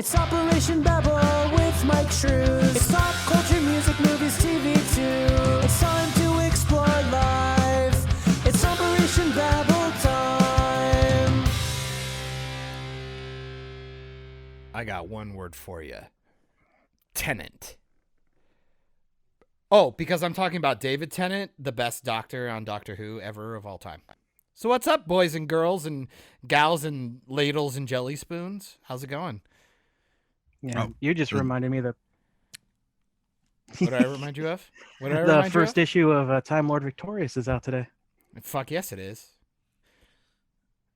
It's Operation Babble with Myke Shrews. It's pop culture, music, movies, TV too. It's time to explore life. It's Operation Babble time. I got one word for you. Tenant. Oh, because I'm talking about David Tennant, the best doctor on Doctor Who ever of all time. So what's up, boys and girls and gals and ladles and jelly spoons? How's it going? Yeah, you just reminded me that What did I remind you of? What did I the remind first you issue of Time Lord Victorious is out today. of? Fuck yes, it is.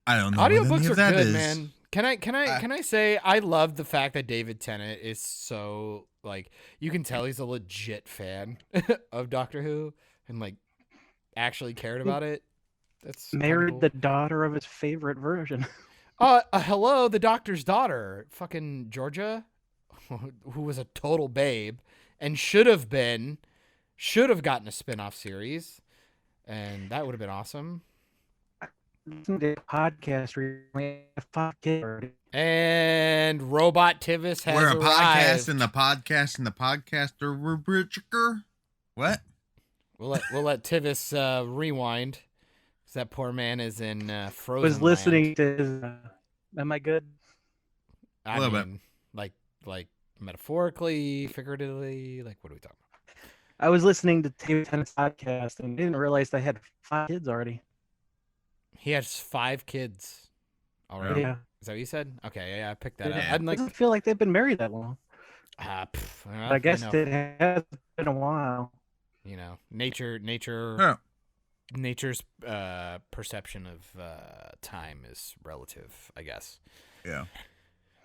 I don't know. what any Audiobooks of are that good, is. man. Can I say I love the fact that David Tennant is so, like, you can tell he's a legit fan of Doctor Who and like actually cared about it. That's Married cool. the daughter of his favorite version. Hello, the doctor's daughter, fucking Georgia, who was a total babe and should have gotten a spin-off series, and that would have been awesome. The podcast recently, 5 kids already. And Robot Tivis has We're a arrived. podcast and the podcast and the podcaster rubric. What? We'll let Tivis rewind, because that poor man is in Frozen. Was listening to his, am I good? I A little mean, like metaphorically, figuratively, like what are we talking about? I was listening to David Tennant's podcast and didn't realize they had 5 kids already. He has 5 kids already. Yeah. Is that what you said? Okay, yeah, I picked that Yeah. up. It I'd like, doesn't feel like they've been married that long. I guess know, it has been a while. you know, nature's perception of time is relative, I guess. Yeah.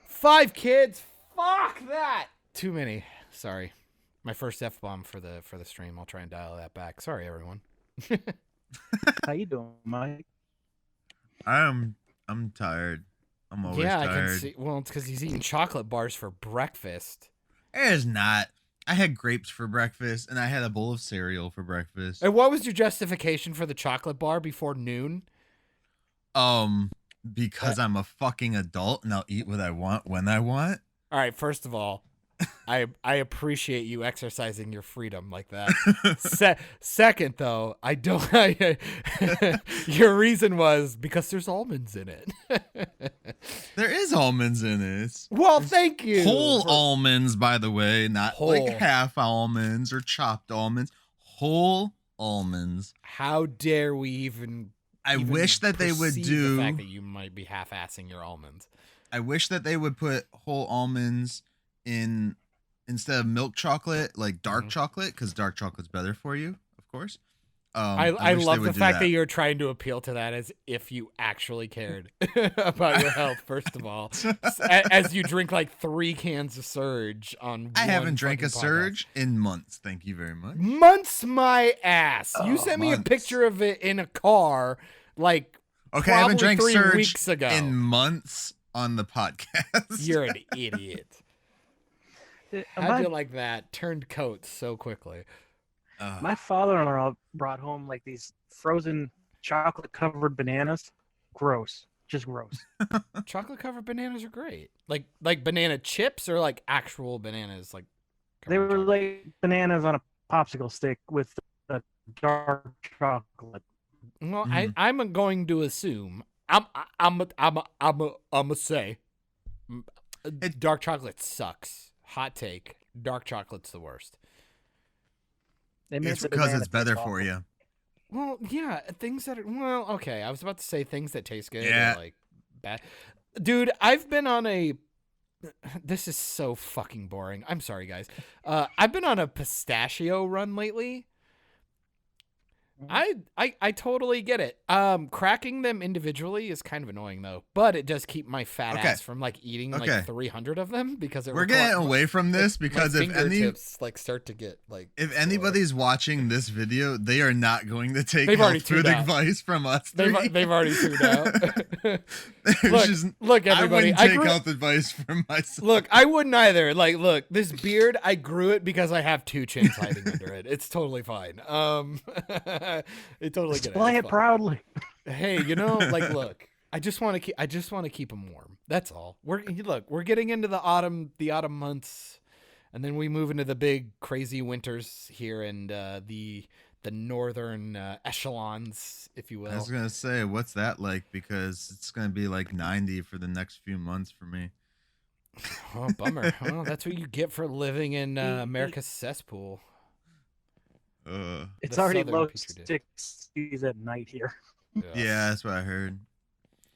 5 kids. Fuck that. Too many. Sorry. My first F-bomb for the stream. I'll try and dial that back. Sorry, everyone. How you doing, Mike? I'm tired. I'm always I tired. can see. Well, it's because he's eating chocolate bars for breakfast. It is not. I had grapes for breakfast and I had a bowl of cereal for breakfast. And what was your justification for the chocolate bar before noon? Because I'm a fucking adult and I'll eat what I want when I want. All right, first of all, I appreciate you exercising your freedom like that. Second, though, I don't. Your reason was because there's almonds in it. There is almonds in it. Well, thank you. Whole almonds, by the way, not Whole. like half almonds or chopped almonds. Whole almonds. How dare we even? I wish that they would perceive do. the fact that you might be half-assing your almonds. I wish that they would put whole almonds in instead of milk chocolate, like dark chocolate, because dark chocolate's better for you, of course. I wish love they the would do fact that you're trying to appeal to that as if you actually cared about your health, first of all. As you drink like 3 cans of Surge on I one haven't drank a fucking podcast. Surge in months. Thank you very much. Months my ass. You sent me a months. picture of it in a car like Okay, I haven't probably drank 3 Surge weeks ago. in months on the podcast. You're an idiot. How'd My, you like that? Turned coat so quickly. my father-in-law brought home like these frozen chocolate-covered bananas. Gross. Just gross. Chocolate covered bananas are great. Like banana chips or like actual bananas like They covered in were chocolate? like bananas on a popsicle stick with a dark chocolate. Well, I'm going to assume I'm say dark chocolate sucks. Hot take. Dark chocolate's the worst. They It's the because banana it's better taste for awful. you. Well, yeah, things that are okay. I was about to say things that taste good Yeah. or like bad. Dude, I've been on a this is so fucking boring. I'm sorry, guys. I've been on a pistachio run lately. I totally get it. Cracking them individually is kind of annoying though, but it does keep my fat Okay. ass from like eating Okay. like 300 of them because We're getting away from this my because if fingertips like start to get like if sore. anybody's watching this video, they are not going to take They've already health food tuned out. advice from us. they've already tuned out. Look, I everybody. wouldn't take health advice from myself. Look, I wouldn't either. Like, look, this beard, I grew it because I have 2 chins hiding under it. It's totally fine. It totally get Display it It's fine. proudly. Hey, you know, like, look, I just want to keep them warm. That's all. We're getting into the autumn months, and then we move into the big crazy winters here and the northern echelons, if you will. I was gonna say, what's that like? Because it's gonna be like 90 for the next few months for me. Oh, bummer. Well, that's what you get for living in America's cesspool. It's The already southern low Petri dish. 60s at night here. Yeah, that's what I heard.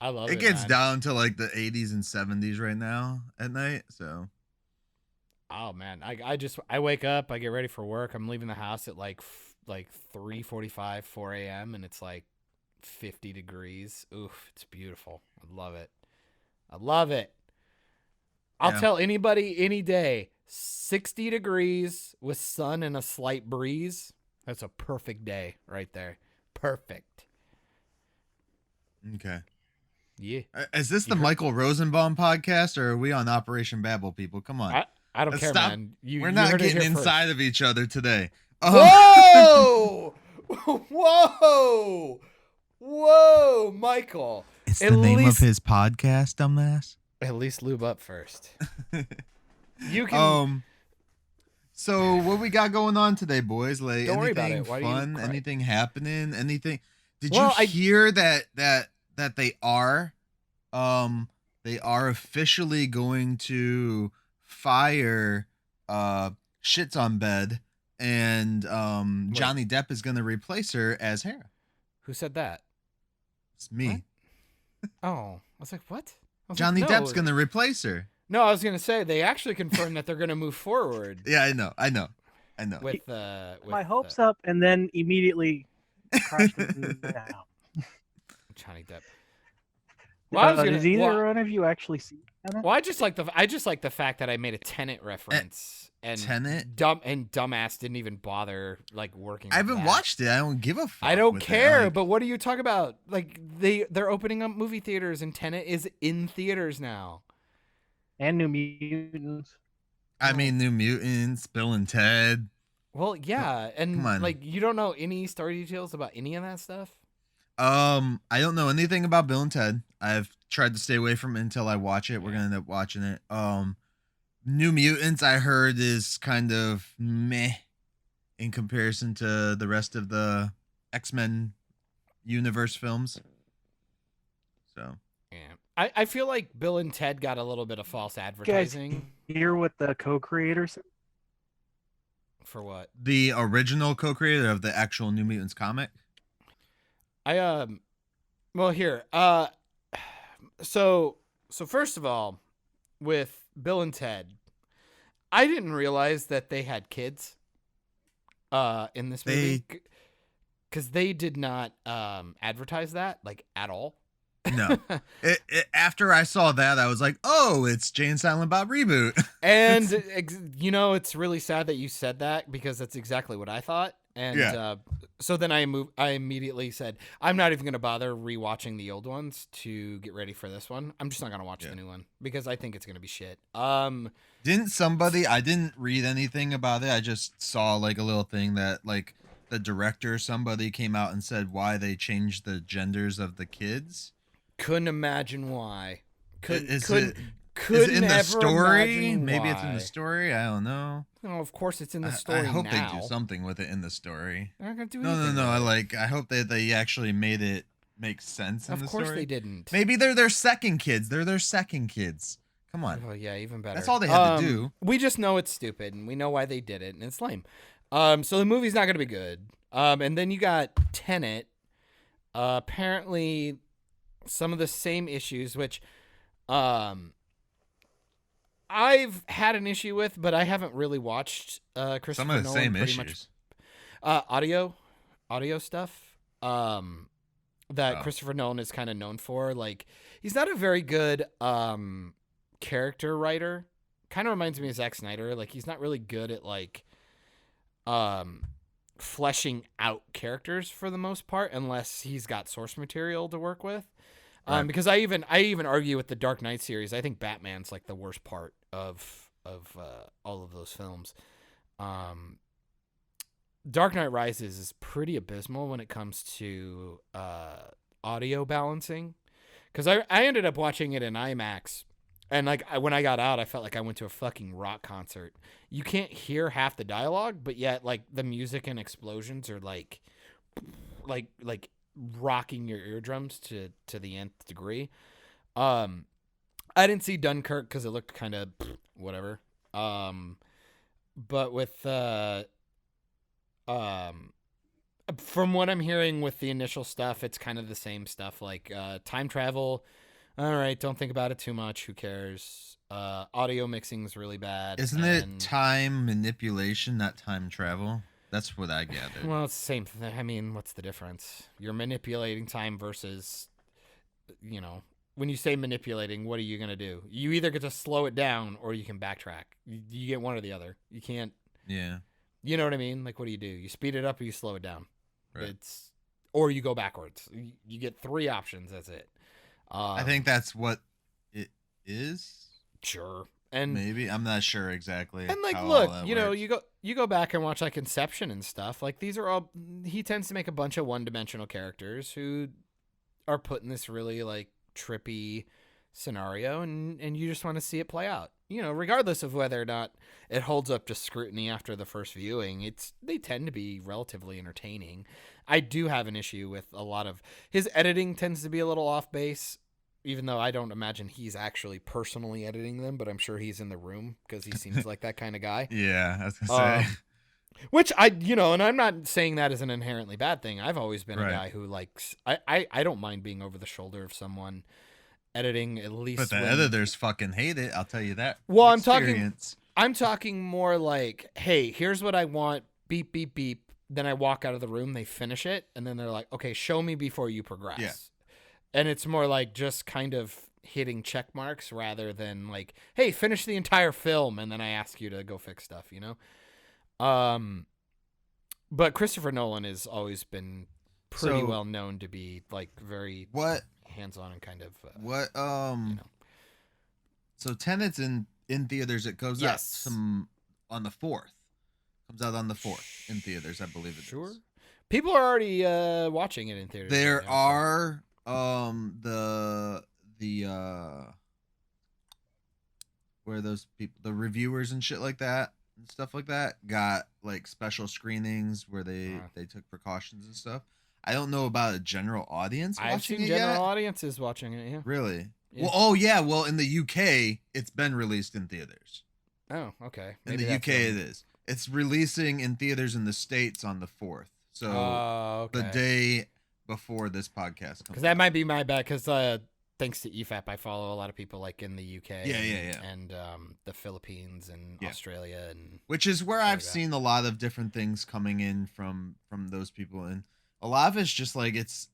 I love it. It gets man. down to like the 80s and 70s right now at night. So Oh man, I wake up, I get ready for work. I'm leaving the house at like 3:45, 4 a.m. and it's like 50 degrees. Oof, it's beautiful. I love it. I love it. I'll Yeah. tell anybody any day, 60 degrees with sun and a slight breeze. That's a perfect day right there. Perfect. okay. Yeah. Is this the You heard- Michael Rosenbaum podcast, or are we on Operation Babble, people? Come on. I don't Let's care, stop. man. We're you not heard it getting here first. inside of each other today. Whoa! Whoa! Whoa, Michael. It's At the name least- of his podcast, dumbass. At least lube up first. You can. So what we got going on today, boys? Like, Don't worry about anything it. Why do you fun? cry? Anything happening? Anything? Did Well, you hear that they are officially going to fire Shits on Bed, and Johnny Depp is going to replace her as Hera. Who said that? It's me. What? Oh, I was like, what? I was Johnny like, no. Depp's going to replace her. No, I was gonna say they actually confirmed that they're gonna move forward Yeah, I know. with My hopes up and then immediately crushed them down. Johnny Depp. Well, I was gonna, Does either well, one of you actually see that? well, I just like the fact that I made a Tenet reference and Tenet? dumbass didn't even bother like working. I with haven't that. watched it. I don't give a fuck. I don't with it. care, Like, but what are you talking about? Like they're opening up movie theaters and Tenet is in theaters now. And New Mutants. I mean, New Mutants, Bill and Ted. Well, yeah, and come on. like you don't know any story details about any of that stuff. I don't know anything about Bill and Ted. I've tried to stay away from it until I watch it. We're gonna end up watching it. New Mutants, I heard, is kind of meh in comparison to the rest of the X-Men universe films. So Yeah, I feel like Bill and Ted got a little bit of false Guys, advertising. hear what the co-creators said? For what? the original co-creator of the actual New Mutants comic. Well, here, so first of all, with Bill and Ted, I didn't realize that they had kids in this movie because they did not advertise that like at all. No. After I saw that, I was like, oh, it's Jay and Silent Bob reboot. And it's really sad that you said that because that's exactly what I thought. And Yeah. so then I immediately said, I'm not even going to bother rewatching the old ones to get ready for this one. I'm just not going to watch the new one because I think it's going to be shit. Didn't somebody, I didn't read anything about it. I just saw like a little thing that like the director, somebody came out and said why they changed the genders of the kids. Couldn't imagine why. Is Couldn't it in the ever story? imagine Maybe it's in why. the story. I don't know. No, of course it's in the story. I hope now. they do something with it in the story. They're not gonna do No. anything with it. I hope that they actually made it make sense in Of the course story. they didn't. Maybe they're their second kids. They're their second kids. Come on. Oh yeah, even better. That's all they had to do. We just know it's stupid, and we know why they did it, and it's lame. So the movie's not gonna be good. And then you got Tenet. Apparently, some of the same issues, which, I've had an issue with, but I haven't really watched Christopher Some of the Nolan same pretty issues. much. Audio stuff. That Oh. Christopher Nolan is kind of known for. Like, he's not a very good character writer. Kind of reminds me of Zack Snyder. Like, he's not really good at like fleshing out characters for the most part, unless he's got source material to work with. Right. Because I even argue with the Dark Knight series. I think Batman's like the worst part of all of those films. Dark Knight Rises is pretty abysmal when it comes to audio balancing, because I ended up watching it in IMAX, and like when I got out, I felt like I went to a fucking rock concert. You can't hear half the dialogue, but yet like the music and explosions are like rocking your eardrums to the nth degree. I didn't see Dunkirk because it looked kind of whatever. But with from what I'm hearing with the initial stuff, it's kind of the same stuff. Like time travel. All right, don't think about it too much. Who cares? Audio mixing is really bad. Isn't it time manipulation, not time travel? That's what I gathered. Well, it's the same thing. I mean, what's the difference? You're manipulating time versus, when you say manipulating, what are you going to do? You either get to slow it down or you can backtrack. You get one or the other. You can't. Yeah. You know what I mean? Like, what do? You speed it up or you slow it down? Right. Or you go backwards. You get 3 options. That's it. I think that's what it is. Sure. And maybe I'm not sure exactly. And like, how look, all that you works. go back and watch like Inception and stuff. Like these are all. He tends to make a bunch of one-dimensional characters who are put in this really like trippy scenario, and you just want to see it play out. Regardless of whether or not it holds up to scrutiny after the first viewing, they tend to be relatively entertaining. I do have an issue with a lot of his editing tends to be a little off base, even though I don't imagine he's actually personally editing them, but I'm sure he's in the room because he seems like that kind of guy. Yeah, I was gonna say. Which and I'm not saying that is an inherently bad thing. I've always been a guy who likes, I don't mind being over the shoulder of someone editing, at least. But the editors fucking hate it. I'll tell you that. Well, I'm talking more like, hey, here's what I want. Beep, beep, beep. Then I walk out of the room. They finish it, and then they're like, okay, show me before you progress. Yeah. And it's more like just kind of hitting check marks rather than like, hey, finish the entire film, and then I ask you to go fix stuff. But Christopher Nolan has always been pretty well known to be like very hands-on and kind of So Tenet's in theaters. It goes out on the 4th. Comes out on the 4th in theaters, I believe it is. People are already watching it in theaters. There right now, are where those people, the reviewers and shit like that and stuff like that, got like special screenings where they took precautions and stuff. I don't know about a general audience watching it yet. I've seen general audiences watching it, yeah. Really? Yeah. Well, in the UK, it's been released in theaters. Oh, okay. In the UK, it is. It's releasing in theaters in the States on the 4th. So the day before this podcast comes out. Because that might be my bad, because thanks to EFAP, I follow a lot of people like in the UK and the Philippines and Australia. Which is where I've seen a lot of different things coming in from those people. And a lot of it's just like it's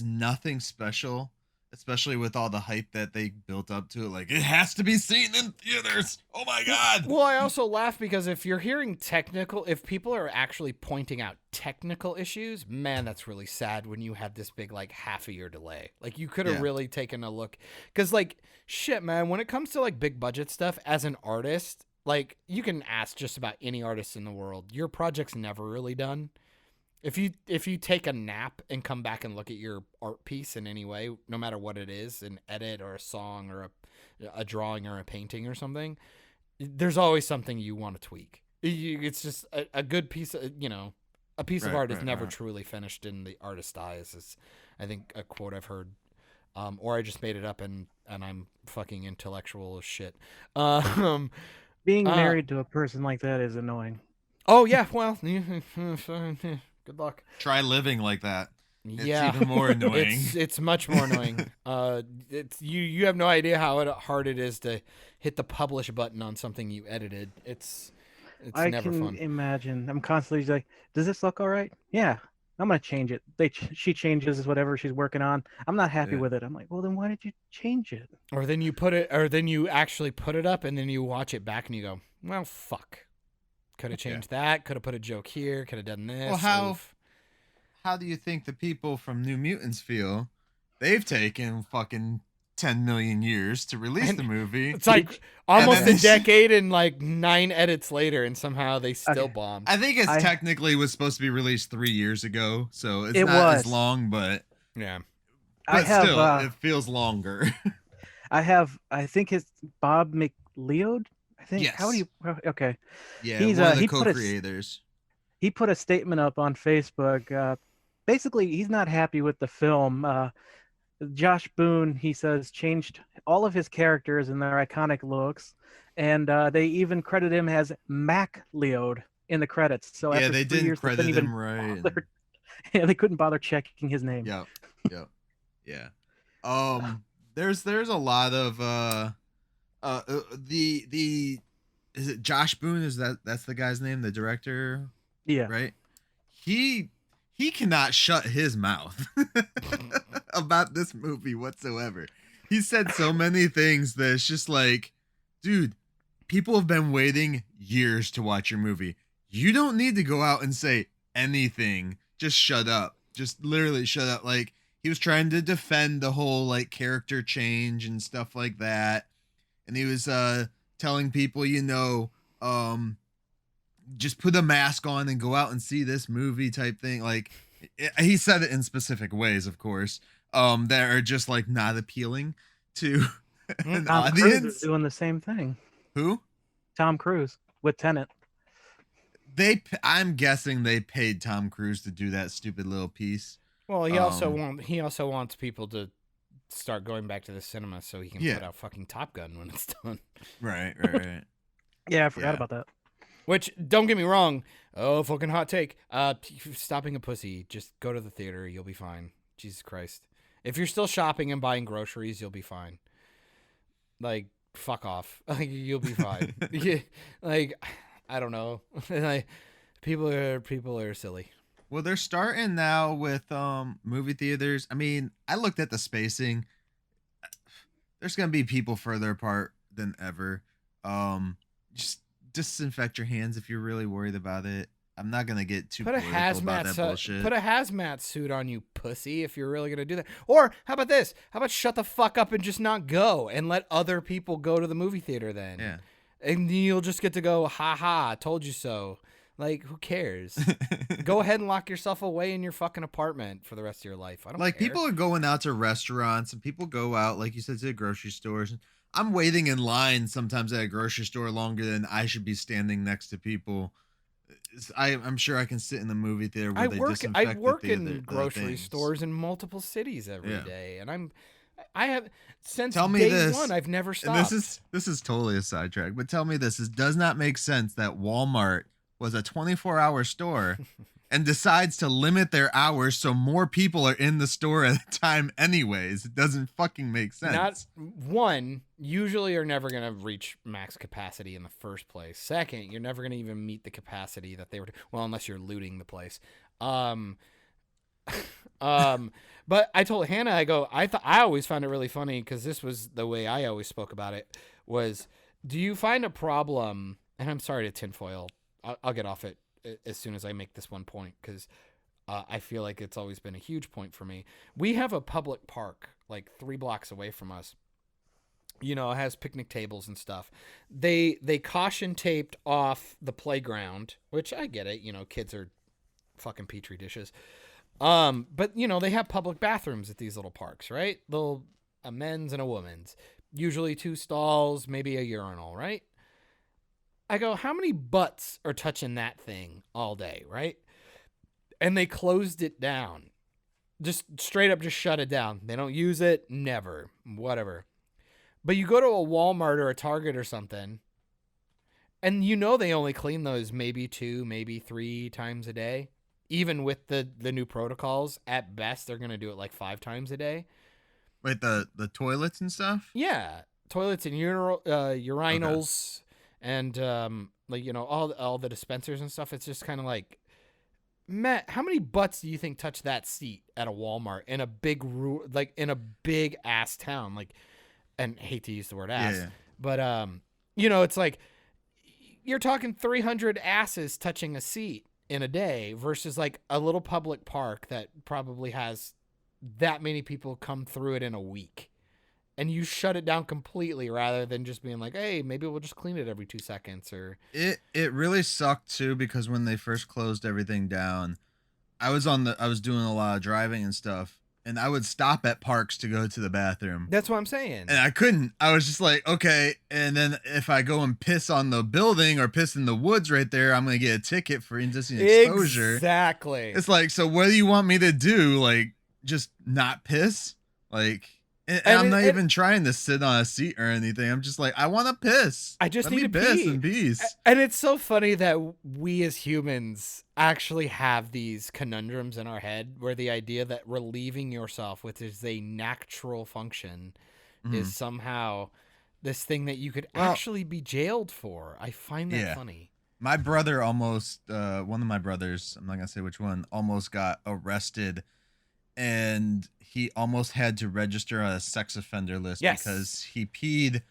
nothing special, especially with all the hype that they built up to it. Like, it has to be seen in theaters. Oh my God. Well, I also laugh because if you're hearing if people are actually pointing out technical issues, man, that's really sad when you had this big, like, half a year delay. Like, you could have really taken a look. Because, like, shit, man, when it comes to, like, big budget stuff, as an artist, like, you can ask just about any artist in the world. Your project's never really done. If you take a nap and come back and look at your art piece in any way, no matter what it is, an edit or a song or a drawing or a painting or something, there's always something you want to tweak. It's just a good piece of, a piece of art is never truly finished in the artist's eyes, is I think a quote I've heard, or I just made it up and I'm fucking intellectual as shit. Being married to a person like that is annoying. Oh yeah, well, good luck. Try living like that. It's even more annoying. It's much more annoying. It's you have no idea how hard it is to hit the publish button on something you edited. It's never fun. I can imagine. I'm constantly like, does this look all right? Yeah, I'm gonna change it. She changes whatever she's working on. I'm not happy with it. I'm like, well, then why did you change it? Or then you actually put it up and then you watch it back and you go, well, fuck. Could have changed that. Could have put a joke here. Could have done this. Well, how do you think the people from New Mutants feel? They've taken fucking 10 million years to release the movie. It's like almost a decade and like 9 edits later, and somehow they still bombed. I think technically was supposed to be released 3 years ago, so it's not as long, but yeah. I But have still, it feels longer. I think his Bob McLeod. I think how do Yes. you okay. Yeah, He's one of the he put a co-creators. he put a statement up on Facebook. Basically, he's not happy with the film. Josh Boone, he says, changed all of his characters and their iconic looks, and they even credit him as Mac Leod in the credits. So Yeah, after they 3 didn't years, they couldn't credit even him right. bother. Yeah, they couldn't bother checking his name. Yep. Yep. Yeah. There's a lot of the is it Josh Boone? Is that's the guy's name, the director, Yeah, right? He cannot shut his mouth about this movie whatsoever. He said so many things that it's just like, dude, people have been waiting years to watch your movie. You don't need to go out and say anything. Just shut up. Just literally shut up. Like, he was trying to defend the whole like character change and stuff like that. And he was telling people, just put a mask on and go out and see this movie type thing. Like, he said it in specific ways, of course, that are just like not appealing to an Tom Cruise is audience. doing the same thing. Who? Tom Cruise with Tenet. I'm guessing they paid Tom Cruise to do that stupid little piece. Well, he also wants people to start going back to the cinema so he can put out fucking Top Gun when it's done. Right. Yeah, I forgot about that. Which, don't get me wrong, fucking hot take. Stopping a pussy, just go to the theater, you'll be fine. Jesus Christ. If you're still shopping and buying groceries, you'll be fine. Like, fuck off. Like, you'll be fine. Yeah, like, I don't know. Like, people are silly. Well, they're starting now with movie theaters. I mean, I looked at the spacing. There's gonna be people further apart than ever. Just disinfect your hands if you're really worried about it. I'm not gonna get too Put a political about that hazmat bullshit. put a hazmat suit on, you pussy, if you're really gonna do that. Or how about this? How about shut the fuck up and just not go and let other people go to the movie theater then? Yeah. And you'll just get to go, ha ha, told you so. Like, who cares? Go ahead and lock yourself away in your fucking apartment for the rest of your life. I don't Like, care. people are going out to restaurants and people go out, like you said, to the grocery stores. I'm waiting in line sometimes at a grocery store longer than I should be standing next to people. I'm sure I can sit in the movie theater where they disinfect I work the in grocery things. stores in multiple cities every day, and I have since Tell me day this, one. I've never stopped. And this is totally a sidetrack, but tell me this: it does not make sense that Walmart was a 24-hour store and decides to limit their hours so more people are in the store at a time anyways. It doesn't fucking make sense. Not one, usually you're never going to reach max capacity in the first place. Second, you're never going to even meet the capacity that they were, well, unless you're looting the place. But I told Hannah, I always found it really funny because this was the way I always spoke about it was, do you find a problem, and I'm sorry to tinfoil, I'll get off it as soon as I make this one point because I feel like it's always been a huge point for me. We have a public park like 3 blocks away from us. You know, it has picnic tables and stuff. They caution taped off the playground, which I get it. You know, kids are fucking petri dishes. But you know, they have public bathrooms at these little parks, right? A men's and a woman's, usually 2 stalls, maybe a urinal, right? I go, how many butts are touching that thing all day, right? And they closed it down. Just straight up just shut it down. They don't use it, never, whatever. But you go to a Walmart or a Target or something, and you know they only clean those maybe 2, maybe 3 times a day. Even with the new protocols, at best, they're going to do it like 5 times a day. Wait, the toilets and stuff? Yeah. Toilets and urinals. Okay. And, like, you know, all the dispensers and stuff. It's just kind of like, Matt, how many butts do you think touch that seat at a Walmart in a big ass town? Like, and hate to use the word ass, yeah. But, you know, it's like, you're talking 300 asses touching a seat in a day versus like a little public park that probably has that many people come through it in a week. And you shut it down completely rather than just being like, hey, maybe we'll just clean it every 2 seconds. Or it really sucked too, because when they first closed everything down, I was doing a lot of driving and stuff, and I would stop at parks to go to the bathroom. That's what I'm saying. And I couldn't. I was just like, okay. And then if I go and piss on the building or piss in the woods right there, I'm going to get a ticket for indecent exposure. Exactly. It's like, so what do you want me to do? Like, just not piss? Like, and I'm not even trying to sit on a seat or anything. I'm just like, I want to piss. I just Let need me to piss pee. in peace. And it's so funny that we as humans actually have these conundrums in our head where the idea that relieving yourself, which is a natural function, is somehow this thing that you could actually be jailed for. I find that funny. My brother almost, one of my brothers, I'm not going to say which one, almost got arrested, and he almost had to register on a sex offender list because he peed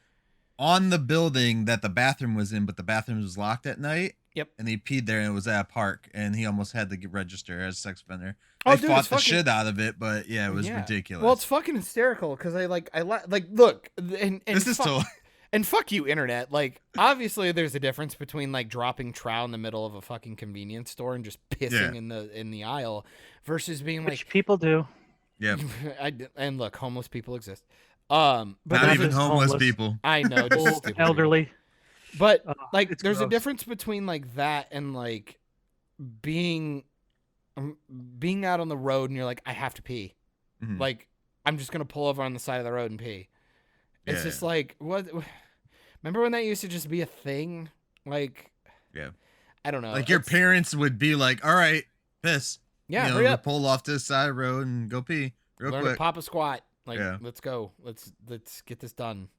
on the building that the bathroom was in, but the bathroom was locked at night. Yep. And he peed there, and it was at a park, and he almost had to get registered as a sex offender. Oh, They dude, fought it's the fucking- shit out of it, but yeah, it was ridiculous. Well, it's fucking hysterical because I like look and This is still and fuck you, internet. Like, obviously, there's a difference between like dropping trow in the middle of a fucking convenience store and just pissing in the aisle versus being Which like people do. yeah. and look, homeless people exist. But Not there's even a- homeless homeless. people. I know, just Old, stupid people. elderly. But like, it's there's a gross. difference between like that and like being out on the road and you're like, I have to pee. Mhm. Like, I'm just gonna pull over on the side of the road and pee. It's Yeah. just like, what? Remember when that used to just be a thing? Like, Yeah. I don't know. Like your It's- parents would be like, all right, piss. yeah, you know, hurry up, pull off to the side of the road and go pee real learn to quick. pop a squat. Like, Yeah. let's go. Let's get this done.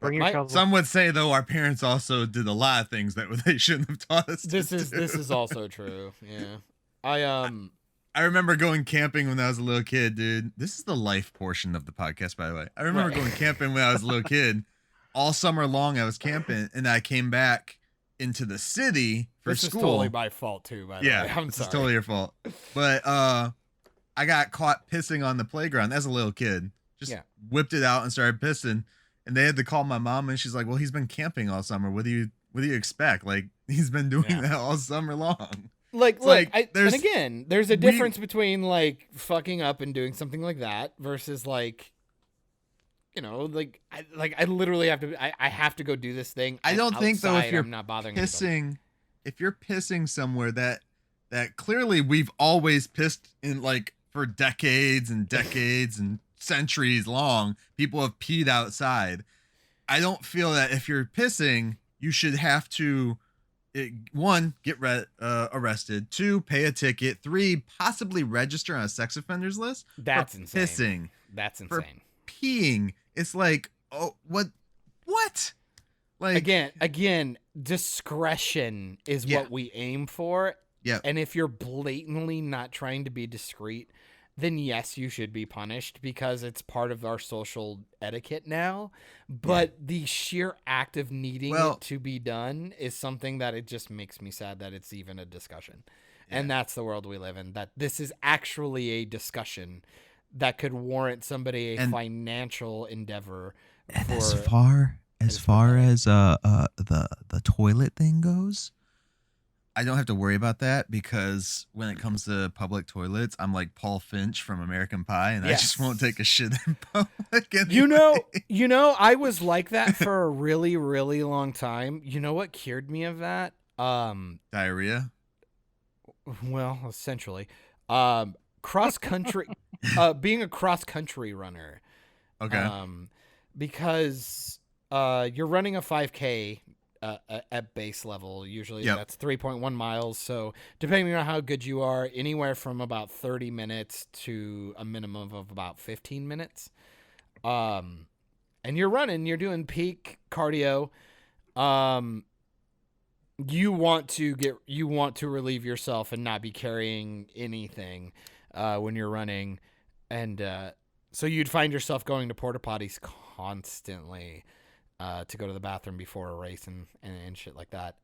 Bring your My- shovel. Some would say though, our parents also did a lot of things that they shouldn't have taught us. This to is do. also true. Yeah, I remember going camping when I was a little kid, dude. This is the life portion of the podcast, by the way. I remember Right. going camping when I was a little kid. All summer long, I was camping, and I came back into the city for this school. is totally my fault too. By the way, Yeah, I'm this sorry. is totally your fault. But I got caught pissing on the playground as a little kid. Just whipped it out and started pissing. And they had to call my mom, and she's like, "Well, he's been camping all summer. What do you expect? Like, he's been doing that all summer long." Like, It's look, like, and again, there's a difference between like fucking up and doing something like that versus like, you know, like I literally have to. I have to go do this thing. I don't think though, if outside, you're I'm not bothering anybody. pissing, if you're pissing somewhere that clearly we've always pissed in, like, for decades and decades and centuries long, people have peed outside. I don't feel that if you're pissing, you should have to, one, get arrested, two, pay a ticket, three, possibly register on a sex offenders list. That's for insane. Pissing, That's for insane. peeing. It's like, oh, what? Like, Again, discretion is what we aim for. Yeah. And if you're blatantly not trying to be discreet, then yes, you should be punished because it's part of our social etiquette now. But the sheer act of needing it to be done is something that it just makes me sad that it's even a discussion. Yeah. And that's the world we live in, that this is actually a discussion that could warrant somebody a financial endeavor. And as far as the toilet thing goes, I don't have to worry about that because when it comes to public toilets, I'm like Paul Finch from American Pie, and I just won't take a shit in public. Anyway. You know, I was like that for a really, really long time. You know what cured me of that? Diarrhea. Well, essentially, cross country, being a cross country runner. Okay. Because you're running a 5K. At base level, usually that's 3.1 miles. So depending on how good you are, anywhere from about 30 minutes to a minimum of about 15 minutes. And you're doing peak cardio. You want to relieve yourself and not be carrying anything when you're running. And so you'd find yourself going to porta potties constantly. To go to the bathroom before a race and shit like that.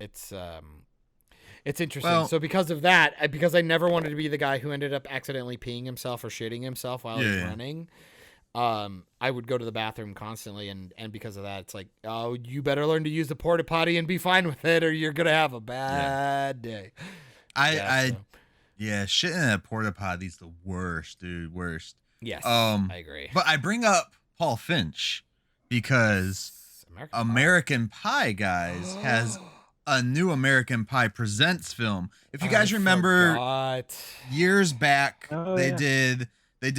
It's interesting. Well, so because of that, because I never wanted to be the guy who ended up accidentally peeing himself or shitting himself while he was running, I would go to the bathroom constantly. And because of that, it's like, oh, you better learn to use the porta potty and be fine with it or you're going to have a bad day. Yeah, shit in a porta potty's the worst, dude. Worst. Yes, Um, I agree. But I bring up Paul Finch because American Pie, guys, has a new American Pie Presents film. If you guys remember, forgot. years back, Oh, they yeah. did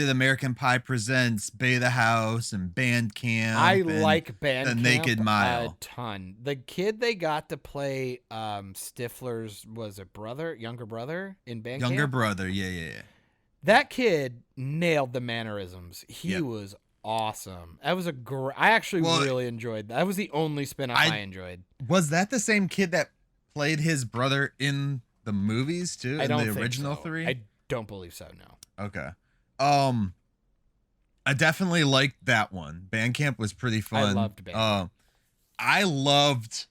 American Pie Presents Beta House and Band Camp. I and like Band The Camp Naked a Mile. ton. The kid they got to play Stifler's was a younger brother in Band Younger Camp. brother, yeah. That kid nailed the mannerisms. He Yep. was awesome. That was I actually really enjoyed that. That was the only spin-off I enjoyed. Was that the same kid that played his brother in the movies too? I don't the think original so. 3? I don't believe so, no. Okay. I definitely liked that one. Bandcamp was pretty fun. I loved Bandcamp. I loved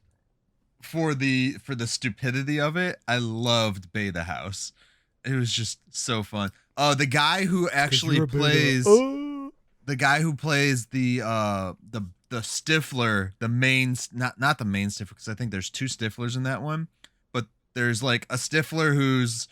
for the stupidity of it. I loved Beta House. It was just so fun. The guy who actually plays the guy who plays the Stifler, the main not the main Stifler, because I think there's 2 Stiflers in that one, but there's like a Stifler who's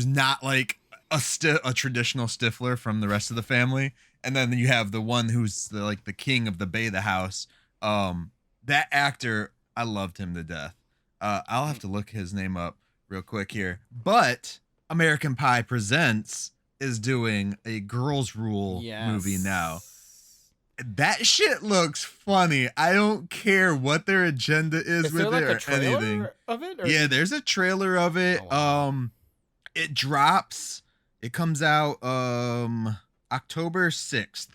not like a traditional Stifler from the rest of the family, and then you have the one who's the king of the Beta House. That actor, I loved him to death. I'll have to look his name up real quick here, but American Pie Presents is doing a Girls Rule movie now. That shit looks funny. I don't care what their agenda is with there it like or a trailer anything. of it? Or Yeah, there's a trailer of it. Oh, wow. It drops. It comes out October 6th.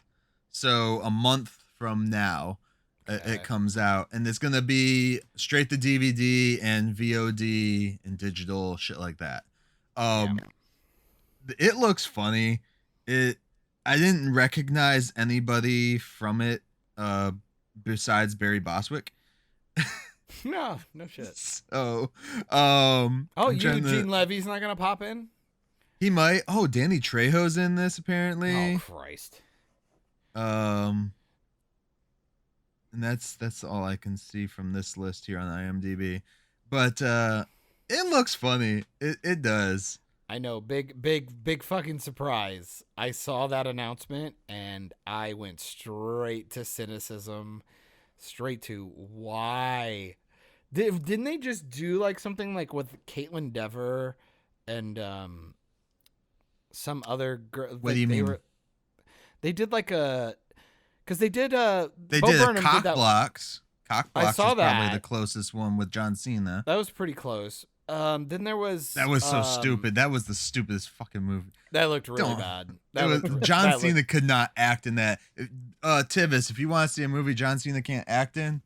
So a month from now. It comes out, and it's gonna be straight to DVD and VOD and digital shit like that. It looks funny. I didn't recognize anybody from it besides Barry Bostwick. No shit. So, Eugene Levy's not gonna pop in? He might. Oh, Danny Trejo's in this apparently. Oh Christ. And that's all I can see from this list here on IMDb. But it looks funny. It does. I know, big fucking surprise. I saw that announcement and I went straight to cynicism, straight to why. Didn't they just do like something like with Caitlin Dever and some other girl? What do you mean? They did like a. Because they did They Bo did Burnham a Cock did that. Blocks. Cock Blocks saw is probably that. the closest one with John Cena. That was pretty close. Then there was That was so stupid. That was the stupidest fucking movie. That looked really bad. John Cena could not act in that. Tivis, if you want to see a movie John Cena can't act in,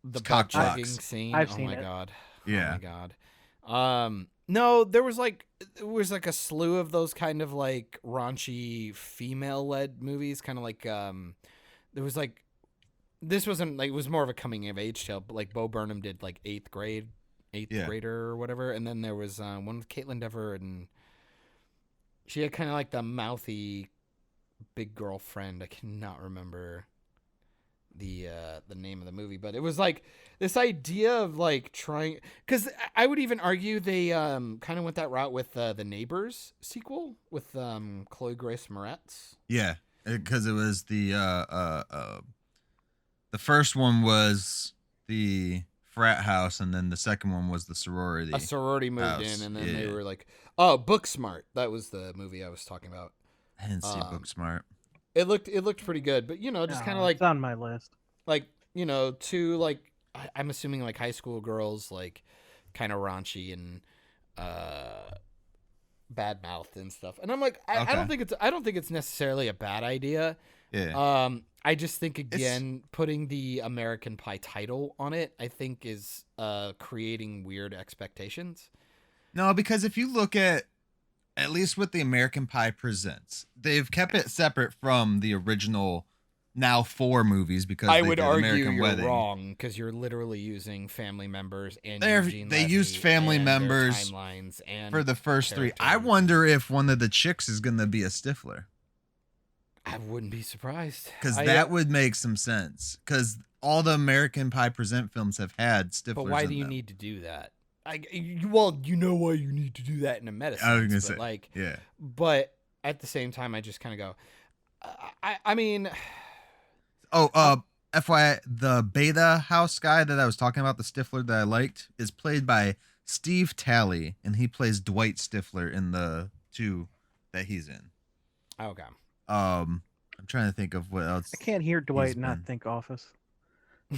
the Cock butt chugging Blocks. scene. I've oh seen my it. god. Yeah. Oh my god. No, there was like a slew of those kind of like raunchy female-led movies, kind of like there was like this wasn't like it was more of a coming of age tale, but like Bo Burnham did like eighth grader or whatever, and then there was one with Caitlin Dever, and she had kind of like the mouthy big girlfriend. I cannot remember the name of the movie, but it was like this idea of like trying, because I would even argue they kind of went that route with the Neighbors sequel with Chloe Grace Moretz. Yeah, because it was the first one was the frat house, and then the second one was the sorority. A sorority moved house. in, and then Yeah. they were like, "Oh, Booksmart." That was the movie I was talking about. I didn't see Booksmart. It looked pretty good, but just kind of like it's on my list. two like I'm assuming like high school girls, like kind of raunchy and bad mouthed and stuff. And I'm like, I don't think it's necessarily a bad idea. Yeah. I just think again putting the American Pie title on it, I think is creating weird expectations. No, because if you look at least with the American Pie Presents, they've kept it separate from the original now 4 movies because I they would did argue American you're Wedding. wrong because you're literally using family members and They used family members timelines and for the first 3. I characters. wonder if one of the chicks is going to be a Stifler. I wouldn't be surprised Because that would make some sense. Because all the American Pie Present films have had Stiflers. But why in do you them. need to do that? well, you know why you need to do that in a meta I was sense, gonna but say, like, yeah. but at the same time, I just kind of go, I mean, Oh, FYI, the Beta House guy that I was talking about, the Stifler that I liked, is played by Steve Talley, and he plays Dwight Stifler in the 2 that he's in. okay. I'm trying to think of what else. I can't hear Dwight he's and not been. think Office.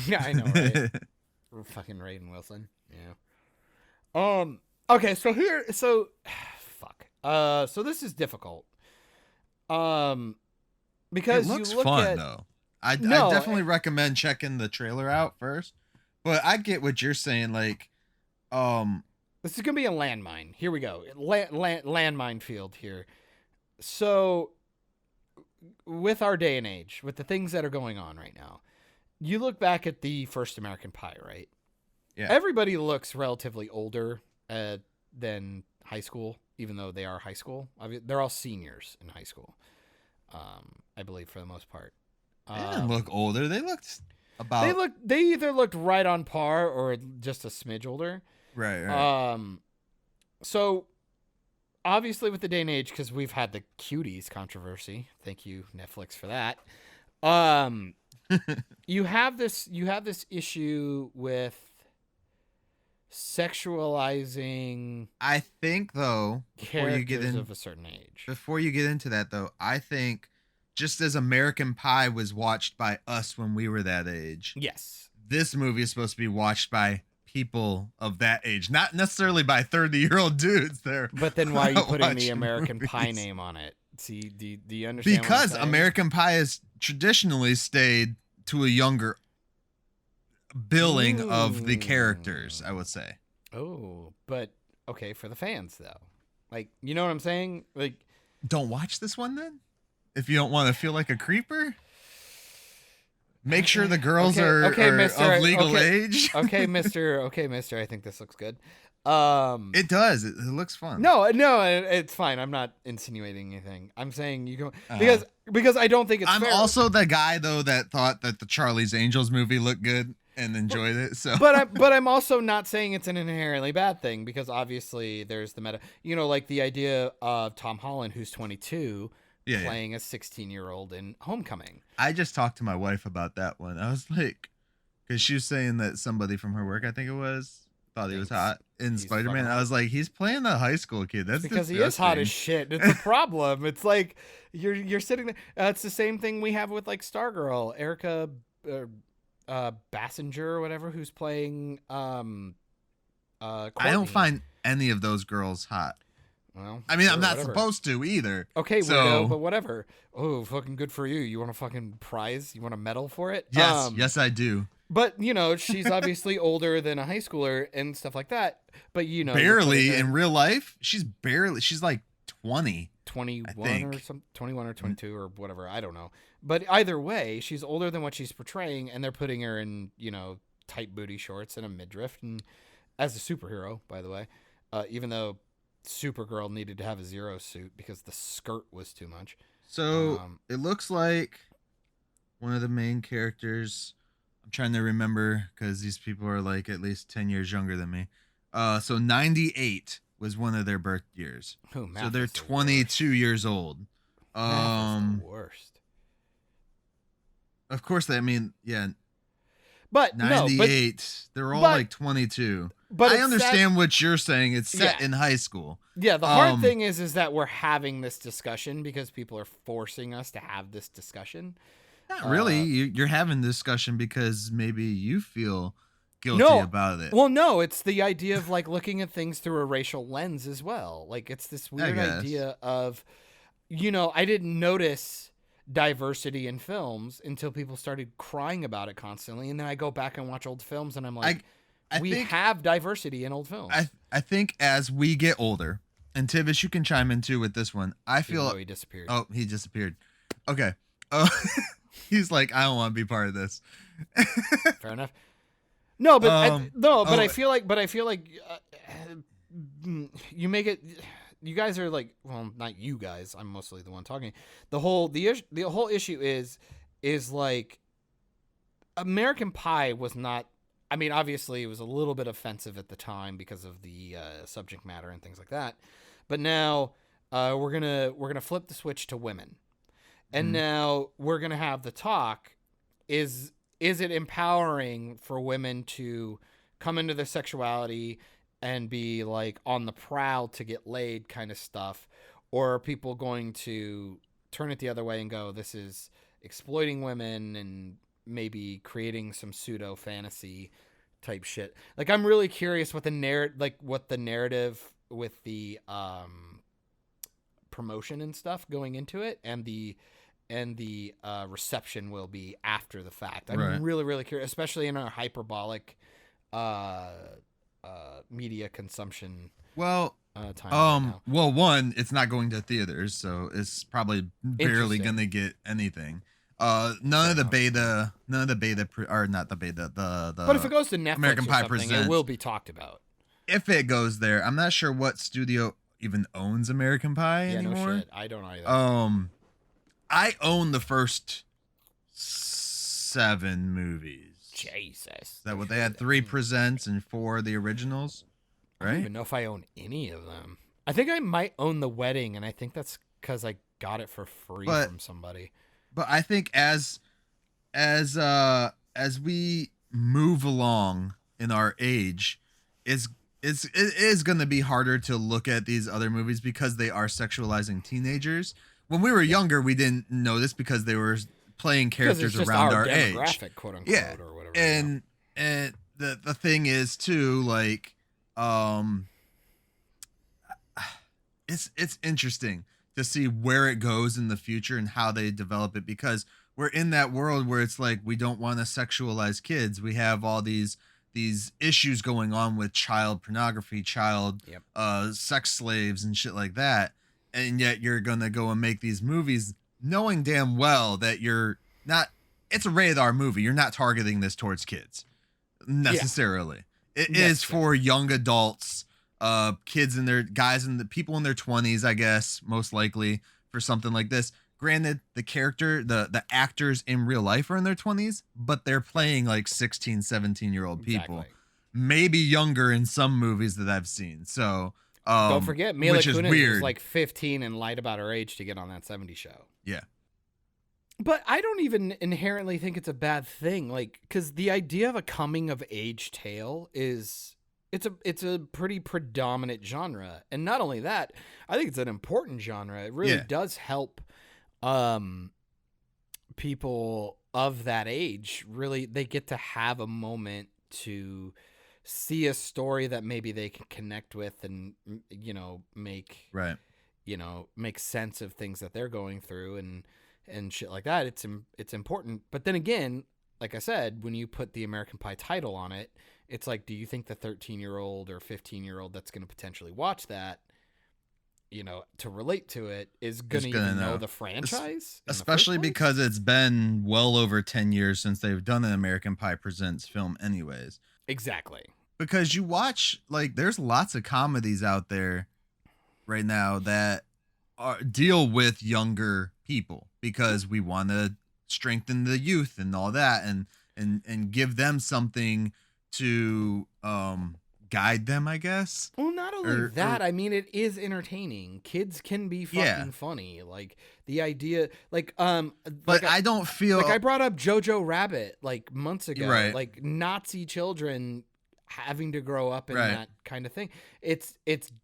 Yeah, I know, right? Fucking Raiden Wilson. Yeah. Okay, so fuck. So this is difficult. Because It looks you look fun at though. I No, definitely recommend checking the trailer out first. But I get what you're saying. Like, this is gonna be a landmine. Here we go. Landmine field here. So, with our day and age, with the things that are going on right now, you look back at the first American Pie, right? Yeah. Everybody looks relatively older than high school, even though they are high school. I mean, they're all seniors in high school, I believe, for the most part. they didn't look older. They looked about. They either looked right on par or just a smidge older. Right. So obviously with the day and age, because we've had the cuties controversy. Thank you, Netflix, for that. You have this issue with sexualizing I think though, characters of a certain age. before you get into that though, I think just as American Pie was watched by us when we were that age, Yes. this movie is supposed to be watched by people of that age, not necessarily by 30-year-old dudes there. But then why are you putting the watching American Pie movies. name on it? See, do you understand what I'm Because saying? American Pie has traditionally stayed to a younger billing of the characters, I would say. Oh, but okay, for the fans though. Like, you know what I'm saying? Like, Don't watch this one then? If you don't want to feel like a creeper? Make sure the girls are of legal age. okay, mister, I think this looks good. It does. It looks fun. No, it's fine. I'm not insinuating anything. I'm saying you go because I don't think it's I'm fair. also the guy though that thought that the Charlie's Angels movie looked good and enjoyed it. So but I'm also not saying it's an inherently bad thing, because obviously there's the meta, like the idea of Tom Holland, who's 22, playing a 16-year-old in Homecoming. I just talked to my wife about that one. I was like, because she was saying that somebody from her work, I think it was, thought he was hot in Spider-Man. I was like, he's playing a high school kid. That's because disgusting. he is hot as shit. It's a problem. It's like you're sitting there. It's the same thing we have with like Stargirl, Erica Bassinger or whatever, who's playing I don't Courtney. find any of those girls hot. Well, I mean, sure, I'm not whatever. supposed to either. Okay, so weirdo, but whatever. Oh, fucking good for you. You want a fucking prize? You want a medal for it? yes, I do. But she's obviously older than a high schooler and stuff like that. But barely in real life, she's like 20. 21 or something, 21 or 22 or whatever, I don't know. But either way, she's older than what she's portraying, and they're putting her in, tight booty shorts and a midriff, and as a superhero, by the way, even though Supergirl needed to have a Zero suit because the skirt was too much. So it looks like one of the main characters, I'm trying to remember because these people are like at least 10 years younger than me. So 98 was one of their birth years. Oh, so they're 22 years old. Math is the worst. Of course, yeah. But 98, they're all like 22. But I understand what you're saying. It's set in high school. Yeah, the hard thing is that we're having this discussion because people are forcing us to have this discussion. Not really. You're having this discussion because maybe you feel guilty about it. Well, no, it's the idea of like looking at things through a racial lens as well. Like it's this weird idea of, I didn't notice diversity in films until people started crying about it constantly, and then I go back and watch old films and I'm like, we have diversity in old films. I think as we get older, and Tivis, you can chime in too with this one. I feel he disappeared. Oh, he disappeared. Okay. He's like, I don't want to be part of this. Fair enough. No, but I feel like you make it. You guys are like, well, not you guys. I'm mostly the one talking. The whole issue is like American Pie was not I mean, obviously, it was a little bit offensive at the time because of the subject matter and things like that. But now we're gonna flip the switch to women, and now we're gonna have the talk. Is it empowering for women to come into their sexuality and be like on the prowl to get laid kind of stuff, or are people going to turn it the other way and go, this is exploiting women and maybe creating some pseudo fantasy type shit? Like, I'm really curious what the narrative with the promotion and stuff going into it and the reception will be after the fact. I'm really, really curious, especially in our hyperbolic media consumption time right now. Well, one, it's not going to theaters, so it's probably barely gonna get anything. None of the beta, or not the beta, the but if it goes to Netflix American Pie or something, Presents, it will be talked about. If it goes there, I'm not sure what studio even owns American Pie anymore. No shit. I don't either. I own the first 7 movies. Jesus. Is that what they had? 3 presents and 4 the originals, right? I don't even know if I own any of them. I think I might own The Wedding, and I think that's because I got it for free from somebody. But I think as we move along in our age, it is going to be harder to look at these other movies because they are sexualizing teenagers. When we were younger, we didn't know this because they were playing characters around our age, quote unquote, or whatever. And the thing is too, like, it's interesting to see where it goes in the future and how they develop it, because we're in that world where it's like we don't want to sexualize kids. We have all these issues going on with child pornography, child sex slaves and shit like that. And yet you're going to go and make these movies knowing damn well that you're not, it's a rated R movie. You're not targeting this towards kids necessarily. Yeah. It is for young adults, kids and the people in their 20s, I guess, most likely for something like this. Granted, the actors in real life are in their 20s, but they're playing like 16, 17-year-old people. Exactly. Maybe younger in some movies that I've seen. So, don't forget, Mila Kunis was like 15 and lied about her age to get on that 70s show. Yeah. But I don't even inherently think it's a bad thing, like, because the idea of a coming of age tale is it's a pretty predominant genre, and not only that, I think it's an important genre. It really does help people of that age. Really, they get to have a moment to see a story that maybe they can connect with and, you know, make sense of things that they're going through and shit like that. It's important. But then again, like I said, when you put the American Pie title on it, it's like, do you think the 13-year-old or 15-year-old that's going to potentially watch that, you know, to relate to it, is going to even know the franchise? Especially because it's been well over 10 years since they've done an American Pie Presents film anyways. Exactly. Because you watch, like, there's lots of comedies out there right now that deal with younger people because we want to strengthen the youth and all that and give them something to guide them, I guess. Well, not only that, I mean, it is entertaining. Kids can be fucking funny. Like, the idea, like, but I don't feel like I brought up Jojo Rabbit like months ago, right? Like Nazi children having to grow up in that kind of thing. It's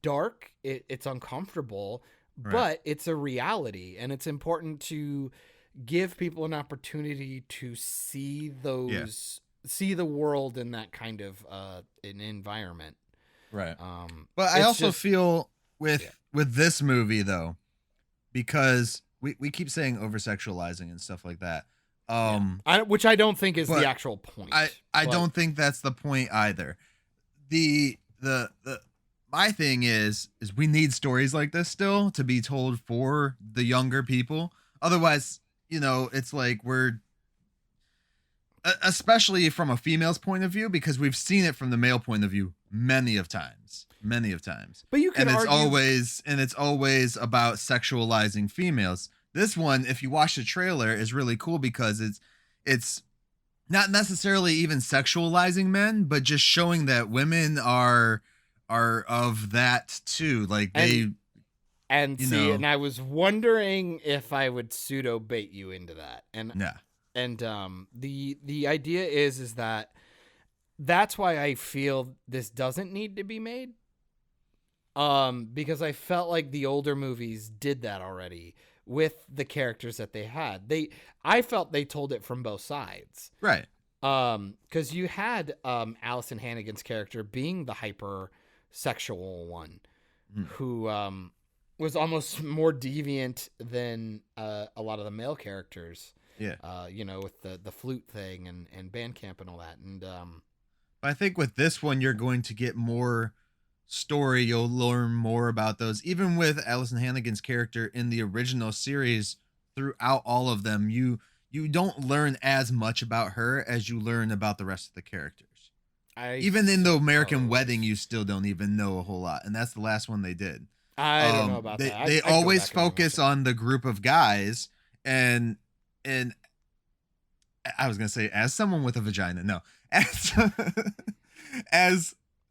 dark. It's uncomfortable, but it's a reality, and it's important to give people an opportunity to see those. See the world in that kind of an environment, right? But I also feel with this movie though, because we keep saying over sexualizing and stuff like that, which I don't think is the actual point. I don't think that's the point either. The my thing is we need stories like this still to be told for the younger people. Otherwise, you know, it's like we're, especially from a female's point of view, because we've seen it from the male point of view many of times. But you can argue, it's always about sexualizing females. This one, if you watch the trailer, is really cool because it's not necessarily even sexualizing men, but just showing that women are of that too. Like they, And you see, know, and I was wondering if I would pseudo bait you into that. yeah, And the idea is that that's why I feel this doesn't need to be made. Because I felt like the older movies did that already with the characters that they had. I felt they told it from both sides. right. Because you had Allison Hannigan's character being the hyper sexual one, who was almost more deviant than a lot of the male characters. Yeah. With the flute thing and band camp and all that. And I think with this one, you're going to get more story. You'll learn more about those. Even with Allison Hannigan's character in the original series, throughout all of them, you don't learn as much about her as you learn about the rest of the characters. Even in the American Wedding, you still don't even know a whole lot, and that's the last one they did. I don't know about that. They I'd go always back and focus on the group of guys, and I was gonna say, as someone with a vagina, no, as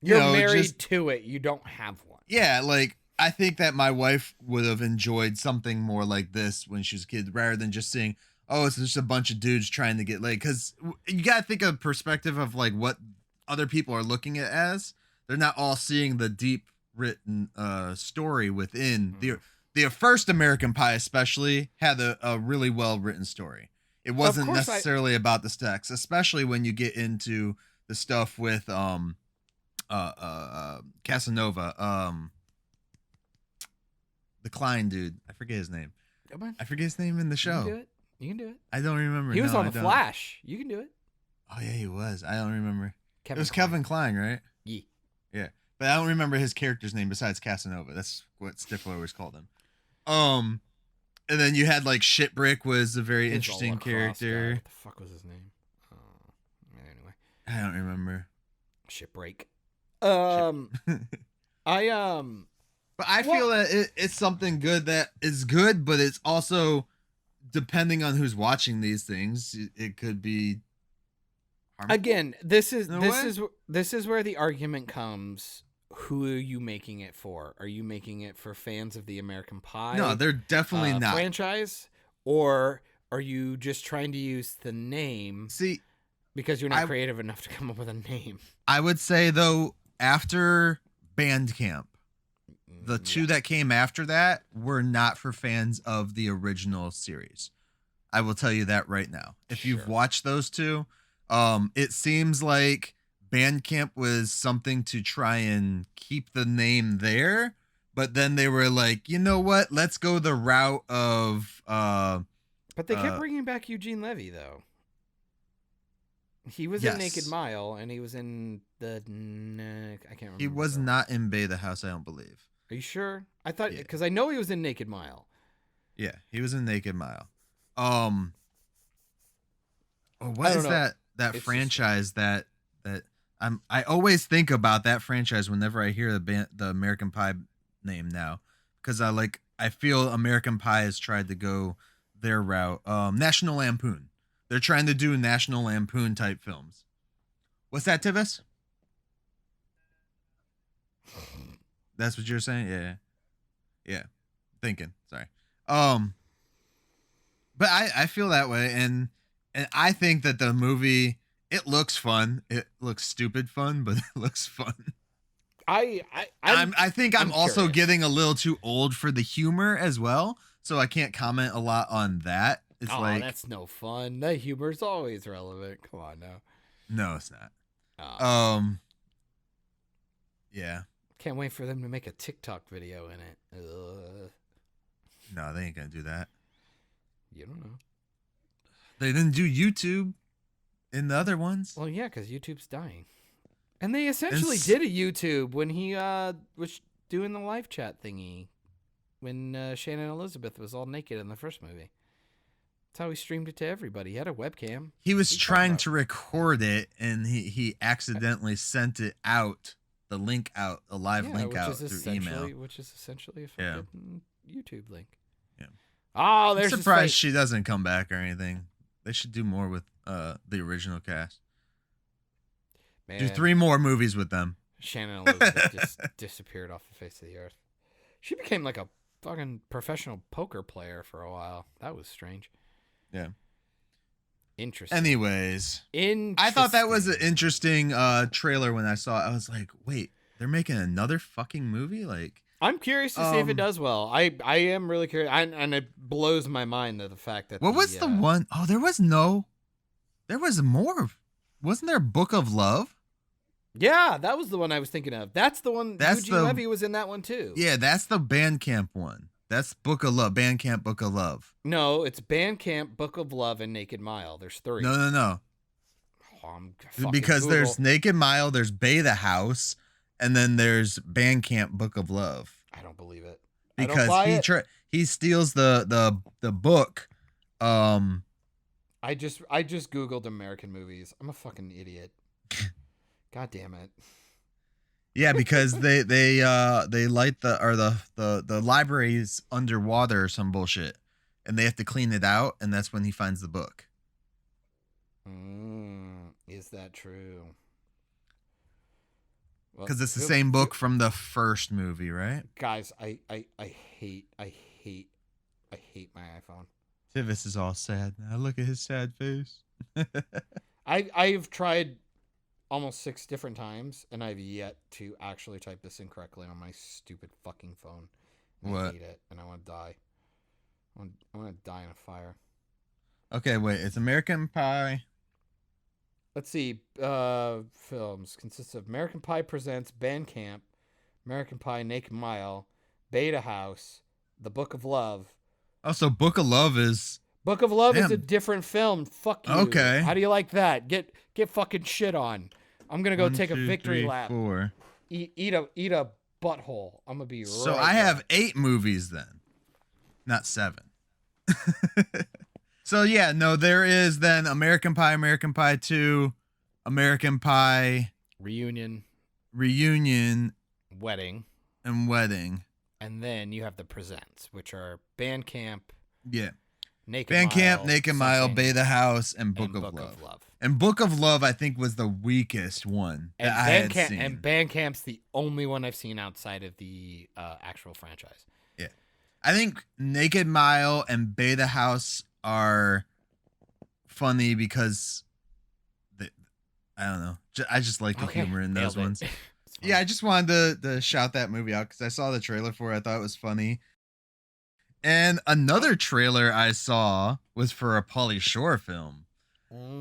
you're you know, married to it, you don't have one. Yeah, like I think that my wife would have enjoyed something more like this when she was a kid, rather than just seeing, oh, it's just a bunch of dudes trying to get laid. Because you gotta think of perspective of like what other people are looking at as. They're not all seeing the deep written story within the first American Pie, especially had a really well written story. It wasn't necessarily about the sex, especially when you get into the stuff with Casanova, the Klein dude. I forget his name. I forget his name in the show. You can do it. I don't remember. He was on The Flash. You can do it. Oh yeah, he was. I don't remember. It was Kevin Kline, right? Yeah. Yeah, but I don't remember his character's name besides Casanova. That's what Stifler always called him. And then you had like Shitbrick was a very interesting character. What the fuck was his name? Anyway, I don't remember. Shipbreak. But I feel that it's something good that is good, but it's also, depending on who's watching these things, it could be harmful. Again, this is where the argument comes. Who are you making it for? Are you making it for fans of the American Pie? No, they're definitely not. Franchise, or are you just trying to use the name? See, because you're not creative enough to come up with a name. I would say though, after Bandcamp, the two that came after that were not for fans of the original series. I will tell you that right now. If you've watched those two, it seems like Bandcamp was something to try and keep the name there, but then they were like, you know what? Let's go the route of. But they kept bringing back Eugene Levy though. He was in Naked Mile, and he was in the. I can't remember. He was not in Bay the House, I don't believe. Are you sure? I thought because I know he was in Naked Mile. Yeah, he was in Naked Mile. What is that It's franchise that I always think about that franchise whenever I hear the American Pie name now, because I feel American Pie has tried to go their route. National Lampoon. They're trying to do National Lampoon type films. What's that, Tivis? That's what you're saying? Yeah. Thinking. Sorry. But I feel that way, and I think that the movie, it looks fun. It looks stupid fun, but it looks fun. I think I'm also curious. getting a little too old for the humor as well, so I can't comment a lot on that. It's that's no fun. The humor's always relevant. Come on now. No, it's not. Yeah. Can't wait for them to make a TikTok video in it. Ugh. No, they ain't gonna do that. You don't know. They didn't do YouTube in the other ones. Well, yeah, because YouTube's dying. And they essentially did a YouTube when he was doing the live chat thingy when Shannon Elizabeth was all naked in the first movie. That's how he streamed it to everybody. He had a webcam. He was trying to record it, and he accidentally sent it out, the link out, a live link out through email. Which is essentially a fucking YouTube link. Yeah. Oh, I'm there's surprised she doesn't come back or anything. They should do more with the original cast. Man, Do 3 more movies with them. Shannon Elizabeth just disappeared off the face of the earth. She became like a fucking professional poker player for a while. That was strange. Yeah. Interesting. Anyways, I thought that was an Interesting. interesting trailer when I saw it. I was like, wait, they're making another fucking movie? Like, I'm curious to see if it does well. I am really curious, and it blows my mind that the fact that what was the one? Oh, there was more. Wasn't there Book of Love? Yeah, that was the one I was thinking of. That's the one. That's Eugene the- Levy was in that one too. Yeah, that's the Bandcamp one. That's Book of Love. Bandcamp Book of Love. No, it's Bandcamp, Book of Love, and Naked Mile. There's 3. No. Oh, I'm fucking Because Google. there's Naked Mile, there's Bay the House, and then there's Bandcamp Book of Love. I don't believe it. I don't Because buy it. he steals the book. I just Googled American movies. I'm a fucking idiot. God damn it. Yeah, because they light the library's underwater or some bullshit, and they have to clean it out, and that's when he finds the book. Is that true? Well, Because it's the same book from the first movie, right? Guys, I hate my iPhone. Tivis is all sad now. Look at his sad face. I've tried almost 6 different times, and I've yet to actually type this in correctly on my stupid fucking phone. And I What? hate it, and I want to die. I want to die in a fire. Okay, wait. It's American Pie. Let's see. Films consists of American Pie Presents Bandcamp, American Pie Naked Mile, Beta House, The Book of Love. Also, Book of Love is... Book of Love is a Damn. different film. Fuck you. Okay. How do you like that? Get fucking shit on. I'm gonna go 1, take a 2, victory 3, lap. 4. Eat a butthole. I'm gonna be So right I back. have 8 movies then, not 7. So yeah, no, there is then American Pie 2, American Pie Reunion, Reunion, Wedding, and Wedding. and then you have the Presents, which are Bandcamp, Yeah, Naked Bandcamp, Mile, Naked Mile, Something, Bay the House, and and Book of Love. Love. And Book of Love, I think, was the weakest one And that I had Bandcamp, seen. and Bandcamp's the only one I've seen outside of the actual franchise. Yeah, I think Naked Mile and Bay the House are funny because I don't know. I just like the humor in those nailed it. ones. It's fun. Yeah, I just wanted to shout that movie out because I saw the trailer for it. I thought it was funny. And another trailer I saw was for a Pauly Shore film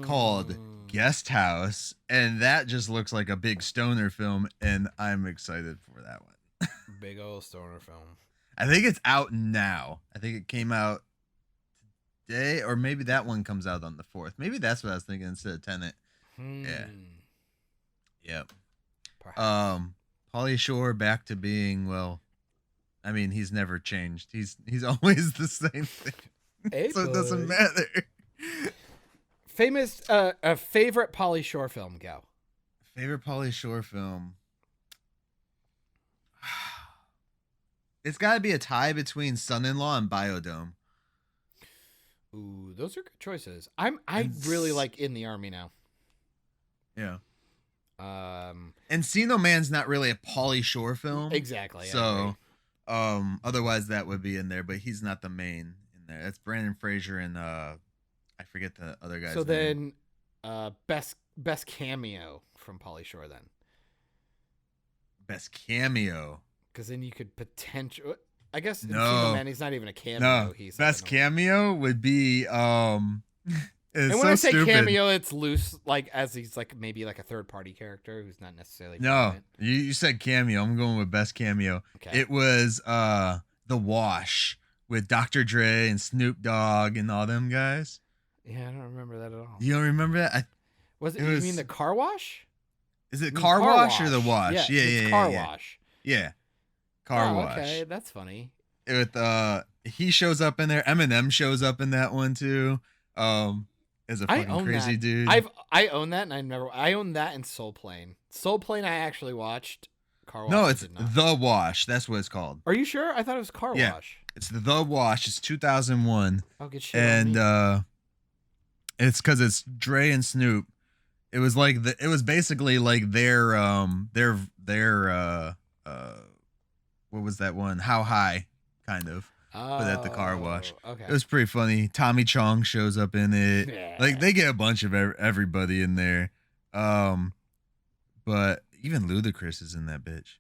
called Guest House, and that just looks like a big stoner film, and I'm excited for that one. Big old stoner film. I think it's out now. I think it came out today, or maybe that one comes out on the 4th. Maybe that's what I was thinking instead of Tenet. Yeah. Yep. Perhaps. Pauly Shore back to being, well, I mean, he's never changed. He's always the same thing. Hey, So it doesn't boy. matter. Famous, a favorite Pauly Shore film, go. Favorite Pauly Shore film? It's got to be a tie between Son-in-Law and Biodome. Ooh, those are good choices. I It's- really like In the Army now. Yeah. Um, Encino Man's not really a Pauly Shore film. exactly. I So, agree. otherwise that would be in there, but he's not the main in there. That's Brandon Fraser and I forget the other guy's So name. then, best cameo from Pauly Shore then, Best cameo. because then you could potential. I guess No. Encino Man, he's not even a cameo. No, He's best like cameo would be It's And when so I say stupid. cameo, it's loose, like as he's like maybe like a third party character who's not necessarily. No, prominent. you said cameo. I'm going with best cameo. Okay. It was The Wash with Dr. Dre and Snoop Dogg and all them guys. Yeah, I don't remember that at all. You don't remember that? Was it? it You was- mean the car wash? Is it You mean Car Wash or The Wash? Yeah, Yeah, it's yeah, car yeah. wash. Yeah. Car Oh, Wash. Okay, that's funny. With he shows up in there. Eminem shows up in that one too. As a I fucking own crazy that. dude. I own that, and I own that in Soul Plane. Soul Plane, I actually watched. Car Wash. No, I it's did not. The Wash. That's what it's called. Are you sure? I thought it was Car Yeah. Wash. It's The Wash. It's 2001. Oh, good shit. And It's because it's Dre and Snoop. It was like it was basically like their what was that one? How High, kind of. But at the car wash. Okay. It was pretty funny. Tommy Chong shows up in it. Yeah. Like they get a bunch of everybody in there. But even Ludacris is in that bitch.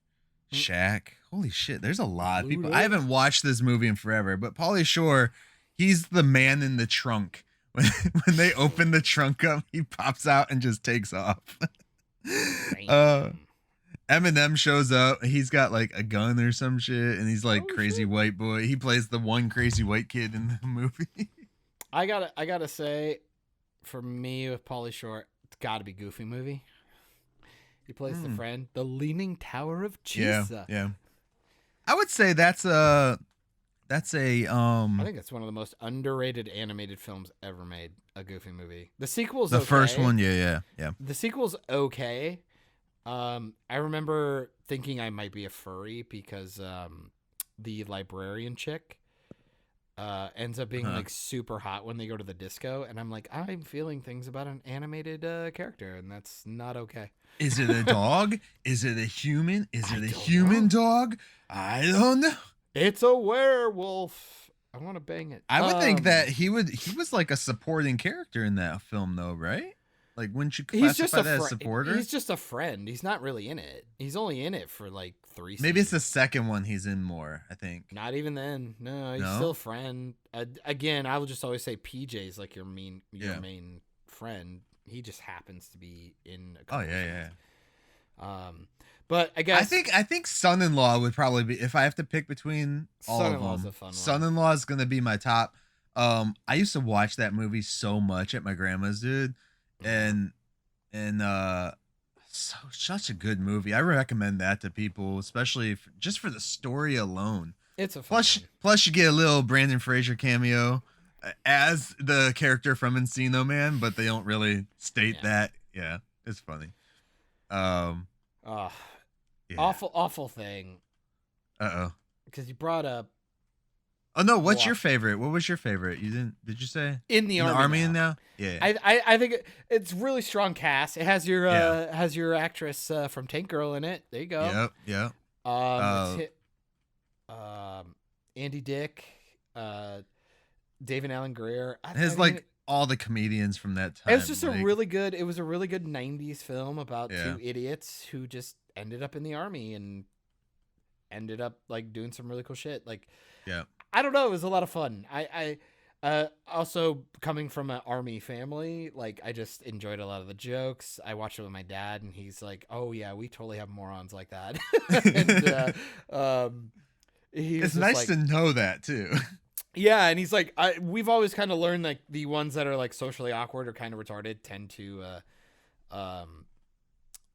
Shaq. Holy shit, there's a lot of people. I haven't watched this movie in forever, but Pauly Shore, he's the man in the trunk. When they open the trunk up, he pops out and just takes off. Eminem shows up. He's got like a gun or some shit, and he's like crazy white boy. He plays the one crazy white kid in the movie. I gotta say, for me with Pauly Shore, it's got to be Goofy movie. He plays the friend, the Leaning Tower of Cheesa. Yeah. I would say that's a I think it's one of the most underrated animated films ever made. A Goofy movie. The sequel's the okay. first one. Yeah. The sequel's okay. I remember thinking I might be a furry because the librarian chick ends up being like super hot when they go to the disco, and I'm like, I'm feeling things about an animated character, and that's not okay. Is it a dog? Is it a human? Is it a human dog? I don't know. It's a werewolf. I want to bang it. I would think that he was like a supporting character in that film, though, right? Like, wouldn't you classify that as supporter? He's just a friend. He's not really in it. He's only in it for like 3 seasons. Maybe it's the second one he's in more, I think. Not even then. No, he's still a friend. Again, I will just always say PJ's like your main friend. He just happens to be in a couple yeah. But I guess I think Son-in-Law would probably be, if I have to pick between all of Son-in-Law's them. a fun one. Son-in-Law is gonna be my top. I used to watch that movie so much at my grandma's, dude, and such a good movie. I recommend that to people, especially just for the story alone. It's a fun one. Plus you get a little Brandon Fraser cameo as the character from Encino Man, but they don't really state that. Yeah, it's funny. Yeah. Awful thing. Because you brought up. Oh no! What's your favorite? What was your favorite? You didn't? Did you say in the army now? Yeah. I think it's really strong cast. It has your actress from Tank Girl in it. There you go. Yep. Andy Dick, David Allen Greer. All the comedians from that time. It was just a really good 90s film about two idiots who just ended up in the army and ended up like doing some really cool shit. Like, I don't know. It was a lot of fun. I also coming from an army family, like I just enjoyed a lot of the jokes. I watched it with my dad, and he's like, "Oh yeah, we totally have morons like that." And it's nice to know that too. Yeah, and he's like, we've always kind of learned like the ones that are like socially awkward or kind of retarded tend to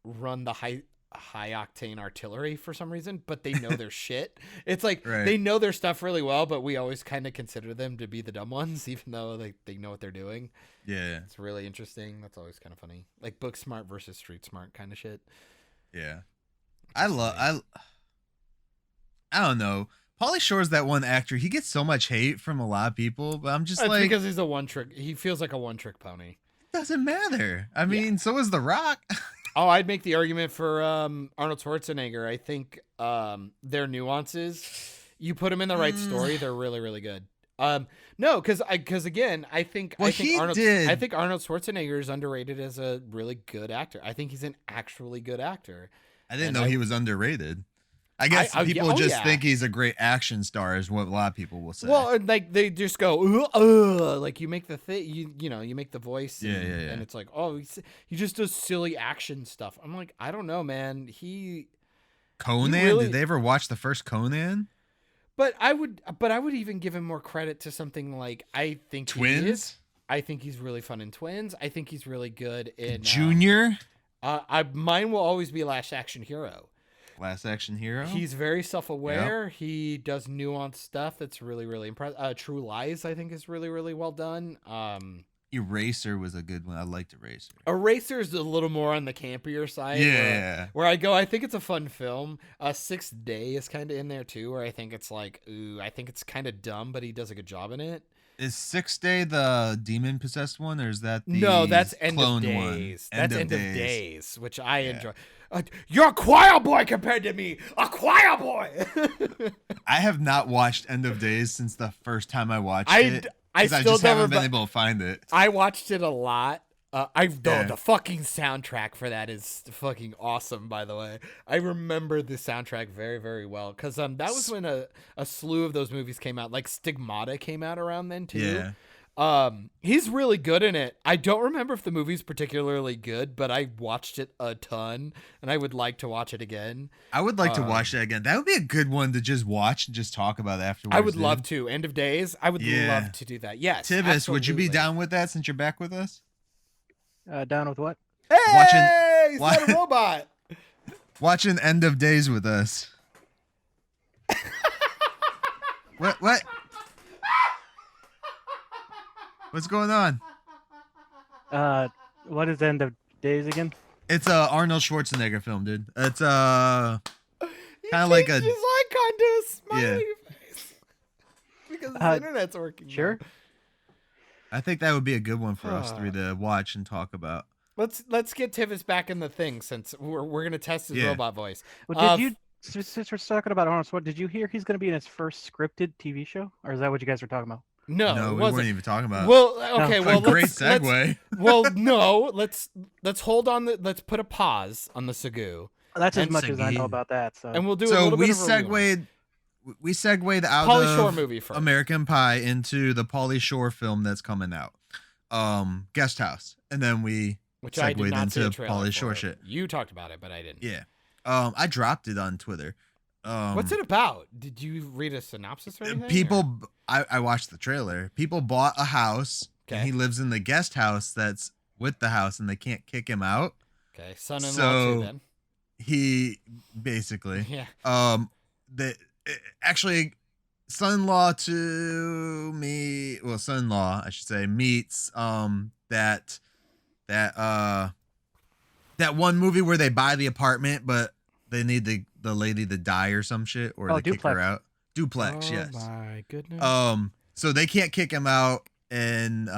run the high octane artillery for some reason, but they know their shit. It's like they know their stuff really well, but we always kind of consider them to be the dumb ones, even though they know what they're doing. Yeah, it's really interesting. That's always kind of funny, like book smart versus street smart kind of shit. Yeah, I don't know. Pauly Shore's that one actor. He gets so much hate from a lot of people, but I'm just it's like, because he's a one trick. He feels like a one trick pony. Doesn't matter. I mean, so is The Rock. Oh, I'd make the argument for Arnold Schwarzenegger. I think their nuances, you put them in the right story, they're really, really good. No, because again, I think Arnold Schwarzenegger is underrated as a really good actor. I think he's an actually good actor. I didn't know he was underrated. I guess people think he's a great action star, is what a lot of people will say. Well, like they just go, like you make the thing, you make the voice, and it's like, oh, he just does silly action stuff. I'm like, I don't know, man. Conan? Did they ever watch the first Conan? But I would even give him more credit to something like Twins. I think he's really fun in Twins. I think he's really good in Junior. Mine will always be Last Action Hero. Last Action Hero. He's very self-aware. Yep. He does nuanced stuff that's really, really impressive. True Lies, I think, is really, really well done. Eraser was a good one. I liked Eraser. Eraser's a little more on the campier side. Yeah. Where I go, I think it's a fun film. Sixth Day is kind of in there too, where I think it's like, I think it's kind of dumb, but he does a good job in it. Is Sixth Day the demon possessed one, or is that the No, that's End of clone Days. one? That's End of Days, which I Yeah. enjoy. You're a choir boy compared to me. A choir boy. I have not watched End of Days since the first time I watched it. I 'Cause still just never haven't been able to find it. I watched it a lot. Yeah. The fucking soundtrack for that is fucking awesome. By the way, I remember the soundtrack very, very well because that was when a slew of those movies came out. Like Stigmata came out around then too. Yeah. He's really good in it. I don't remember if the movie's particularly good, but I watched it a ton, and I would like to watch it again. I would like to watch that again. That would be a good one to just watch and just talk about afterwards. I would dude. love to. End of Days. I would Yeah. love to do that. Yes. Tivis, would you be absolutely. down with that since you're back with us? Down with what? Hey, he's not a robot. Watching End of Days with us. What? What's going on? What is End of Days again? It's a Arnold Schwarzenegger film, dude. It's kind of like a His icon to a smiley Yeah. face because the internet's working. Sure. now. I think that would be a good one for us three to watch and talk about. Let's get Tivis back in the thing since we're gonna test his Yeah. robot voice. Well, did you? Since we're talking about Arnold Schwarzenegger, did you hear he's going to be in his first scripted TV show, or is that what you guys were talking about? No, No, it we wasn't. weren't even talking about. Well, okay. No. Well, a great let's- let's- segue. Well, no. Let's hold on. Let's put a pause on the Sagu, That's as And much as I know Sagir. about that. So, and we'll do a So little we bit of a rewind. segued out Pauly Shore of movie first. American Pie into the Pauly Shore film that's coming out, Guest House, and then we which I did segued not see a into trailer Pauly for. Shore shit. You talked about it, but I didn't. Yeah, I dropped it on Twitter. What's it about? Did you read a synopsis or anything? or- People, I watched the trailer. People bought a house, Okay. and he lives in the guest house that's with the house, and they can't kick him out. Okay, son-in-law So- too. Then. He basically, Yeah. actually, son-in-law to me, well, son-in-law, I should say, meets that one movie where they buy the apartment, but they need the lady to die or some shit, or they kick her Duplex. out. Duplex, Oh yes. my goodness. So they can't kick him out, and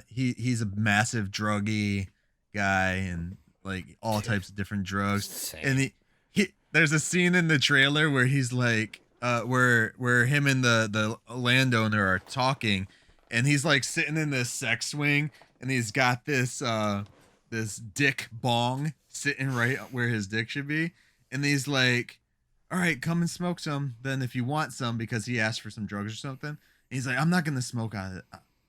he's a massive druggy guy, and like all types of different drugs. Insane. And he there's a scene in the trailer where he's like, where him and the landowner are talking, and he's like sitting in this sex swing, and he's got this dick bong sitting right where his dick should be, and he's like, all right, come and smoke some then if you want some, because he asked for some drugs or something. And he's like, I'm not gonna smoke out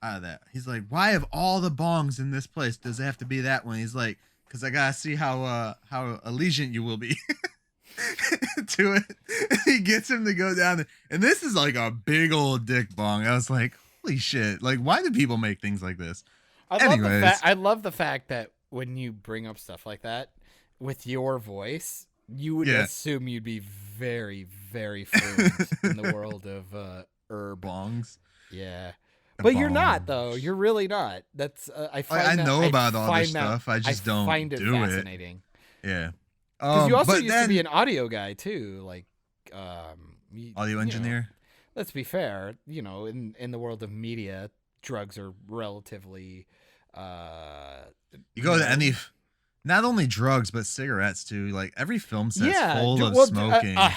of that. He's like, why of all the bongs in this place does it have to be that one? He's like, because I gotta see how allegiant you will be to it. He gets him to go down there, and this is like a big old dick bong. I was like, holy shit, like why do people make things like this? Anyways. I love the fact that when you bring up stuff like that with your voice, you would Yeah. assume you'd be very, very fluent in the world of herb. Bongs. Yeah. The But you're not, bongs. though. You're really not. That's I find I that- know about all this find that- stuff. I just don't find it do it. fascinating. Yeah. Because you also but used then, to be an audio guy too, like audio engineer. Let's be fair. You know, in the world of media, drugs are relatively. You go to know, any, not only drugs but cigarettes too. Like every film set's full of well, smoking. a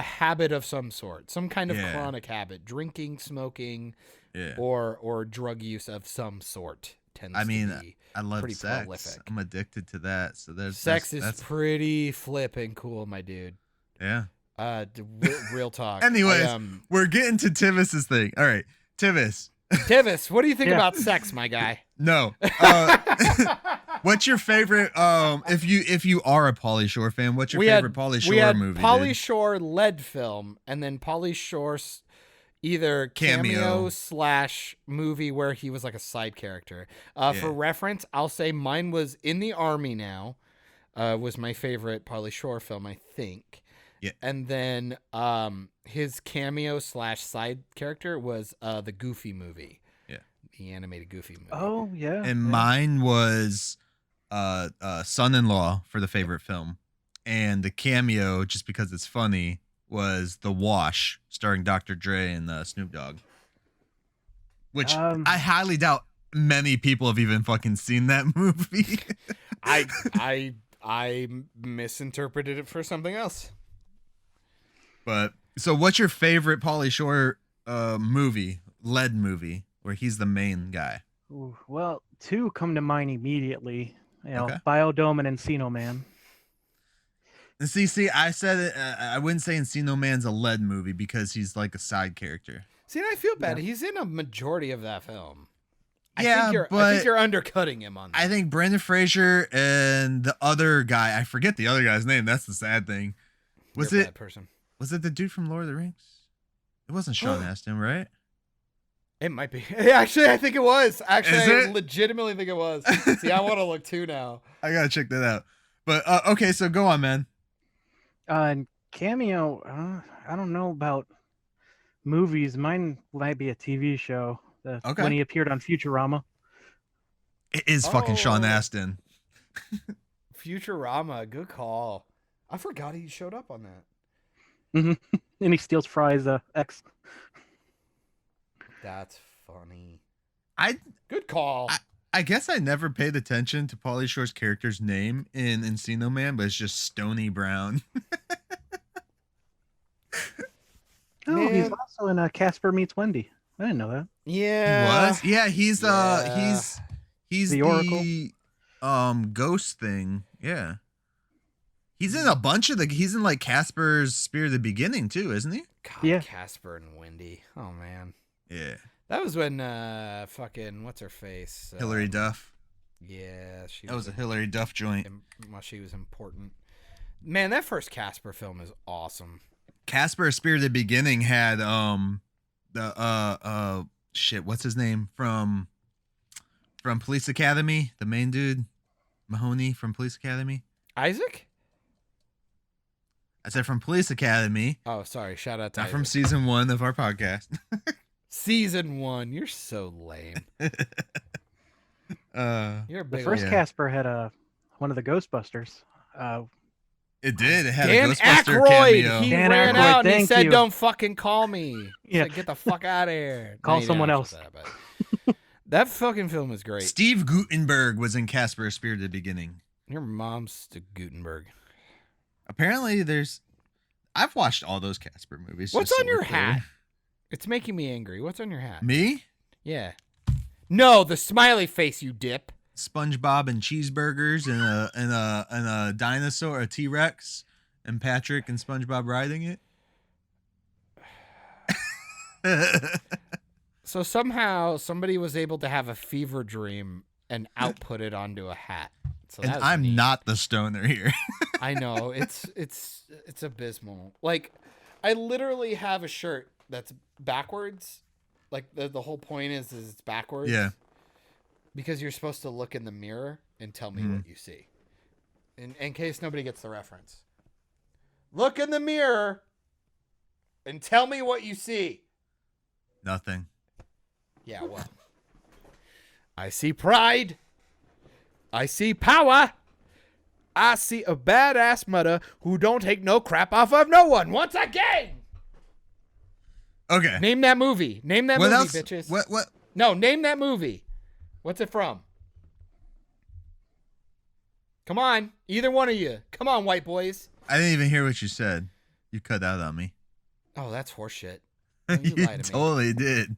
habit of some sort, some kind of Yeah. chronic habit, drinking, smoking, Yeah. or drug use of some sort tends I mean, to be. I love pretty sex. prolific. I'm addicted to that. So there's Sex is that's pretty flippin' cool, my dude. yeah. Real talk. Anyways, I, we're getting to Tivis's thing. All right, Tivis. Tivis, what do you think Yeah. about sex, my guy? No. What's your favorite? If you are a Pauly Shore fan, what's your favorite Pauly Shore we had movie? Pauly dude? Shore led film, and then Pauly Shore's either cameo / movie where he was like a side character. For Yeah. reference, I'll say mine was In the Army Now. Was my favorite Pauly Shore film, I think. Yeah. And then his cameo / side character was the Goofy movie. Yeah. The animated Goofy movie. Oh yeah. And yeah. mine was Son-in-Law for the favorite film, and the cameo, just because it's funny, was The Wash, starring Dr. Dre and Snoop Dogg. which I highly doubt many people have even fucking seen that movie. I misinterpreted it for something else. But so what's your favorite Pauly Shore lead movie where he's the main guy? Ooh, well, two come to mind immediately. Okay. Biodome and Encino Man. And see, I said it. I wouldn't say Encino Man's a lead movie because he's like a side character. See, and I feel bad. Yeah. He's in a majority of that film. I think you're undercutting him on that. I think Brendan Fraser and the other guy, I forget the other guy's name. That's the sad thing. Was it the dude from Lord of the Rings? It wasn't Sean Astin, right? It might be. Actually, I think it was. I legitimately think it was. See, I want to look too now. I gotta check that out. But okay, so go on, man. And cameo, I don't know about movies. Mine might be a TV show. When he appeared on Futurama. It is fucking Sean Astin. Futurama, good call. I forgot he showed up on that. Mm-hmm. And he steals Fry's ex. That's funny. Good call. I guess I never paid attention to Pauly Shore's character's name in Encino Man, but it's just Stony Brown. He's also in Casper Meets Wendy. I didn't know that. Yeah. He was? Yeah, he's the Oracle. Ghost thing. Yeah. He's in a bunch of he's in like Casper's Spear of the Beginning too, isn't he? God, yeah. Casper and Wendy. Oh man. Yeah. That was when fucking what's her face? Hilary Duff. Yeah, that was a Hilary Duff joint. She was important. Man, that first Casper film is awesome. Casper Spear of the Beginning had what's his name from Police Academy, the main dude, Mahoney from Police Academy. Isaac? I said from Police Academy. Oh, sorry. Shout out to not Isaac. From season 1 of our podcast. Season 1. You're so lame. You're a big the first Casper had one of the Ghostbusters. It did. It had Dan a Ghostbuster Aykroyd. cameo. He Dan ran Aykroyd, out and he said, you. "Don't fucking call me." Yeah. Said, get the fuck out of here. Call someone else. That fucking film is great. Steve Guttenberg was in Casper Spear of the Beginning. Your mom's Gutenberg. Apparently, I've watched all those Casper movies. What's on your hat? It's making me angry. What's on your hat? Me? Yeah. No, the smiley face, you dip. SpongeBob and cheeseburgers and a dinosaur, a T-Rex, and Patrick and SpongeBob riding it. So somehow somebody was able to have a fever dream and output it onto a hat. So and I'm not the stoner here. I know it's abysmal. Like, I literally have a shirt that's backwards. Like the whole point is it's backwards. Yeah. Because you're supposed to look in the mirror and tell me what you see. In case nobody gets the reference. Look in the mirror and tell me what you see. Nothing. Yeah, well. I see pride. I see power. I see a badass mother who don't take no crap off of no one. Once again. Okay. Name that movie. Name that movie, else? bitches. What? No, name that movie. What's it from? Come on. Either one of you. Come on, white boys. I didn't even hear what you said. You cut out on me. Oh, that's horseshit. You totally did.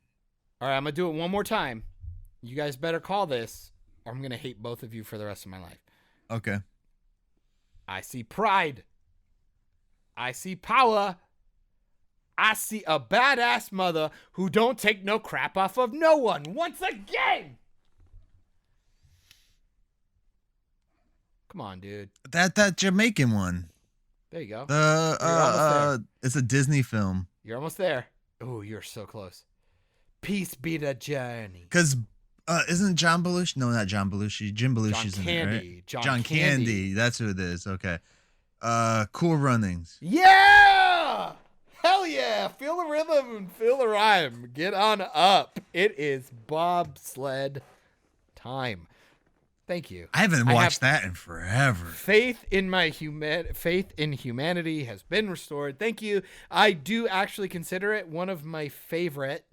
All right, I'm going to do it one more time. You guys better call this, or I'm going to hate both of you for the rest of my life. Okay. I see pride. I see power. I see a badass mother who don't take no crap off of no one. Once again. Come on, dude. That Jamaican one. There you go. It's a Disney film. You're almost there. Oh, you're so close. Peace be the journey. Because isn't John Belushi? No, not John Belushi. Jim Belushi's John in Candy. it, right? John Candy. That's who it is. Okay. Cool Runnings. Yeah! Hell yeah! Feel the rhythm and feel the rhyme. Get on up. It is bobsled time. Thank you. I haven't watched that in forever. Faith in humanity has been restored. Thank you. I do actually consider it one of my favorite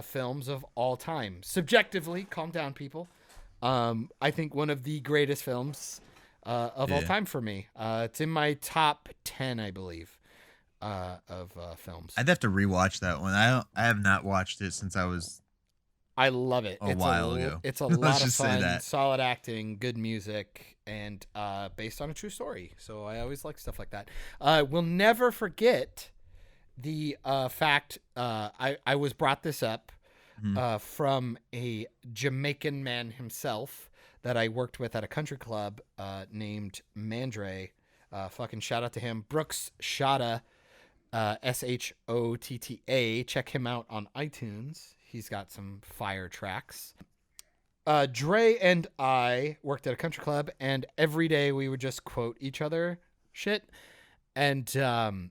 films of all time. Subjectively, calm down, people. I think one of the greatest films of all time for me. It's in my top 10, I believe, of films. I'd have to rewatch that one. I have not watched it since I was I love it. a while ago. It's a Let's lot of just say fun, that. solid acting, good music, and based on a true story. So I always like stuff like that. We'll never forget the fact I was brought this up from a Jamaican man himself that I worked with at a country club named Mandre. Fucking shout out to him. Brooks Shotta, Shotta. Check him out on iTunes. He's got some fire tracks. Dre and I worked at a country club, and every day we would just quote each other shit. And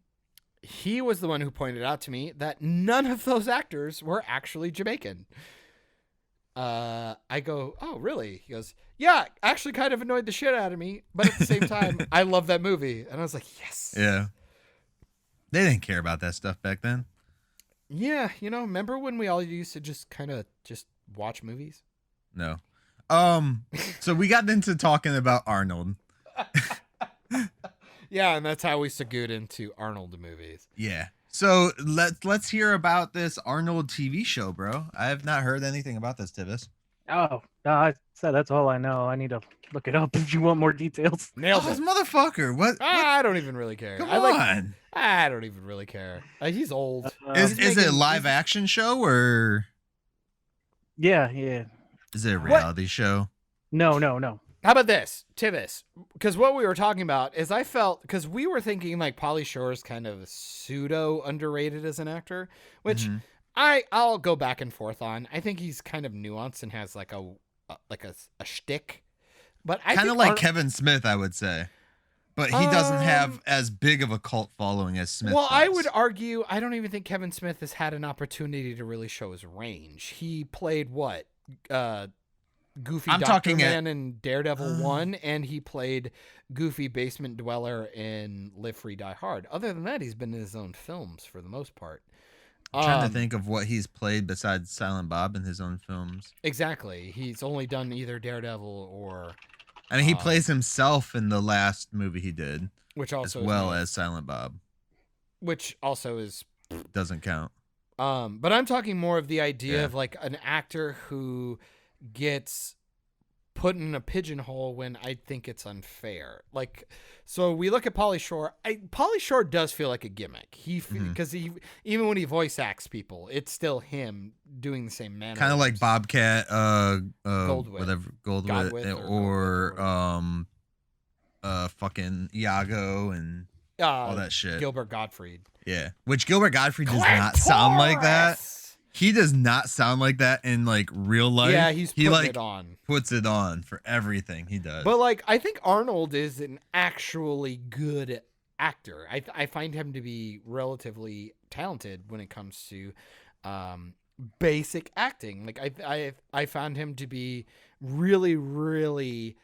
he was the one who pointed out to me that none of those actors were actually Jamaican. I go, oh, really? He goes, yeah, actually kind of annoyed the shit out of me, but at the same time, I love that movie. And I was like, yes. Yeah. They didn't care about that stuff back then. Yeah, remember when we all used to just kind of just watch movies? No. So we got into talking about Arnold. Yeah, and that's how we segued into Arnold movies. Yeah. So let's hear about this Arnold TV show, bro. I have not heard anything about this, Tivis. Oh, no, I said that's all I know. I need to look it up if you want more details. Nailed This it. motherfucker. What? I don't even really care. Come I on. I don't even really care. He's old. Is it a live action show or Yeah. is it a reality show? No. How about this, Tivis? Because what we were talking about is I felt, because we were thinking like Pauly Shores kind of pseudo underrated as an actor, which I'll go back and forth on. I think he's kind of nuanced and has like a shtick, but I Kind of think like Kevin Smith, I would say. But he doesn't have as big of a cult following as Smith Well, does. I would argue I don't even think Kevin Smith has had an opportunity to really show his range. He played what? Goofy Doctor Man in Daredevil 1, and he played Goofy Basement Dweller in Live Free Die Hard. Other than that, he's been in his own films for the most part. I'm trying to think of what he's played besides Silent Bob in his own films. Exactly. He's only done either Daredevil or... I mean, he plays himself in the last movie he did, which also as well as Silent Bob. Which also is... Doesn't count. But I'm talking more of the idea of like an actor who gets put in a pigeonhole when I think it's unfair. Like, so we look at Pauly Shore. Pauly Shore does feel like a gimmick. Because he even when he voice acts people, it's still him doing the same manner. Kind of like Bobcat, Goldwyn, Goldwyn, or fucking Iago and all that shit. Gilbert Gottfried. Yeah, which Gilbert Gottfried does not sound like that. He does not sound like that in like real life. Yeah, he like it on. Puts it on for everything he does. But like, I think Arnold is an actually good actor. I find him to be relatively talented when it comes to basic acting. Like I found him to be really, really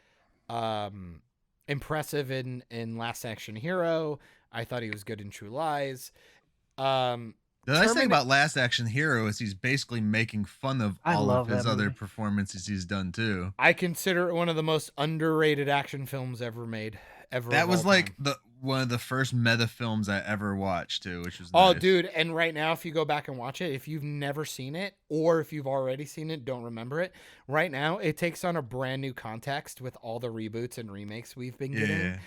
impressive in Last Action Hero. I thought he was good in True Lies. The nice thing about Last Action Hero is he's basically making fun of all of his other performances he's done too. I consider it one of the most underrated action films ever made. That was like one of the first meta films I ever watched too, which was nice. Oh, dude! And right now, if you go back and watch it, if you've never seen it, or if you've already seen it, don't remember it. Right now, it takes on a brand new context with all the reboots and remakes we've been getting. Yeah.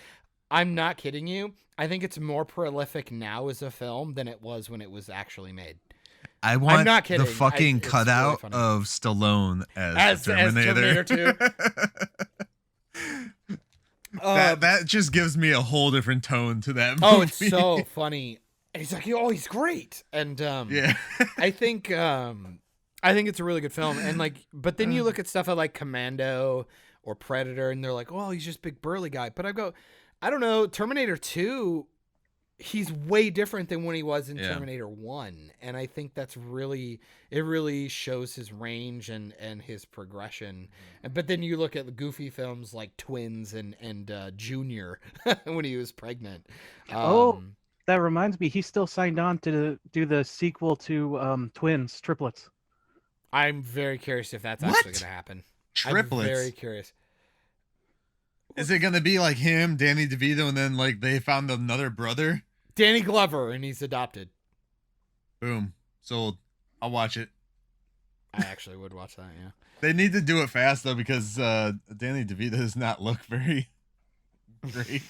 I'm not kidding you. I think it's more prolific now as a film than it was when it was actually made. I'm not kidding. The fucking cutout really of Stallone as Terminator 2. That just gives me a whole different tone to that movie. Oh, it's so funny. And he's like, oh, he's great. And yeah, I think it's a really good film. And like, but then you look at stuff like Commando or Predator, and they're like, oh, he's just a big burly guy. But I don't know, Terminator 2, he's way different than when he was in Terminator 1. And I think it really shows his range and his progression. But then you look at the goofy films like Twins and Junior when he was pregnant. That reminds me, he's still signed on to do the sequel to Twins, Triplets. I'm very curious if that's What? actually going to happen. I'm very Triplets. curious. Is it gonna be like him, Danny DeVito, and then like they found another brother? Danny Glover, and he's adopted. Boom, sold. I'll watch it. I actually would watch that, yeah. They need to do it fast though because Danny DeVito does not look very great.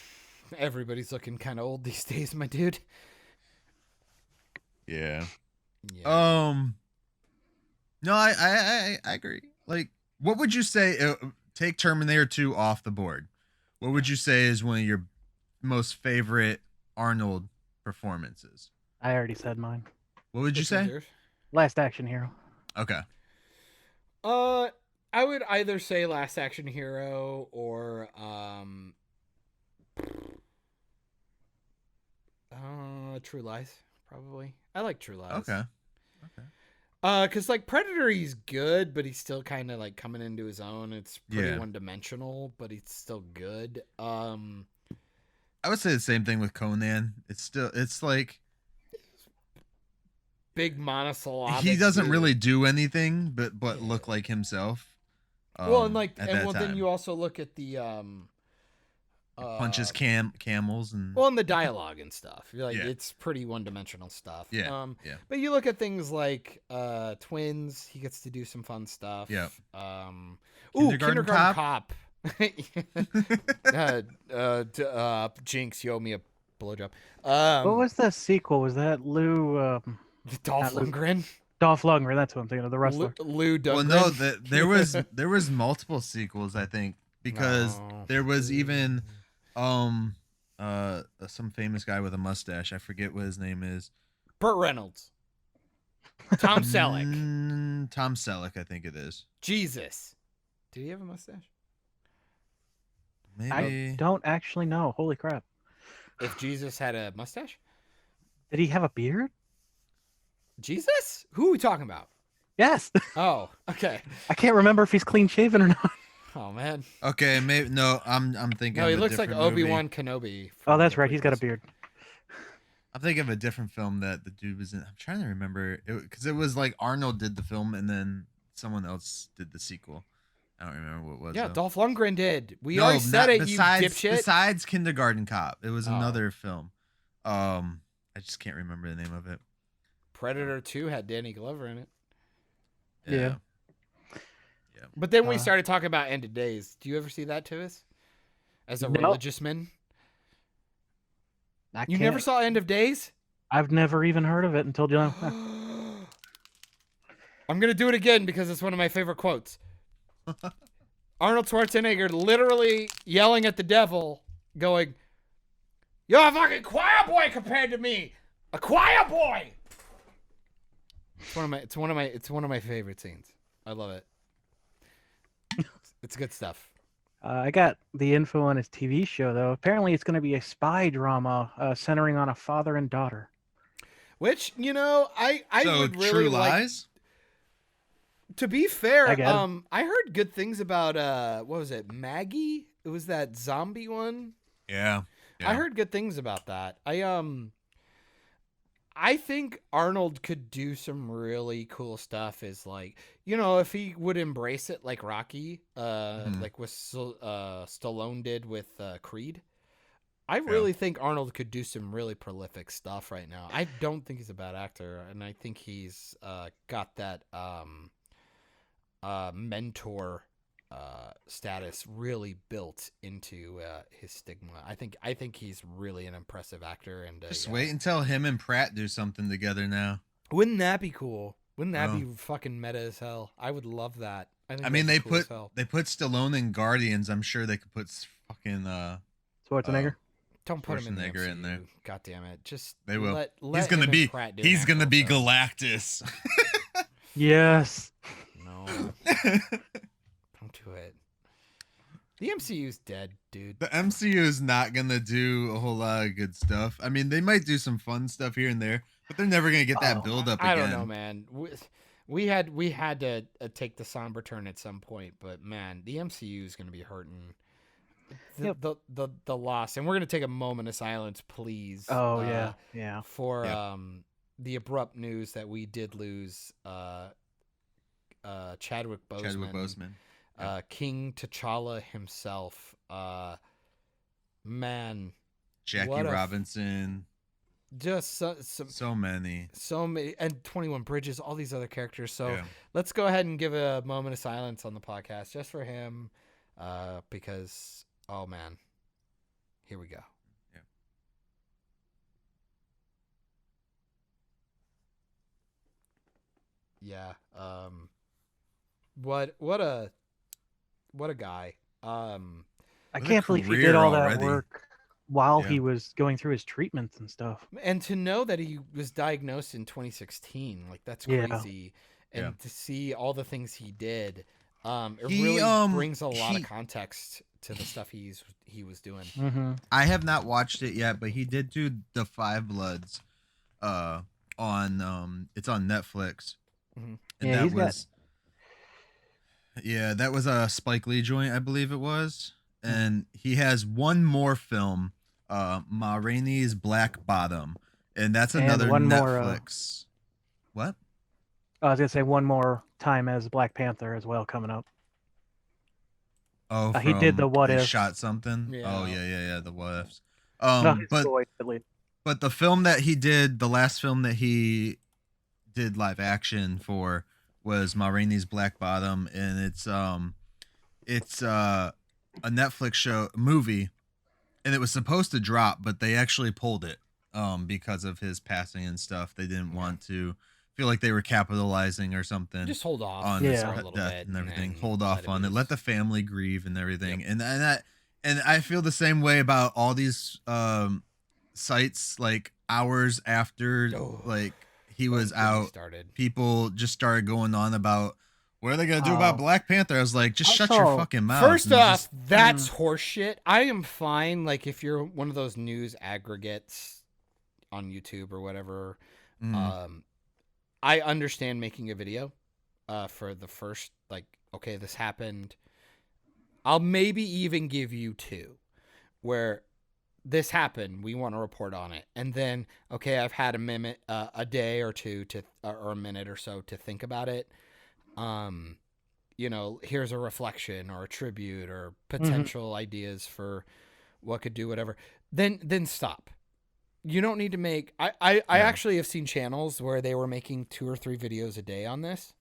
Everybody's looking kind of old these days, my dude. Yeah. Yeah. No, I agree. Like, what would you say? Take Terminator 2 off the board. What would you say is one of your most favorite Arnold performances? I already said mine. What would you Which one's say? yours? Last Action Hero. Okay. I would either say Last Action Hero or True Lies, probably. I like True Lies. Okay. Cause like Predator, he's good, but he's still kind of like coming into his own. It's pretty one-dimensional, but he's still good. I would say the same thing with Conan. It's like big monosyllabic. he doesn't dude. really do anything but look like himself. Well, and like, at and that well, time. then you also look at the punches camels and well, and the dialogue and stuff. You're like, Yeah. it's pretty one-dimensional stuff. Yeah, yeah. But you look at things like Twins. He gets to do some fun stuff. Yeah. Kindergarten Cop? Cop. Jinx, you owe me a blowjob. What was the sequel? Was that Lou? Dolph Lou- Lundgren? Dolph Lundgren. That's what I'm thinking of. The wrestler. Lou Lundgren. well, no, there was multiple sequels, I think, because No. there was even some famous guy with a mustache. I forget what his name is. Burt Reynolds. Tom Selleck. Tom Selleck, I think it is. Jesus. Did he have a mustache? Maybe. I don't actually know. Holy crap! If Jesus had a mustache? Did he have a beard? Jesus? Who are we talking about? Yes. Oh, okay. I can't remember if he's clean shaven or not. Oh man. Okay, maybe no. I'm thinking. No, he of a looks like different movie. Obi-Wan Kenobi. Oh, from that's the right. He's got a prequels. beard. I'm thinking of a different film that the dude was in. I'm trying to remember because it was like Arnold did the film and then someone else did the sequel. I don't remember what it was. Yeah, though. Dolph Lundgren did. We No, already said not- it, besides, you dipshit. Besides Kindergarten Cop, it was Oh. another film. I just can't remember the name of it. Predator 2 had Danny Glover in it. Yeah. But then we Uh, started talking about End of Days. Do you ever see that, Tivis? As a No. religious man? I You can't- never saw End of Days? I've never even heard of it until John. I'm going to do it again because it's one of my favorite quotes. Arnold Schwarzenegger literally yelling at the devil, going, "You're a fucking choir boy compared to me! A choir boy!" It's one of my favorite scenes. I love it. It's good stuff. I got the info on his TV show though. Apparently, it's going to be a spy drama centering on a father and daughter. Which, you know, I So would really True like. Lies. To be fair, I get it. I heard good things about what was it, Maggie? It was that zombie one. Yeah. I heard good things about that. I think Arnold could do some really cool stuff. Is like, you know, if he would embrace it like Rocky, like what Stallone did with Creed. I really think Arnold could do some really prolific stuff right now. I don't think he's a bad actor, and I think he's got that mentor status really built into his stigma. I think he's really an impressive actor, and Just wait until him and Pratt do something together now. Wouldn't that be cool? Wouldn't that Oh. be fucking meta as hell? I would love that. I think mean, that'd they be cool as put hell. Stallone in Guardians. I'm sure they could put fucking Schwarzenegger. Don't put him in, Schwarzenegger in there. God damn it! Just They will. Let he's gonna him and be Pratt do an he's gonna actual be show. Galactus. Yes. No, don't do it. The MCU's dead, dude. The MCU is not gonna do a whole lot of good stuff. I mean, they might do some fun stuff here and there, but they're never gonna get that build up again. I don't know, man. We had to take the somber turn at some point, but man, the MCU is going to be hurting. Yep. the loss, and we're gonna take a moment of silence, please. Oh yeah. For Yeah. the abrupt news that we did lose Chadwick Boseman, Chadwick Boseman. King T'Challa himself. Man, Jackie what a Robinson. just So many. and 21 Bridges, all these other characters. So Yeah. let's go ahead and give a moment of silence on the podcast just for him, because oh man, here we go. Yeah. What a guy. I What a can't believe he career did all that already. work while Yeah. he was going through his treatments and stuff. And to know that he was diagnosed in 2016, like that's Yeah. crazy. And Yeah. to see all the things he did, it He, really brings a lot he- of context to the stuff he was doing. Mm-hmm. I have not watched it yet, but he did do the Five Bloods on it's on Netflix. Mhm. And Yeah, that he's got- was that was a Spike Lee joint, I believe it was. And he has one more film, Ma Rainey's Black Bottom, and that's And another one more, Netflix. What? I was gonna say one more time as Black Panther as well coming up. Oh, he did the from What They Ifs. Shot Something. Yeah. Oh yeah, the What Ifs. Not his But voice, at least. But the film that he did, the last film that he did live action for was Ma Rainey's Black Bottom, and it's a Netflix movie, and it was supposed to drop, but they actually pulled it because of his passing and stuff. They didn't want to feel like they were capitalizing or something Just hold off on for his a little death bit and everything. then Hold off on it. be. Let the family grieve and everything. And I feel the same way about all these sites. Like hours after, like he was Don't get me out, started. people just started going on about what are they gonna do about Black Panther. I was like, just shut your Also, fucking mouth. First and off, just- that's horseshit. I am fine. Like if you're one of those news aggregates on YouTube or whatever, I understand making a video for the first, like, okay, this happened. I'll maybe even give you two where this happened. We want to report on it. And then, okay, I've had a day or two or a minute or so to think about it. Here's a reflection or a tribute or potential ideas for what could do whatever. Then stop. You don't need to make. I actually have seen channels where they were making 2 or 3 videos a day on this,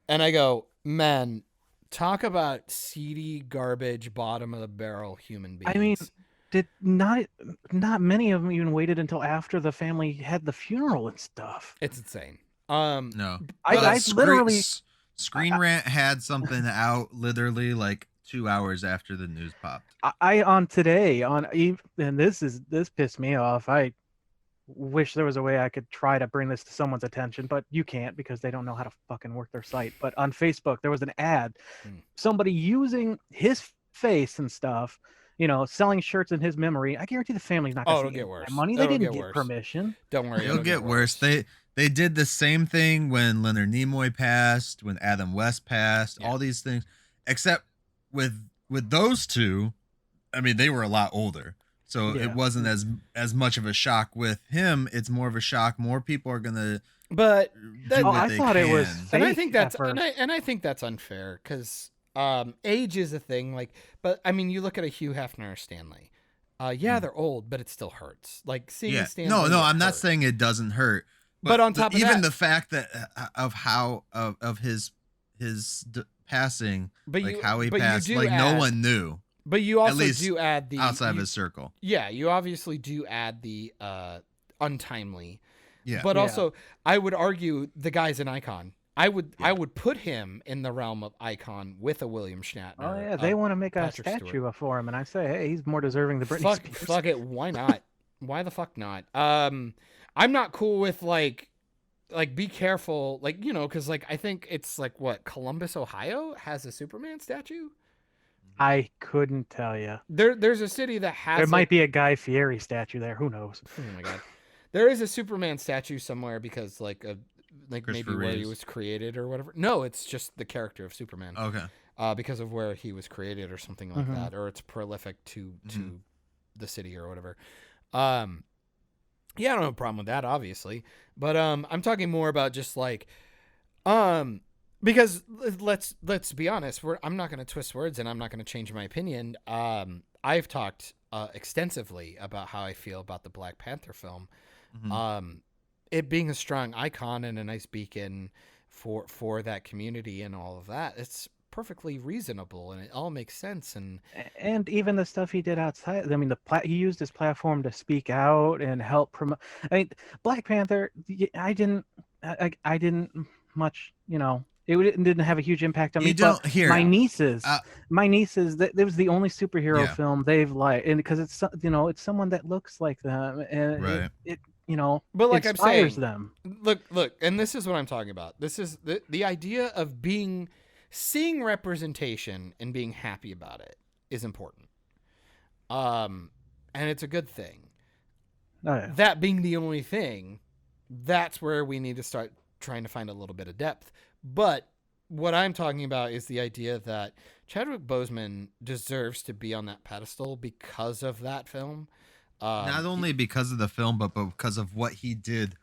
and I go, man, talk about seedy garbage, bottom of the barrel human beings. I mean, did not many of them even waited until after the family had the funeral and stuff. it's insane. No, I literally Screen Rant had something out literally like 2 hours after the news popped. I on today on and this pissed me off. I wish there was a way I could try to bring this to someone's attention, but you can't because they don't know how to fucking work their site. But on Facebook, there was an ad, somebody using his face and stuff, selling shirts in his memory. I guarantee the family's not going to it'll get worse. money. They It'll didn't get get worse. permission. Don't worry, It'll get worse. They did the same thing when Leonard Nimoy passed, when Adam West passed, all these things, except with those two, I mean, they were a lot older. So it wasn't as much of a shock with him. It's more of a shock. More people are gonna. But I thought it was and I fake think at that's first. and I think that's unfair because age is a thing. Like, but I mean, you look at a Hugh Hefner or Stanley. They're old, but it still hurts. Like seeing Stanley. No, it I'm not hurt. saying it doesn't hurt. But on top of even that- the fact that of his passing, But like you- how he but you passed, do like add- no one knew. But you also least do add the outside of you- his circle. Yeah, you obviously do add the untimely. Yeah. But Yeah. also, I would argue the guy's an icon. I would put him in the realm of icon with a William Shatner. Oh yeah, they want to make a Patrick statue Stewart. for him, and I say, hey, he's more deserving than Britney Fuck, Spears. fuck it. Why not? Why the fuck not? I'm not cool with like be careful, like because like I think it's like what Columbus, Ohio has a Superman statue. I couldn't tell you. There's a city that has. There might be a Guy Fieri statue there. Who knows? Oh my god, there is a Superman statue somewhere because like maybe Christopher where he Reeves. was created or whatever. No, it's just the character of Superman. Okay. because of where he was created or something like that, or it's prolific to the city or whatever. Yeah, I don't have a problem with that, obviously, but I'm talking more about just like, because let's be honest, I'm not going to twist words and I'm not going to change my opinion. I've talked extensively about how I feel about the Black Panther film. It being a strong icon and a nice beacon for that community and all of that. It's perfectly reasonable and it all makes sense. And even the stuff he did outside. I mean, he used his platform to speak out and help promote. I mean, Black Panther. I didn't much. It didn't have a huge impact on me. You don't but hear my nieces. That was the only superhero Yeah. film they've liked, and because it's it's someone that looks like them, and Right. it But like I'm inspires saying, them. Look, and this is what I'm talking about. This is the idea of seeing representation and being happy about it is important. And it's a good thing. Oh, yeah. That being the only thing, that's where we need to start trying to find a little bit of depth. But what I'm talking about is the idea that Chadwick Boseman deserves to be on that pedestal because of that film. Not only because of the film, but because of what he did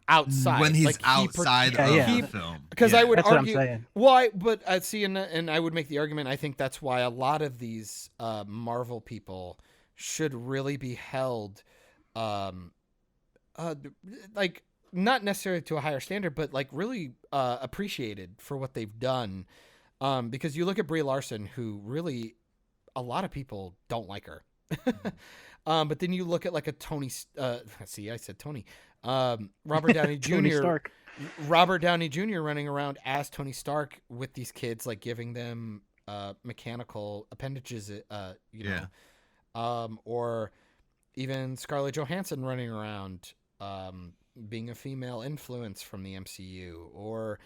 outside when he's like outside of the film. Because I would That's argue what I'm saying. why, but I see, and I would make the argument. I think that's why a lot of these Marvel people should really be held, like not necessarily to a higher standard, but like really appreciated for what they've done. Because you look at Brie Larson, who really a lot of people don't like her. But then you look at like a Tony. See, I said Tony. Robert Downey Jr. Tony Stark. Robert Downey Jr. running around as Tony Stark with these kids, like giving them mechanical appendages. Or even Scarlett Johansson running around being a female influence from the MCU, or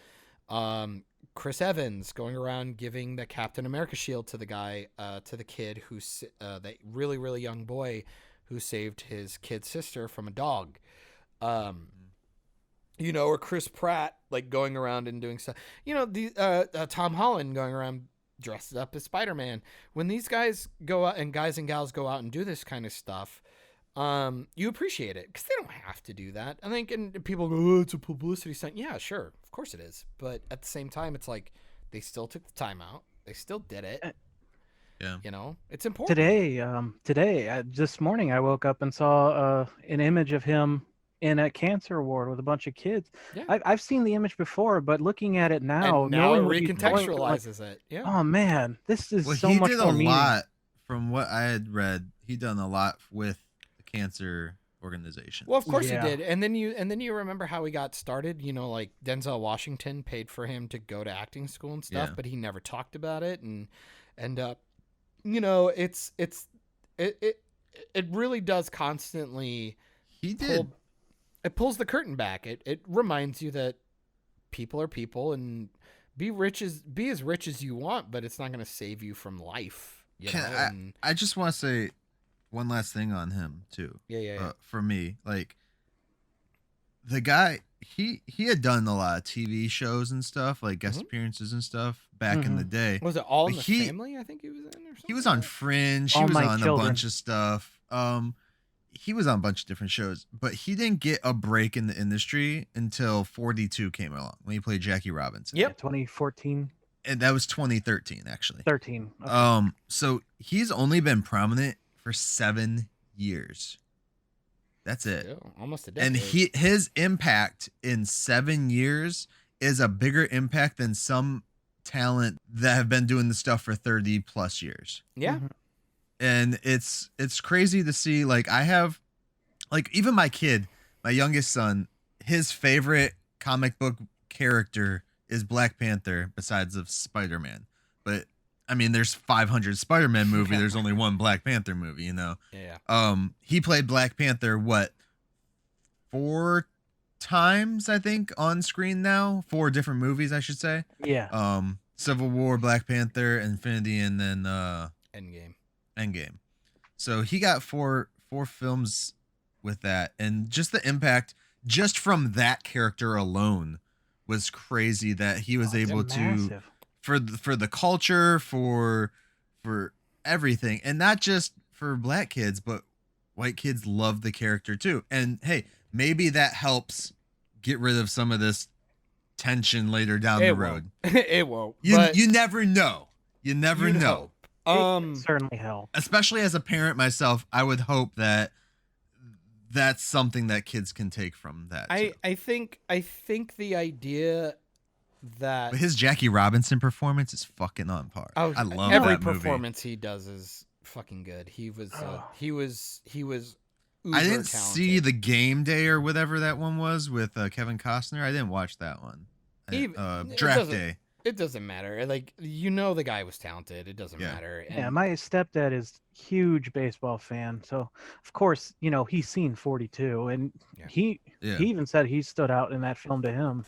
Chris Evans going around giving the Captain America shield to the guy, to the kid who's that really, really young boy who saved his kid sister from a dog. Or Chris Pratt, like going around and doing stuff, Tom Holland going around dressed up as Spider-Man. When these guys go out and guys and gals go out and do this kind of stuff, you appreciate it because they don't have to do that. I think, and people go, oh, it's a publicity stunt. Yeah, sure. Of course it is. But at the same time, it's like they still took the time out. They still did it. Yeah. It's important. Today, this morning, I woke up and saw an image of him in a cancer ward with a bunch of kids. Yeah. I've seen the image before, but looking at it now, and now knowing it what he's doing, recontextualizes it. Yeah. Oh man, this is so he much did more a meaning. lot. From what I had read, he done a lot with the cancer organization. Well, of course Yeah. he did. And then you remember how he got started, like Denzel Washington paid for him to go to acting school and stuff, Yeah. but he never talked about it. And it really does constantly He did. it pulls the curtain back. It reminds you that people are people, and be as rich as you want, but it's not going to save you from life. I just want to say one last thing on him too. Yeah. For me, like the guy, he had done a lot of TV shows and stuff, like guest appearances and stuff back in the day. Was it All in But the Family? I think he was in, or something. He was on Fringe. He All was My on Children. a bunch of stuff. He was on a bunch of different shows, but he didn't get a break in the industry until 42 came along when he played Jackie Robinson. Yep. 2014, And that was 2013, actually. 13. Okay. So he's only been prominent for 7 years. That's it. Still, almost a decade. And his impact in 7 years is a bigger impact than some talent that have been doing the stuff for 30 plus years. Yeah. Mhm. And it's crazy to see. Like, I have, like, even my kid, my youngest son, his favorite comic book character is Black Panther besides of Spider-Man. But I mean, there's 500 Spider-Man movie. There's only one Black Panther movie, Yeah. He played Black Panther 4 times, I think, on screen now. 4 different movies, I should say. Yeah. Civil War, Black Panther, Infinity, and then Endgame. So he got 4 films with that, and just the impact just from that character alone was crazy that he was able to Massive. for the culture, for everything, and not just for black kids, but white kids love the character too. And hey, maybe that helps get rid of some of this tension later down the road. It won't. You never know. You never know. Hope. It certainly help. Especially as a parent myself, I would hope that that's something that kids can take from that. I think the idea that But his Jackie Robinson performance is fucking on par. Oh, I love every that movie. performance he does is fucking good. He was uber I didn't talented. see the Game Day or whatever that one was with Kevin Costner. I didn't watch that one. It Draft doesn't- Day. It doesn't matter. Like, the guy was talented. It doesn't Yeah. matter. Yeah, And my stepdad is huge baseball fan, so of course, he's seen 42, and Yeah. he even said he stood out in that film to him.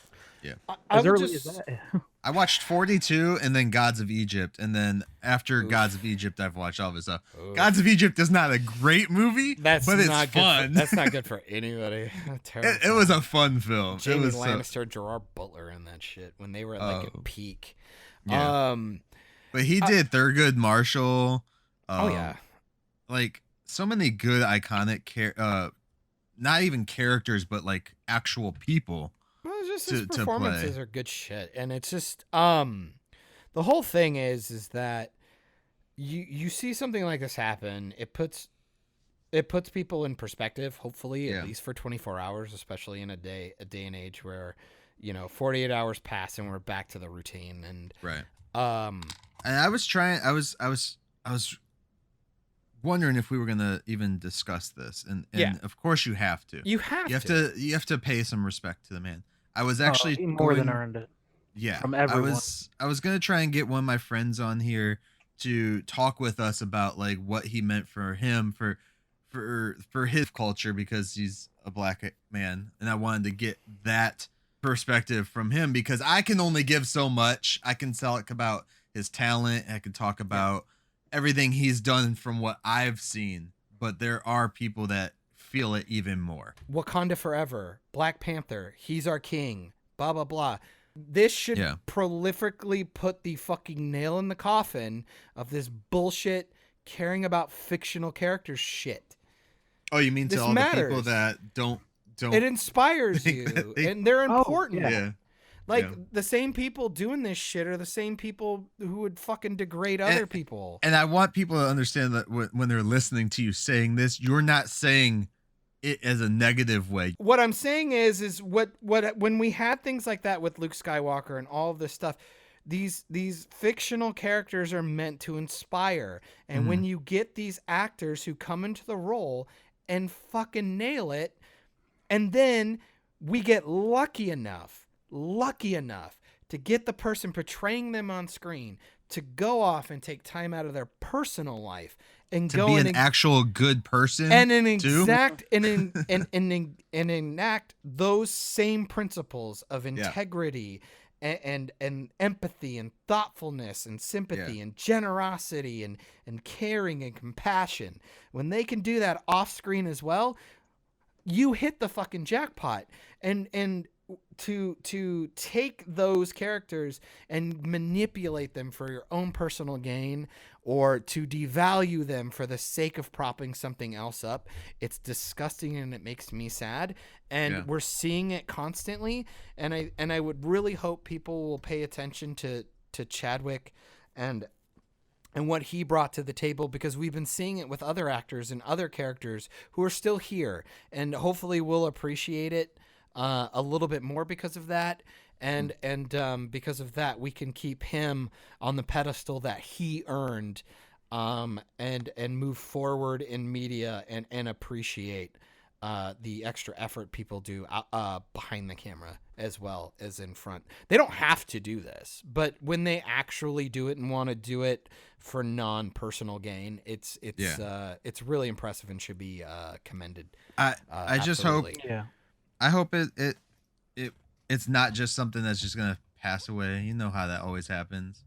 I As would early just, as that. I watched 42 and then Gods of Egypt, and then after Oof. Gods of Egypt, I've watched all of his stuff. Oof. Gods of Egypt is not a great movie, that's but it's not fun. good. That's not good for anybody. It was a fun film. Jamie it was Lannister, Gerard Butler, and that shit when they were at like Oh. a peak. Yeah. But he did Thurgood Marshall. Oh yeah. Like so many good iconic not even characters, but like actual people. Well, it's just his to performances play. are good shit, and it's just the whole thing is that you see something like this happen, it puts people in perspective. Hopefully, Yeah. at least for 24 hours, especially in a day and age where 48 hours pass and we're back to the routine. And Right. um, And I was wondering if we were gonna even discuss this, and Yeah. of course you have to. you have You have to pay some respect to the man. I was actually he more than going- earned it. Yeah, from everyone. I was gonna try and get one of my friends on here to talk with us about like what he meant for him for his culture, because he's a black man, and I wanted to get that perspective from him, because I can only give so much. I can talk about his talent, I can talk about everything he's done from what I've seen, but there are people that feel it even more. Wakanda forever, Black Panther, he's our king, blah blah blah. This should Yeah. prolifically put the fucking nail in the coffin of this bullshit caring about fictional characters shit. Oh, you mean to This all the people matters. that don't It inspires think you, that they- and they're Oh, important. yeah. Like, yeah. the same people doing this shit are the same people who would fucking degrade other people. And I want people to understand that when they're listening to you saying this, you're not saying it as a negative way. What I'm saying is what when we had things like that with Luke Skywalker and all of this stuff, these fictional characters are meant to inspire. And when you get these actors who come into the role and fucking nail it, and then we get lucky enough to get the person portraying them on screen to go off and take time out of their personal life and To go be and an actual good person and too. enact those same principles of integrity and empathy and thoughtfulness and sympathy and generosity and caring and compassion. When they can do that off screen as well, you hit the fucking jackpot. And to take those characters and manipulate them for your own personal gain, or to devalue them for the sake of propping something else up, it's disgusting and it makes me sad. And we're seeing it constantly. And I would really hope people will pay attention to Chadwick and what he brought to the table, because we've been seeing it with other actors and other characters who are still here, and hopefully we'll appreciate it a little bit more because of that. And because of that, we can keep him on the pedestal that he earned, and move forward in media and appreciate the extra effort people do behind the camera as well as in front. They don't have to do this, but when they actually do it and want to do it for non-personal gain, it's really impressive and should be commended. I just hope absolutely. Yeah. I hope it's not just something that's just gonna pass away. You know how that always happens.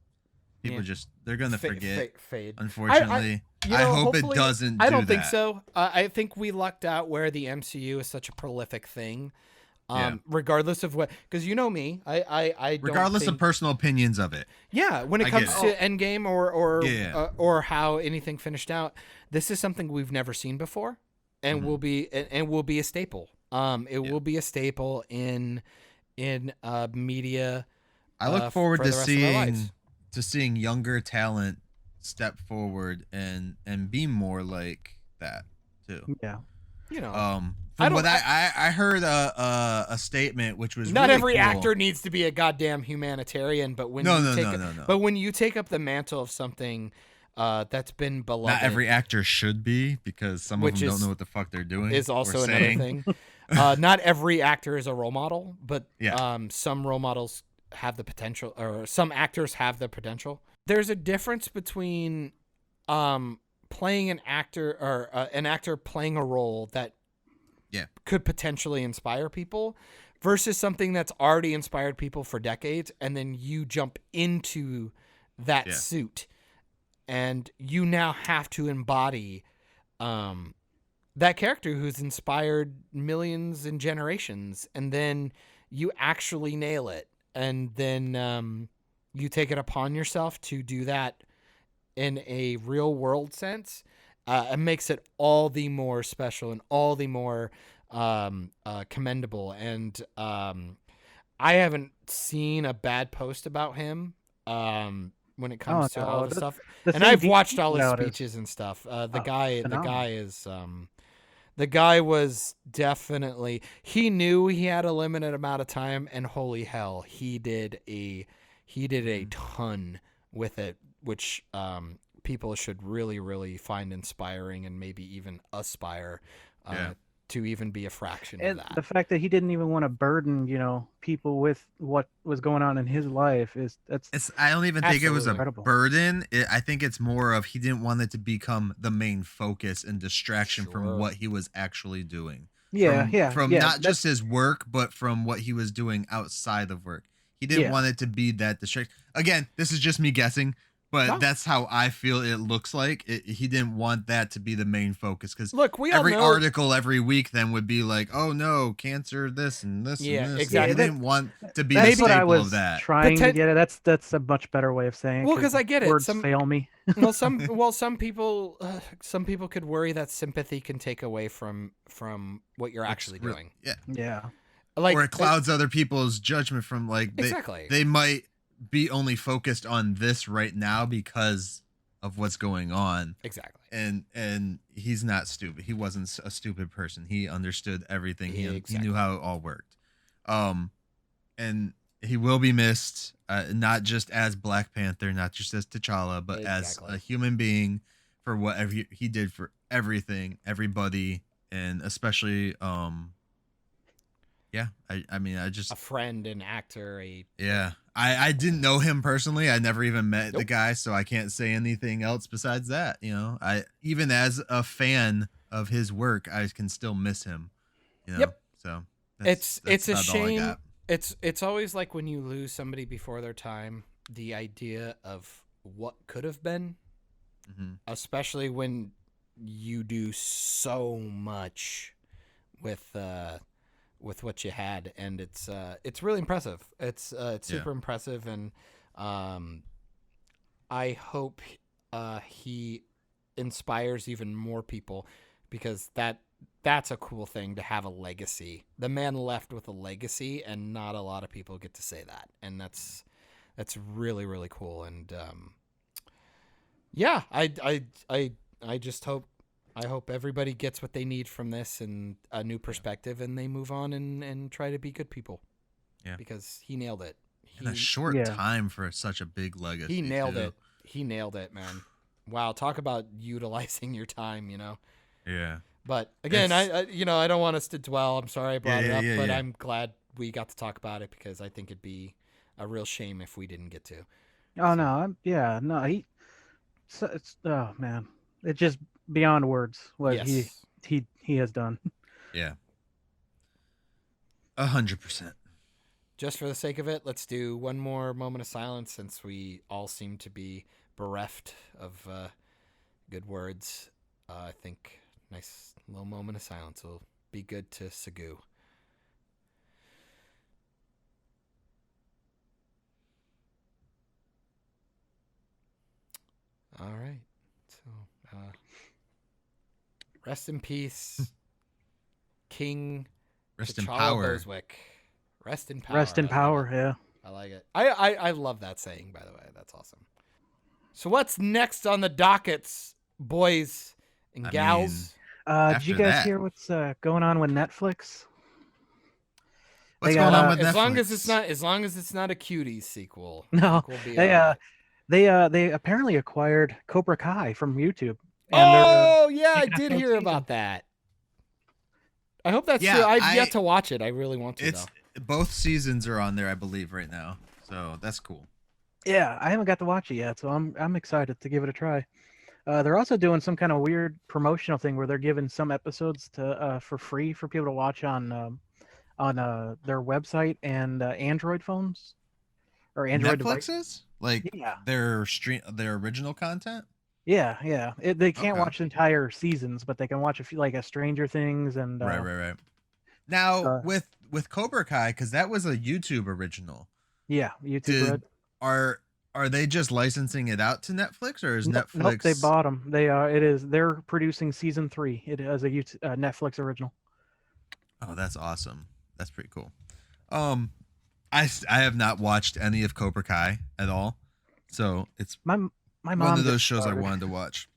People they're gonna forget. Fade. Unfortunately, I hope it hopefully- doesn't. I don't think that. so. I think we lucked out where the MCU is such a prolific thing. Regardless of what, because you know me, I don't Regardless of think, personal opinions of it. yeah, when it I comes get to Endgame or how anything finished out, this is something we've never seen before, and will be a staple. It will be a staple in media. I look forward for to the rest of our lives. seeing younger talent step forward and be more like that too. Yeah. You know, From what I heard a statement which was not really every cool. actor needs to be a goddamn humanitarian, but when but when you take up the mantle of something that's been beloved, Not every actor should be, because some of them don't know what the fuck they're doing. Is also or another saying. thing. Not every actor is a role model, but Yeah. some role models have the potential, or some actors have the potential. There's a difference between playing an actor, or an actor playing a role that could potentially inspire people, versus something that's already inspired people for decades, and then you jump into that suit, and you now have to embody that character who's inspired millions and generations, and then you actually nail it, and then you take it upon yourself to do that in a real world sense. It makes it all the more special and all the more commendable. And I haven't seen a bad post about him when it comes to all the stuff. And I've watched all his speeches and stuff. The guy was definitely, he knew he had a limited amount of time, and holy hell, he did a ton with it, which people should really, really find inspiring, and maybe even aspire to even be a fraction of that. The fact that he didn't even want to burden, people with what was going on in his life I don't even think it was incredible. A burden. I think it's more of, he didn't want it to become the main focus and distraction from what he was actually doing. From not just his work, but from what he was doing outside of work. He didn't want it to be that distraction. Again, this is just me guessing, but that's how I feel it looks like. He didn't want that to be the main focus, because every article every week then would be like, oh no, cancer, this and this and this. Exactly. He didn't want to be that's the what staple I was of that. trying to get it. That's a much better way of saying it. Well, because I get it. Words fail me. some people could worry that sympathy can take away from what you're actually doing. Yeah. Like, or it clouds other people's judgment from, like, they might be only focused on this right now because of what's going on. Exactly. And he's not stupid. He wasn't a stupid person. He understood everything. He knew how it all worked. And he will be missed, not just as Black Panther, not just as T'Challa, but as a human being, for whatever he did for everything, everybody, and especially I mean, I just, a friend, an actor, I didn't know him personally. I never even met the guy, so I can't say anything else besides that. I, even as a fan of his work, I can still miss him. So it's a shame. It's always like when you lose somebody before their time, the idea of what could have been, especially when you do so much with what you had, and it's really impressive. It's super impressive, and I hope he inspires even more people, because that's a cool thing, to have a legacy. The man left with a legacy, and not a lot of people get to say that, and that's really, really cool. And I just hope everybody gets what they need from this, and a new perspective, and they move on and try to be good people. Yeah, because he nailed it. In a short time for such a big legacy. He nailed it. He nailed it, man. Wow, talk about utilizing your time, Yeah. But again, I don't want us to dwell. I'm sorry I brought it up, but I'm glad we got to talk about it, because I think it'd be a real shame if we didn't get to. Oh man, it's just beyond words what he has done. Yeah. 100%. Just for the sake of it, let's do one more moment of silence, since we all seem to be bereft of good words. I think nice little moment of silence will be good to Sagu. All right. So, rest in peace, King Rest in T'Challa power. Boswick. Rest in power. Rest in power. Yeah. I like it. I love that saying, by the way. That's awesome. So what's next on the dockets, boys and gals? Did you After guys that. hear what's going on with Netflix? What's They going got, on with Netflix? as long as it's not a cuties sequel. I No, think we'll be they all right. they apparently acquired Cobra Kai from YouTube. Oh yeah, I making a did third hear season. about that. I hope that's Yeah, true. I've yet to watch it. I really want to. It's both seasons are on there, I believe, right now. So that's cool. Yeah, I haven't got to watch it yet, so I'm excited to give it a try. They're also doing some kind of weird promotional thing where they're giving some episodes to for free for people to watch on their website and Android phones or Android devices. Netflix's like Yeah. their original content. Yeah. They can't Okay. watch entire seasons, but they can watch a few like a Stranger Things and Right. Now uh, with Cobra Kai, because that was a YouTube original. yeah, YouTube Red. Are they just licensing it out to Netflix, or is Netflix? Nope, they bought them. They're producing season 3. It is a Netflix original. Oh, that's awesome. That's pretty cool. I have not watched any of Cobra Kai at all, so it's My mom one of those just shows started. I wanted to watch.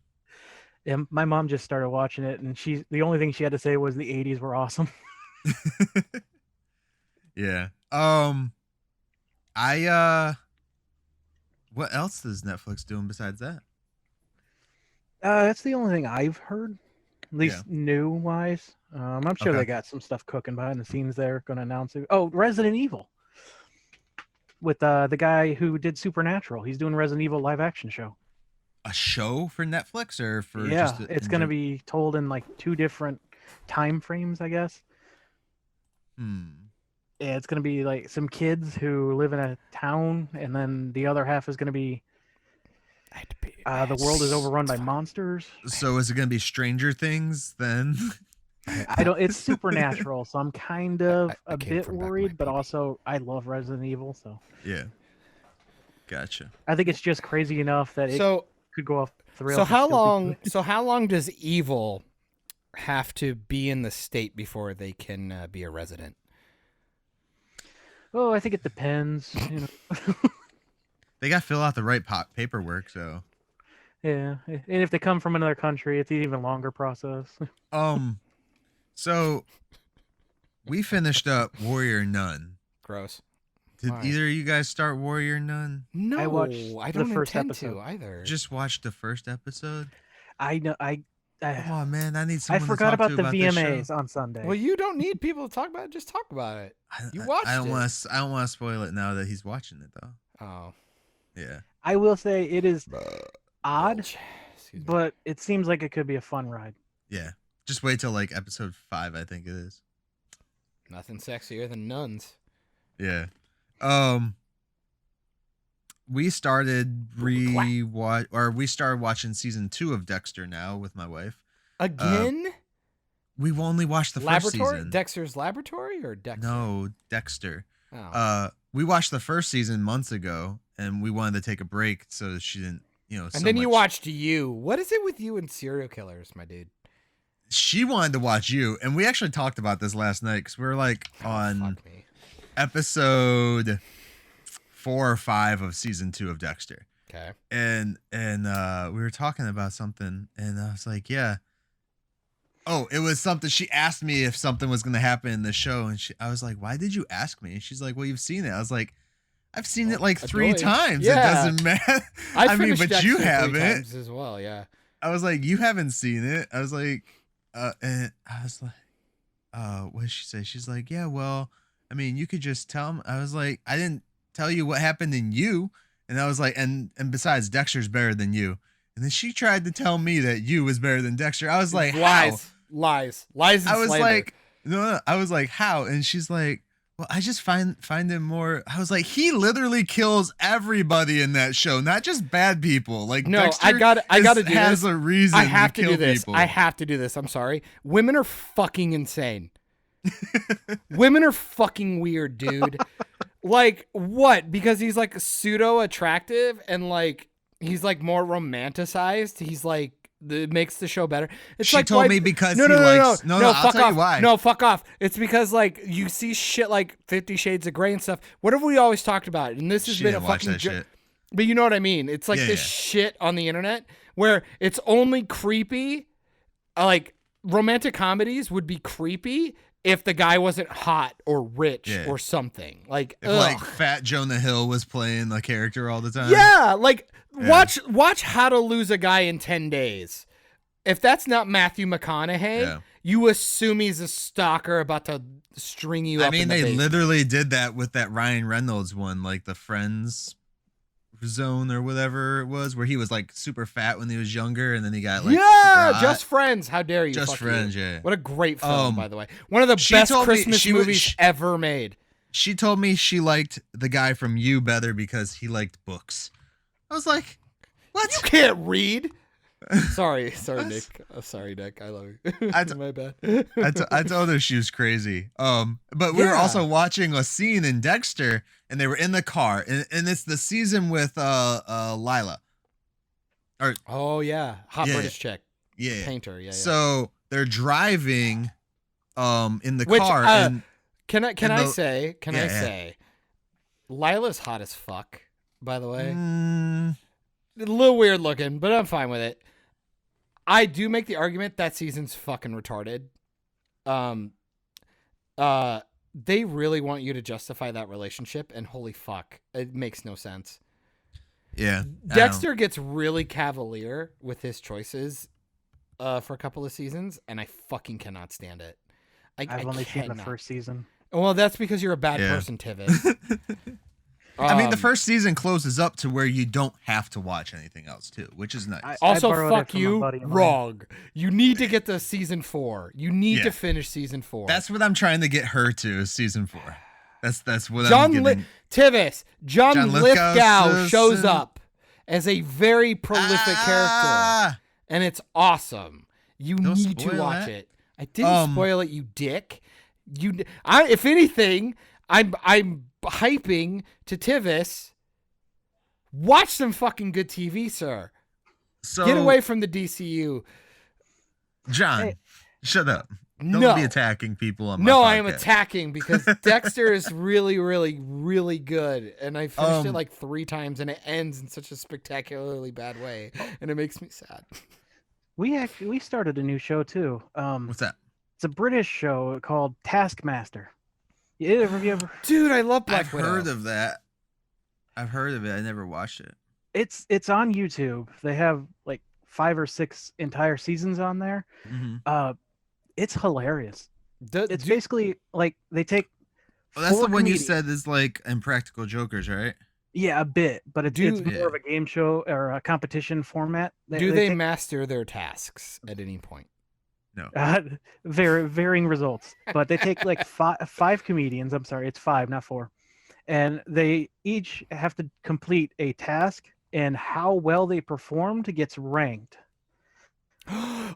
Yeah, my mom just started watching it, and the only thing she had to say was the 80s were awesome. Yeah. What else is Netflix doing besides that? That's the only thing I've heard, at least new wise. I'm sure Okay. they got some stuff cooking behind the scenes. They're going to announce it. Oh, Resident Evil with the guy who did Supernatural. He's doing Resident Evil live action show. A show for Netflix, or for Yeah, just it's going to be told in like 2 different time frames, I guess. Yeah, it's going to be like some kids who live in a town, and then the other half is going to be the world is overrun by monsters. So is it going to be Stranger Things then? I don't. It's Supernatural, so I'm kind of I a came bit from back worried, my but baby. also I love Resident Evil, so Yeah. Gotcha. I think it's just crazy enough that it So could go off the rails. so and how still be long? good. So how long does evil have to be in the state before they can be a resident? Oh, I think it depends. You know. They got to fill out the right paperwork, so. Yeah, and if they come from another country, it's an even longer process. So we finished up Warrior Nun. Gross. Did Why? either of you guys start Warrior Nun? No, I watched I the don't first intend episode. to either. Just watched the first episode. I know. Come on, man! I need I someone. forgot to talk about to the about this show. VMAs on Sunday. Well, you don't need people to talk about it. Just talk about it. You watched I don't it. want to. I don't want to spoil it now that he's watching it, though. Oh, Yeah. I will say it is odd, Excuse me. but it seems like it could be a fun ride. Yeah. Just wait till like episode 5, I think it is. Nothing sexier than nuns. Yeah. We started we started watching season 2 of Dexter now with my wife. Again? We've only watched the first Laboratory? season. Dexter's Laboratory or Dexter? No, Dexter. Oh. We watched the first season months ago, and we wanted to take a break so she didn't, and so then you much- watched You. What is it with you and serial killers, my dude? She wanted to watch You, and we actually talked about this last night because we were like on Fuck me. episode 4 or 5 of season 2 of Dexter. Okay. And we were talking about something, and I was like, yeah. Oh, it was something. She asked me if something was going to happen in the show, and I was like, why did you ask me? And she's like, well, you've seen it. I was like, I've seen it like 3 Annoying. times. Yeah. It doesn't matter. I mean, finished but you Dexter 3 haven't. times as well, yeah. I was like, you haven't seen it. I was like, and I was like, what did she say? She's like, yeah, well, I mean, you could just tell him. I was like, I didn't tell you what happened in You. And I was like, and besides, Dexter's better than You. And then she tried to tell me that You was better than Dexter. I was like, lies. how? Lies and I was slander. like, no, I was like, how? And she's like, well, I just find him more. I was like, he literally kills everybody in that show, not just bad people. Like, no, Dexter I gotta do has this. a reason. I have to kill do this. people. I have to do this. I'm sorry. Women are fucking insane. Women are fucking weird, dude. Like, what? Because he's like pseudo attractive and like He's like more romanticized. He's like it makes the show better. It's She like told why- me because no, he no, no, likes. no, No, no, I'll fuck tell off. you why. No, fuck off. It's because like you see shit like 50 Shades of Grey and stuff. What have we always talked about? And this has She been a didn't watch fucking that shit. But you know what I mean? It's like Yeah, this yeah. shit on the internet where it's only creepy. Like romantic comedies would be creepy if the guy wasn't hot or rich Yeah. or something. Like, If ugh. like Fat Jonah Hill was playing the character all the time. Yeah, like Yeah. watch How to Lose a Guy in 10 Days. If that's not Matthew McConaughey, Yeah. you assume he's a stalker about to string you I up. mean, in the they basement. literally did that with that Ryan Reynolds one, like the Friends Zone or whatever it was, where he was like super fat when he was younger, and then he got like super hot. Just Friends. How dare you? Just Fuck Friends, you. yeah. What a great film, by the way. One of the she best told me Christmas she was- movies she- ever made. She told me she liked the guy from You better because he liked books. I was like, what? You can't read. Sorry, Nick. Sorry, Nick. I love you. My bad. I told her she was crazy. But we were Yeah. also watching a scene in Dexter, and they were in the car, and it's the season with Lila. Oh yeah, hot Yeah. British chick, Yeah. painter. Yeah. So they're driving in the Which, car, and Can I and say? Can I yeah, yeah. say? Lila's hot as fuck. By the way, mm, a little weird looking, but I'm fine with it. I do make the argument that season's fucking retarded. They really want you to justify that relationship, and holy fuck, it makes no sense. yeah, Dexter gets really cavalier with his choices for a couple of seasons, and I fucking cannot stand it. I've only seen the cannot. first season. Well, that's because you're a bad Yeah. person, Tivis. I mean, the Um, first season closes up to where you don't have to watch anything else too, which is nice. I Also, borrowed it fuck from a you. buddy of mine. Wrong. You need to get to season 4. You need Yeah. to finish season 4. That's what I'm trying to get her to is season 4. That's what I'm John giving. Tivis. John John Lithgow Lithgow shows says- up as a very prolific character, Ah! and it's awesome. You Don't need to spoil watch that. it. I didn't spoil it, you dick. If anything, I'm hyping to Tivis. Watch some fucking good TV, sir. So Get away from the DCU. John, Hey. shut up. Don't No. be attacking people on my No, podcast. I am attacking because Dexter is really, really, really good. And I finished it like 3 times and it ends in such a spectacularly bad way. And it makes me sad. We started a new show too. What's that? It's a British show called Taskmaster. Have you ever? Dude, I love Black I've Widow. heard of that. I've heard of it. I never watched it. It's on YouTube. They have like 5 or 6 entire seasons on there. Mm-hmm. It's hilarious. It's Dude, basically like they take. Well, that's 4 the one you comedians- said is like Impractical Jokers, right? Yeah, a bit, but it's Dude. more of a game show or a competition format. do they take, master their tasks at any point? No. varying results? But they take like 5 comedians. I'm sorry, it's 5, not 4, and they each have to complete a task, and how well they performed gets ranked.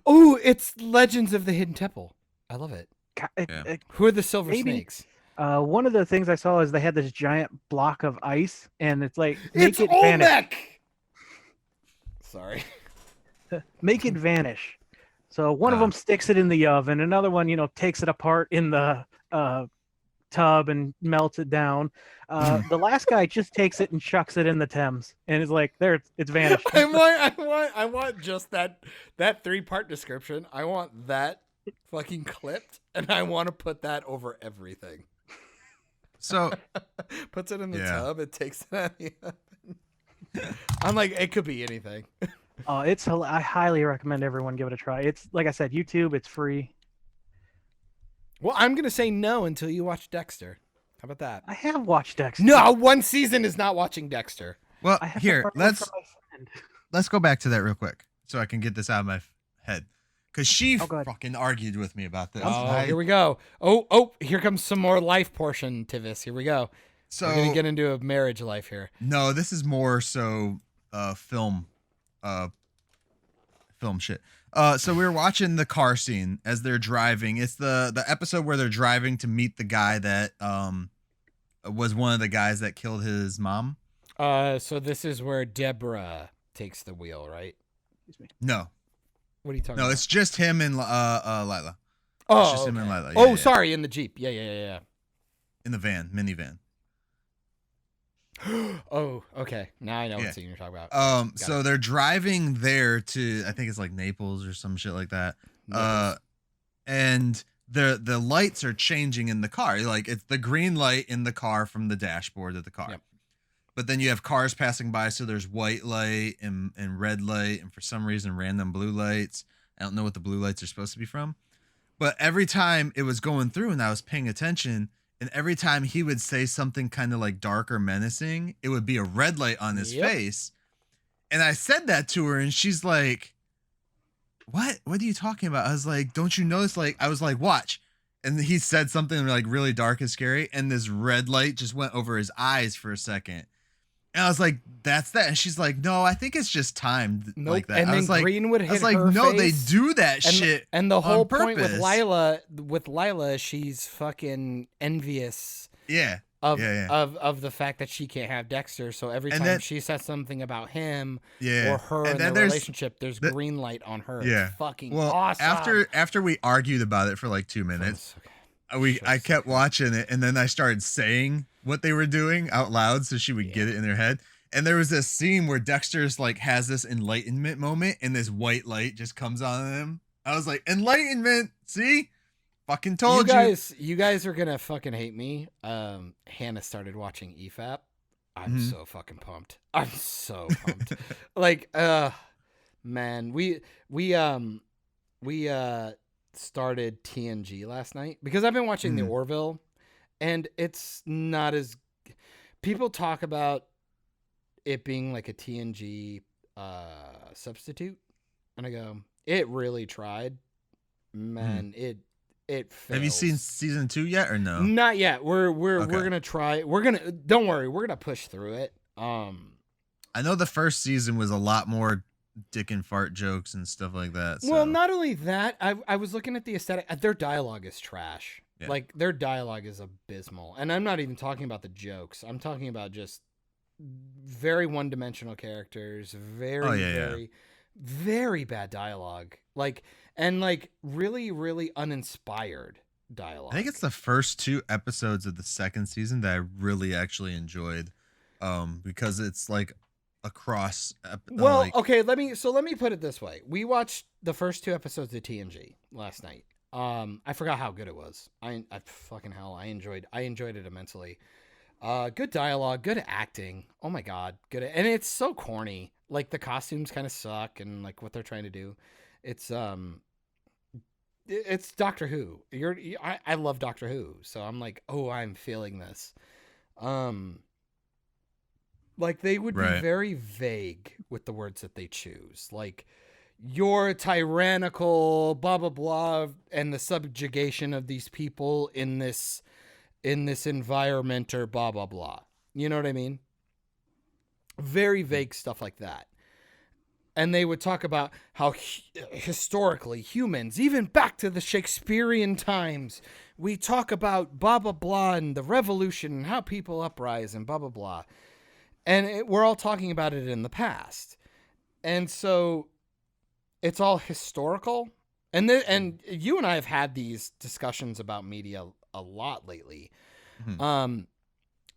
Oh, it's Legends of the Hidden Temple. I love it. Yeah. Who are the Silver Maybe- Snakes? One of the things I saw is they had this giant block of ice, and it's like It's make it vanish. Olmec! Sorry. Make it vanish. So one of them sticks it in the oven, another one, takes it apart in the tub and melts it down. The last guy just takes it and chucks it in the Thames, and is like, "There, it's vanished." I want just that 3-part description. I want that fucking clipped, and I want to put that over everything. So Puts it in the Yeah. tub. It takes it out of the oven. I'm like, it could be anything. I highly recommend everyone give it a try. It's like I said, YouTube. It's free. Well, I'm gonna say no until you watch Dexter. How about that? I have watched Dexter. No, 1 season is not watching Dexter. well, I have to here borrow it let's from my friend. let's go back to that real quick so I can get this out of my head because she Oh, go ahead. fucking argued with me about this. Oh, here we go. Oh, here comes some more life portion, Tivis. Here we go. So We're gonna get into a marriage life here. no, this is more so film shit. So we were watching the car scene as they're driving. It's the episode where they're driving to meet the guy that was one of the guys that killed his mom. So this is where Deborah takes the wheel, right? Excuse me. No, What are you talking no, about? it's just him and Lila. oh, it's just him okay. and Lila. Oh, Yeah. sorry, in the Jeep. Yeah. In the minivan. Oh, okay. Now I know Yeah. what scene you're talking about. Got So it. they're driving there to, I think it's like Naples or some shit like that. Nipples. And the lights are changing in the car. Like it's the green light in the car from the dashboard of the car. Yep. But then you have cars passing by, so there's white light and red light, and for some reason random blue lights. I don't know what the blue lights are supposed to be from. But every time it was going through and I was paying attention, and every time he would say something kind of like dark or menacing, it would be a red light on his Yep. face. And I said that to her, and she's like, what are you talking about? I was like, don't you notice? Like, I was like, watch. And he said something like really dark and scary, and this red light just went over his eyes for a second. And I was like, that's that. And she's like, no, I think it's just timed Nope. like that. And I then was like, green would I hit was like, her no, they face. do that And, shit. and the on whole point with purpose. Lila, she's fucking envious Yeah. of Yeah. of the fact that she can't have Dexter. So every And time then- she says something about him Yeah. or her And and then their there's- relationship, there's green light on her. Yeah. It's fucking Well, awesome. after we argued about it for like 2 minutes, I kept watching it, and then I started saying what they were doing out loud so she would get it in her head. And there was this scene where Dexter's like has this enlightenment moment, and this white light just comes on him. I was like, enlightenment, see? Fucking told you. You guys are gonna fucking hate me. Hannah started watching EFAP. I'm Mhm. so fucking pumped. I'm so pumped. Like, man, we started TNG last night because I've been watching the Mhm. Orville, and it's not as people talk about it being like a TNG substitute, and I go, it really tried, man. It fails. Have you seen season 2 yet or no? Not yet. We're Okay. gonna try. Don't worry. We're gonna push through it. I know the first season was a lot more dick and fart jokes and stuff like that. So. Well, not only that, I was looking at the aesthetic. Their dialogue is trash. Yeah. Like their dialogue is abysmal, and I'm not even talking about the jokes. I'm talking about just very one-dimensional characters. Very, very bad dialogue. Like really, really uninspired dialogue. I think it's the first 2 episodes of the second season that I really actually enjoyed, because it's like across. Well, okay, let me put it this way. We watched the first 2 episodes of TNG last night. I forgot how good it was. I fucking hell, I enjoyed it immensely. Good dialogue, good acting. Oh my god, good. And it's so corny. Like the costumes kind of suck, and like what they're trying to do. It's Doctor Who. I love Doctor Who, so I'm like, oh, I'm feeling this. Like they would be Right. very vague with the words that they choose. Like you're tyrannical, blah blah blah, and the subjugation of these people in this environment, or blah blah blah. You know what I mean? Very vague stuff like that. And they would talk about how historically humans, even back to the Shakespearean times, we talk about blah, blah, blah, and the revolution and how people uprise and blah, blah, blah. And we're all talking about it in the past. And so it's all historical. And you and I have had these discussions about media a lot lately. Mhm.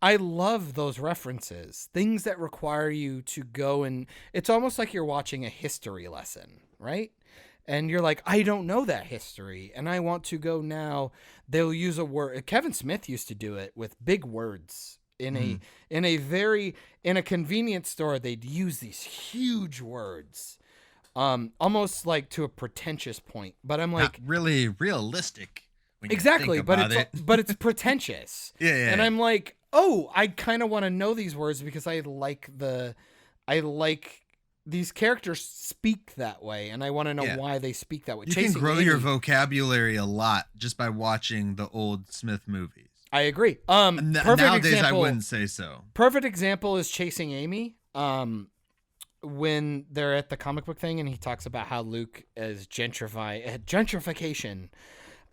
I love those references, things that require you to go, and it's almost like you're watching a history lesson, right? And you're like, I don't know that history, and I want to go now. They'll use a word. Kevin Smith used to do it with big words in a convenience store. They'd use these huge words, almost like to a pretentious point. But I'm like, Not really realistic. When you exactly, think but about it. but it's pretentious. Yeah. And I'm like, oh, I kind of want to know these words because I like these characters speak that way, and I want to know why they speak that way. You can grow your vocabulary a lot just by watching the old Smith movies. I agree. Nowadays, I wouldn't say so. Perfect example is Chasing Amy. When they're at the comic book thing, and he talks about how Luke is gentrification.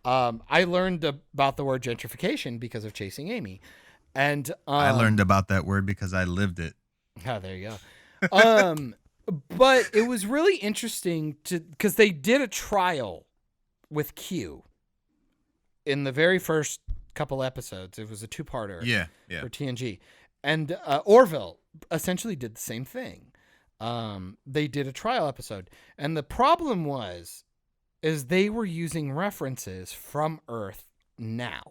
I learned about the word gentrification because of Chasing Amy. And I learned about that word because I lived it. Oh, there you go. But it was really interesting because they did a trial with Q in the very first couple episodes. It was a 2-parter Yeah. for TNG. And Orville essentially did the same thing. They did a trial episode. And the problem is they were using references from Earth now.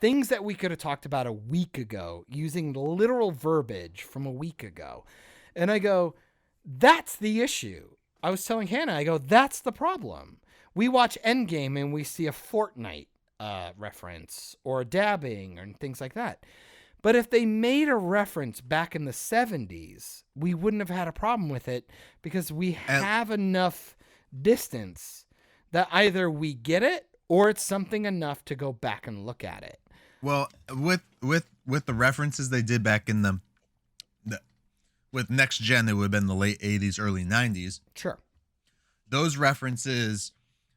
Things that we could have talked about a week ago, using literal verbiage from a week ago. And I go, that's the issue. I was telling Hannah, I go, that's the problem. We watch Endgame and we see a Fortnite reference or dabbing and things like that. But if they made a reference back in the 70s, we wouldn't have had a problem with it because we have enough distance that either we get it or it's something enough to go back and look at it. Well, with the references they did back in the with Next Gen, it would have been the late 80s, early 90s. Sure. Those references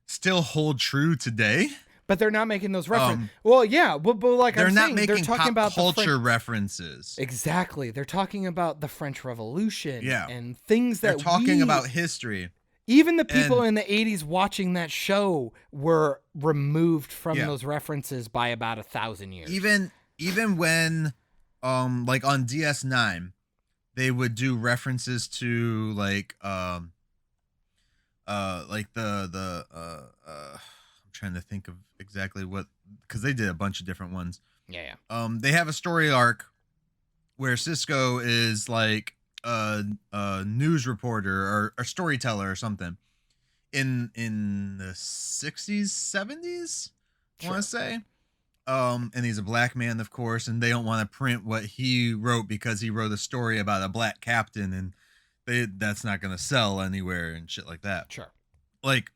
still hold true today. But they're not making those references. Well, yeah, but like they're I'm not saying, making they're talking pop about culture references. Exactly. They're talking about the French Revolution and things they're that talking about history. Even the people in the 80s watching that show were removed from those references by about 1,000 years. Even when like on DS9, they would do references to like I'm trying to think of exactly what, because they did a bunch of different ones. Yeah. They have a story arc where Cisco is like a news reporter or a storyteller or something in the 60s, 70s, I want to say. And he's a black man, of course, and they don't want to print what he wrote because he wrote a story about a black captain, and that's not going to sell anywhere and shit like that. Sure. Like,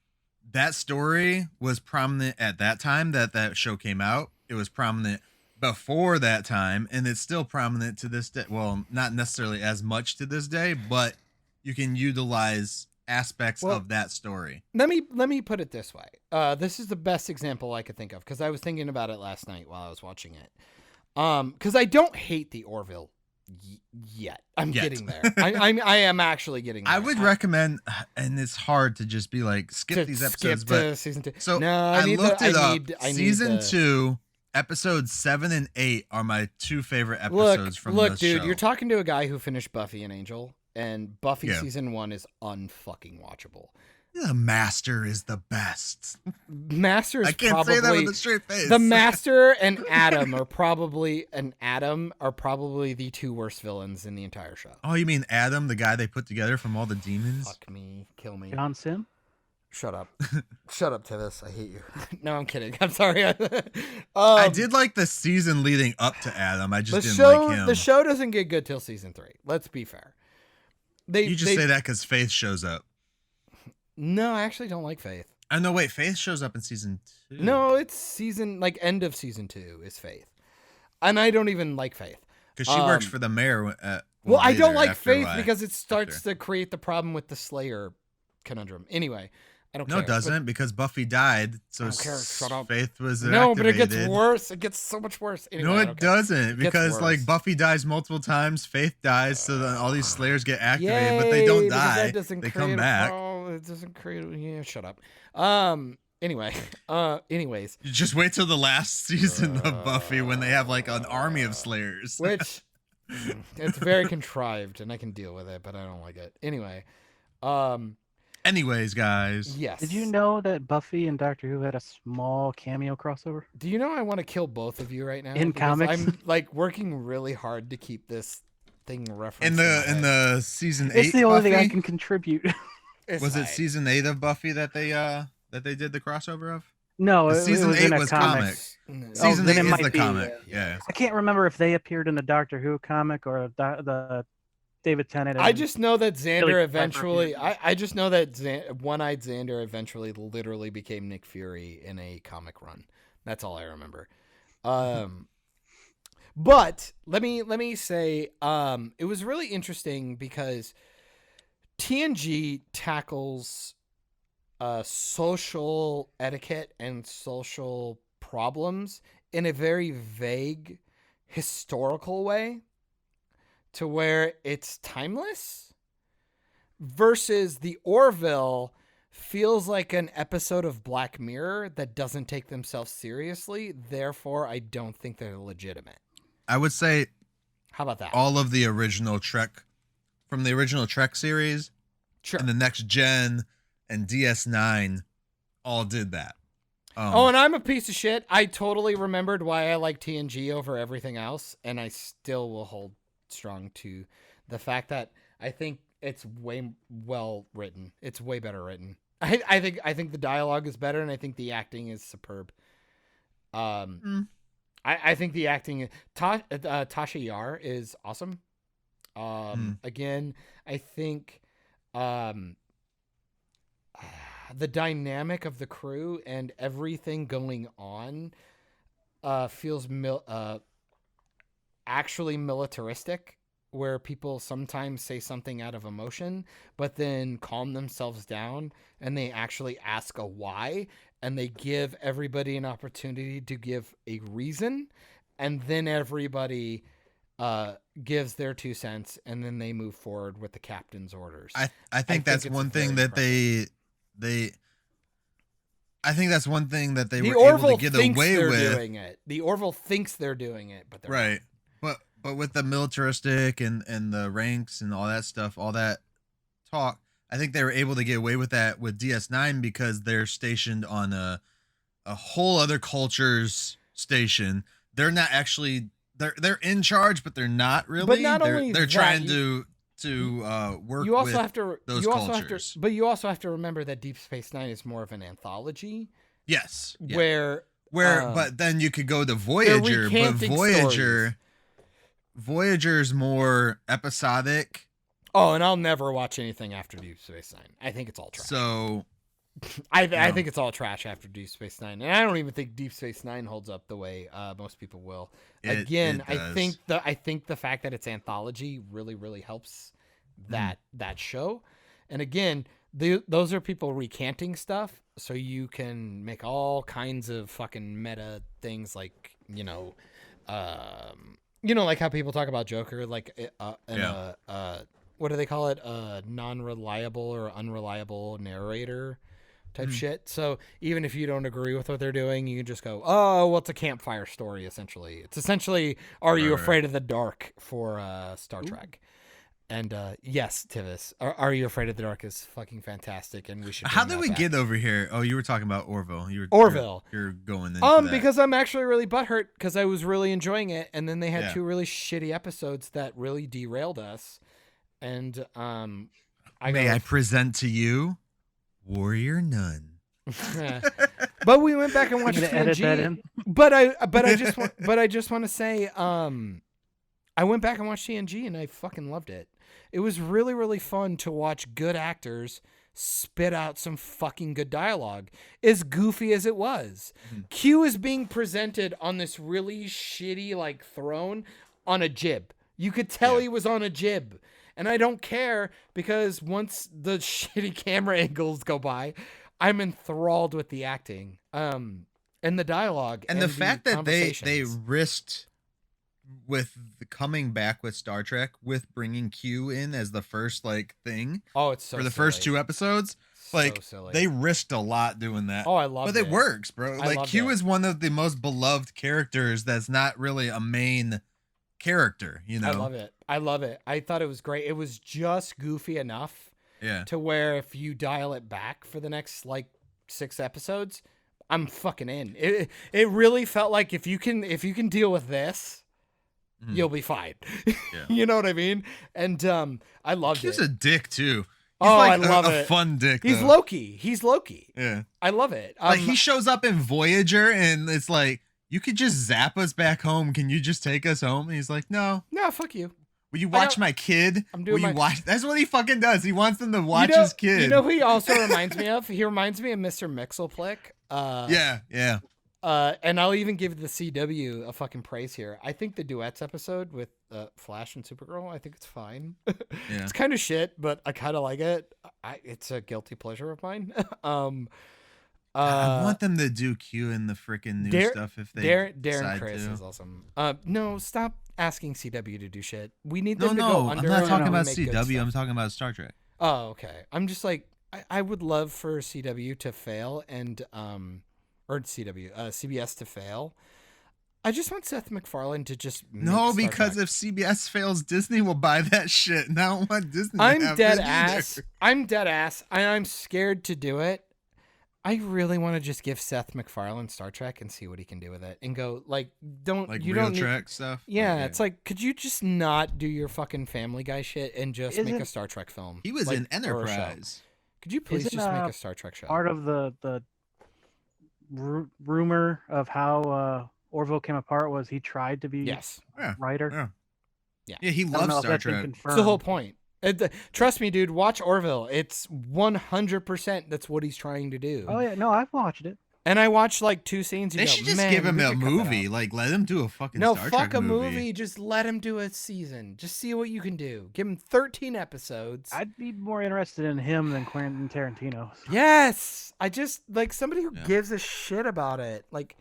that story was prominent at that time that show came out. It was prominent before that time, and it's still prominent to this day. Well, not necessarily as much to this day, but you can utilize aspects of that story. Let me put it this way. This is the best example I could think of because I was thinking about it last night while I was watching it. Because I don't hate the Orville yet. I'm getting there. I am actually getting there. I would recommend, and it's hard to just be like skip these episodes, but season 2. So no, I looked it up. Season 2. 2, episodes 7 and 8 are my 2 favorite episodes from the show. Look, dude, you're talking to a guy who finished Buffy and Angel. And Buffy season 1 is unfucking watchable. The Master is the best. Master is I can't probably, say that with a straight face. The Master and Adam are probably the 2 worst villains in the entire show. Oh, you mean Adam, the guy they put together from all the demons? Fuck me, kill me. John Sim? Shut up. Shut up, Tivis. I hate you. No, I'm kidding. I'm sorry. I did like the season leading up to Adam. I just didn't like him. The show doesn't get good till season 3. Let's be fair. You just say that because Faith shows up. No, I actually don't like Faith. Oh, no, wait. Faith shows up in season 2. No, it's end of season 2 is Faith. And I don't even like Faith. Because she works for the mayor. I don't like Faith because it starts to create the problem with the Slayer conundrum. Anyway, I don't care. No, it doesn't, because Buffy died, so I don't care. Shut up. Faith was No, but it activated. gets worse. It gets so much worse. Anyway, No, it doesn't, because like Buffy dies multiple times, Faith dies, so then all these Slayers get activated, but they don't die. They come back. It doesn't create. Yeah, shut up. Anyway, anyways, you just wait till the last season of Buffy when they have like an army of Slayers. Which it's very contrived, and I can deal with it, but I don't like it. Anyway, Anyways, guys. Yes. Did you know that Buffy and Doctor Who had a small cameo crossover? Do you know I want to kill both of you right now? In comics? I'm like working really hard to keep this thing referenced. In the season 8 It's the only thing I Buffy? can contribute. Was it season 8 of Buffy that they did the crossover of? No, The it season was 8 in a was comic. comics. No. Season then 8 it is might the be, comic. Yeah. I can't remember if they appeared in the Doctor Who comic or the David Tennant. I just know that Xander Billy eventually. Piper. I just know that One-Eyed Xander eventually literally became Nick Fury in a comic run. That's all I remember. But let me say, it was really interesting because TNG tackles social etiquette and social problems in a very vague historical way, to where it's timeless, versus the Orville feels like an episode of Black Mirror that doesn't take themselves seriously. Therefore, I don't think they're legitimate. I would say How about that? all of the original Trek, from the original Trek series Sure. and the Next Gen and DS9 all did that. And I'm a piece of shit. I totally remembered why I like TNG over everything else, and I still will hold strong to the fact that I think it's way well written. It's way better written. I think the dialogue is better, and I think the acting is superb. I think the acting Tasha Yar is awesome. Again, I think the dynamic of the crew and everything going on feels actually militaristic, where people sometimes say something out of emotion, but then calm themselves down and they actually ask a why, and they give everybody an opportunity to give a reason, and then everybody gives their 2 cents, and then they move forward with the captain's orders. I think that's one thing that they I think that's one thing that they were able to get away with. Doing it. The Orville thinks they're doing it, but they're right. But with the militaristic and the ranks and all that stuff, all that talk, I think they were able to get away with that with DS9 because they're stationed on a whole other culture's station. They're not actually they're in charge, but they're not really. But not only they're that, trying to work you also with have to those you also cultures. have to, but you also have to remember that Deep Space Nine is more of an anthology. Yes. Yeah. Where but then you could go to Voyager, but Voyager's more episodic. Oh, and I'll never watch anything after Deep Space Nine. I think it's all trash. So I think it's all trash after Deep Space Nine, and I don't even think Deep Space Nine holds up the way most people will. Again, it I think the fact that it's anthology really, really helps that show. And again, those are people recanting stuff, so you can make all kinds of fucking meta things, like like how people talk about Joker, like what do they call it? Non-reliable or unreliable narrator type shit. So even if you don't agree with what they're doing, you can just go, oh, well, it's a campfire story, essentially. It's essentially, are you afraid of the dark for Star Trek? And yes, Tivis, Are You Afraid of the Dark is fucking fantastic, and we should. How did we get over here? Oh, you were talking about Orville. Orville. You're going into that. Because I'm actually really butthurt because I was really enjoying it, and then they had 2 really shitty episodes that really derailed us. And I present to you Warrior Nun. But we went back and watched I'm gonna edit that TNG. in. But I just want to say, I went back and watched TNG, and I fucking loved it. It was really, really fun to watch good actors spit out some fucking good dialogue, as goofy as it was. Q is being presented on this really shitty like throne on a jib. You could tell he was on a jib. And I don't care, because once the shitty camera angles go by, I'm enthralled with the acting, and the dialogue, and the fact that they conversations. risked with coming back with Star Trek with bringing Q in as the first thing. Oh, it's so for the silly. first 2 episodes. Silly. They risked a lot doing that. Oh, I love it. But it works, bro. Q it. is one of the most beloved characters that's not really a main character, I love it. I thought it was great. It was just goofy enough to where if you dial it back for the next 6 episodes, I'm fucking in. It really felt like if you can deal with this, you'll be fine. Yeah. You know what I mean? And I loved Q's it. He's a dick too. I love it. A fun dick. He's though. Loki. Yeah. I love it. He shows up in Voyager, and it's like, you could just zap us back home. Can you just take us home? And he's like, no, fuck you. Will you watch my kid? I'm doing watch? That's what he fucking does. He wants them to watch his kid. You know who he also reminds me of? He reminds me of Mr. Mxyzptlk. Yeah. And I'll even give the CW a fucking praise here. I think the duets episode with Flash and Supergirl, I think it's fine. It's kind of shit, but I kind of like it. It's a guilty pleasure of mine. I want them to do Q in the freaking new stuff if they Darren Chris to. is awesome. No, stop asking CW to do shit. We need them to go No, under. I'm not talking about and make good CW. stuff. I'm talking about Star Trek. Oh, okay. I'm just like, I would love for CW to fail and CBS to fail. I just want Seth MacFarlane to just make No, Star because Trek. if CBS fails, Disney will buy that shit, and I don't want Disney to I'm have dead it ass. either. I'm dead ass. I'm scared to do it. I really want to just give Seth MacFarlane Star Trek and see what he can do with it, and go like, Like you real don't need, Trek stuff. yeah, Like, it's like, could you just not do your fucking Family Guy shit and just make a Isn't- Star Trek film? he was Like, in or a show? Enterprise. Could you please Isn't, just make a Star Trek show? Part of the rumor of how Orville came apart was he tried to be Yes. Yeah, writer. yeah, he I don't loves know if Star that's been Trek. confirmed. It's the whole point. Trust me, dude. Watch Orville. It's 100%. That's what he's trying to do. Oh yeah, no, I've watched it. And I watched like 2 scenes. They and should go, just "Man, give him we a could cut that movie. out." Like, let him do a fucking No, Star fuck Trek a movie. movie. Just let him do a season. Just see what you can do. Give him 13 episodes. I'd be more interested in him than Quentin Tarantino. Yes. I just like somebody who Yeah. gives a shit about it. Like,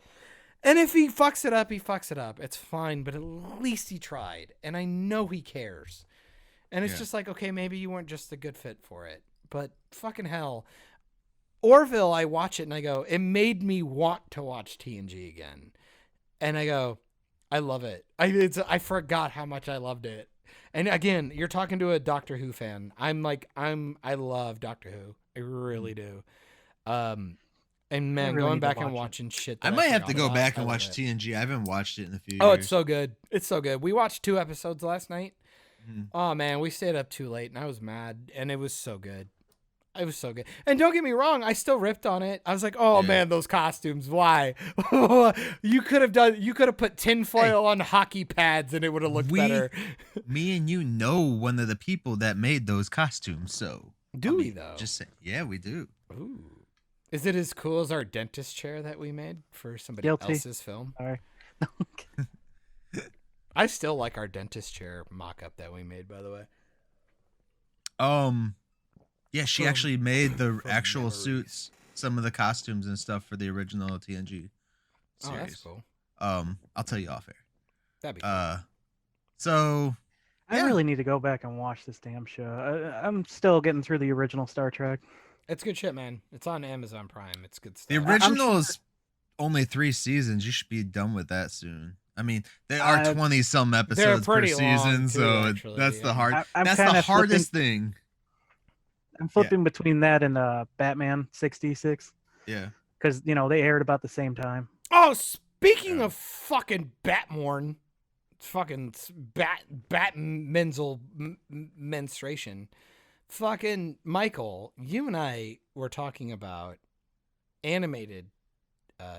and if he fucks it up, he fucks it up. It's fine, but at least he tried. And I know he cares. And it's Yeah. just like, okay, maybe you weren't just a good fit for it. But fucking hell. Orville, I watch it and I go, it made me want to watch TNG again. And I go, I love it. I forgot how much I loved it. And again, you're talking to a Doctor Who fan. I love Doctor Who. I really do. And man, really going need to back and watch it. watching shit. I That might have forgot to go about, back I and love watch it. TNG. I haven't watched it in a few Oh, years. it's so good. It's so good. We watched 2 episodes last night. Mhm. Oh man, we stayed up too late and I was mad, and it was so good. It was so good. And don't get me wrong, I still ripped on it. I was like, "Oh Yeah. man, those costumes! Why? You could have put tinfoil on hockey pads, and it would have looked better." Me and you know one of the people that made those costumes, so Do we though? Just say, yeah, we do. Ooh. Is it as cool as our dentist chair that we made for somebody Guilty. else's film? Sorry. I still like our dentist chair mock-up that we made, by the way. Yeah, she From- actually made the from actual memories. suits, some of the costumes and stuff for the original TNG Oh, series. that's cool. I'll tell you off air. That'd be cool. So I Yeah. really need to go back and watch this damn show. I'm still getting through the original Star Trek. It's good shit, man. It's on Amazon Prime. It's good stuff. the original is only 3 seasons. You should be done with that soon. I mean, there are 20 some episodes per pretty long, season, too, so actually, that's yeah. the hard. I'm That's the kinda hardest thing. I'm flipping between that and Batman 66 Yeah. because they aired about the same time. Oh, speaking Yeah. of fucking Batmorn, fucking menstruation, fucking Michael, you and I were talking about animated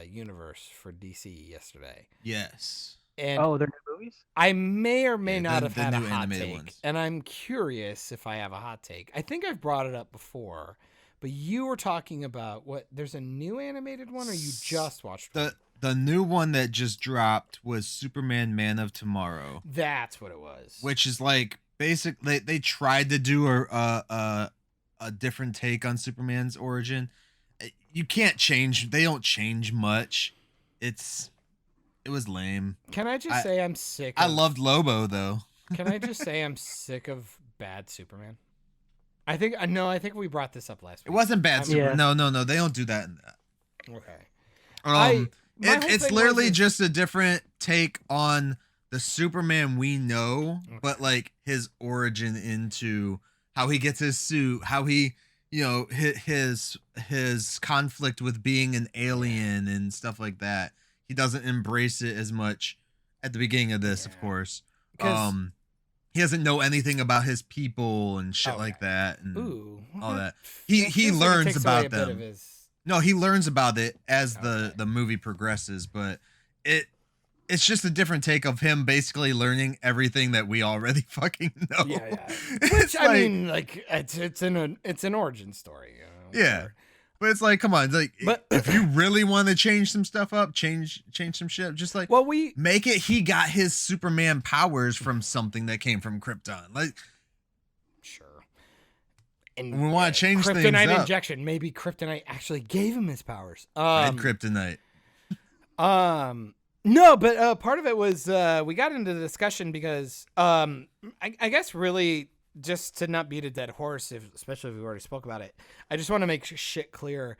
universe for DC yesterday, Yes. and Oh, they're new movies? I may or may Yeah, not the- have the had a new hot animated take, ones. and I'm curious if I have a hot take. I think I've brought it up before, but you were talking about what? There's a new animated one, or you just watched one? The new one that just dropped was Superman Man of Tomorrow, That's what it was. which is like basically they tried to do a different take on Superman's origin. You can't change. They don't change much. It was lame. Can I just say I'm sick? I of- loved Lobo though. Can I just say I'm sick of bad Superman? I think we brought this up last It week. wasn't bad. I'm- Superman. Yeah. No. They don't do that in that. Okay. My whole It's thing literally was just a different take on the Superman we know, but like his origin into how he gets his suit, how he, his conflict with being an alien and stuff like that. He doesn't embrace it as much at the beginning of this, of Yeah. course. 'Cause- He doesn't know anything about his people and shit Okay. like that, and Ooh. all that. It He feels like it learns takes away about a bit of them. his- No, he learns about it as Okay. the movie progresses, but it's just a different take of him basically learning everything that we already fucking know. Yeah. It's Which I like- mean, like it's an origin story. Yeah. But it's like, come on, like, But- if you really want to change some stuff up, change some shit, just like Well, make it he got his Superman powers from something that came from Krypton. Like, sure. And we want to change things kryptonite up. injection. Maybe kryptonite actually gave him his powers. Red Kryptonite. No, but part of it was we got into the discussion because I guess really just to not beat a dead horse, especially if we already spoke about it, I just want to make shit clear.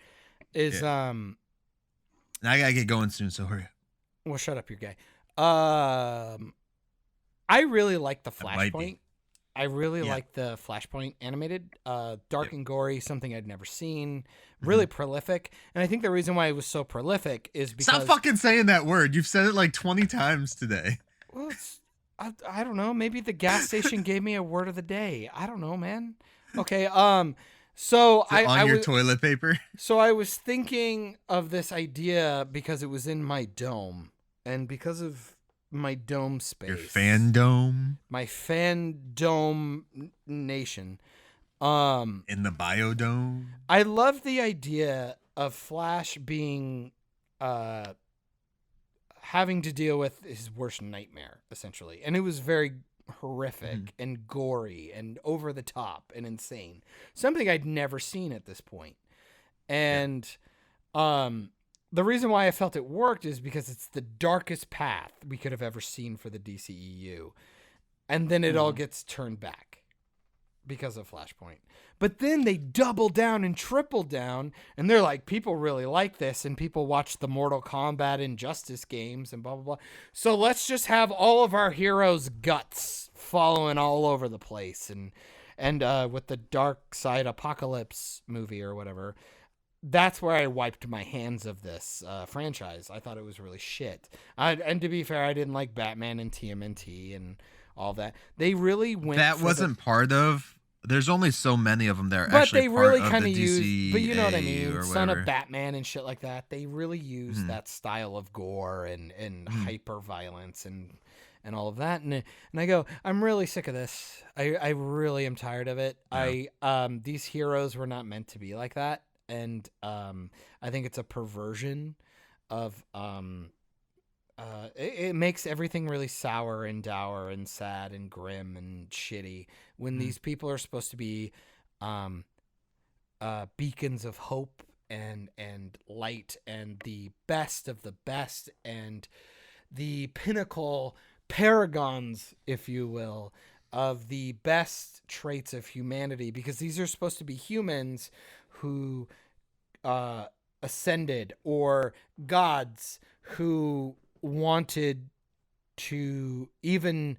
And I gotta get going soon, so hurry up. Well, shut up, you're gay. I really like the I might be. Flashpoint. I really Yeah. like the Flashpoint animated, dark and gory, something I'd never seen. Really prolific, and I think the reason why it was so prolific is because Stop fucking saying that word. You've said it like 20 times today. well, I don't know. Maybe the gas station gave me a word of the day. I don't know, man. Okay. So Is it on your was toilet paper. so I was thinking of this idea because it was in my dome, and because of my dome space, Your fandom my fandom nation. in the biodome. I love the idea of Flash being having to deal with his worst nightmare, essentially. And it was very horrific and gory and over the top and insane. Something I'd never seen at this point. And the reason why I felt it worked is because it's the darkest path we could have ever seen for the DCEU. And then it all gets turned back because of Flashpoint. But then they double down and triple down, and they're like, people really like this, and people watch the Mortal Kombat Injustice games and blah, blah, blah. So let's just have all of our heroes' guts following all over the place. And with the Dark Side Apocalypse movie or whatever, that's where I wiped my hands of this franchise. I thought it was really shit. And to be fair, I didn't like Batman and TMNT and all that. They really went. That wasn't part of. There's only so many of them that are but actually they really part kind of of the use. But you know what I DCA mean. or Son of whatever. Batman and shit like that. They really use that style of gore and hyper violence and all of that. And I go, I'm really sick of this. I really am tired of it. Yeah. These heroes were not meant to be like that. And I think it's a perversion of it makes everything really sour and dour and sad and grim and shitty when these people are supposed to be beacons of hope and light and the best of the best and the pinnacle paragons, if you will, of the best traits of humanity, because these are supposed to be humans who ascended, or gods who wanted to even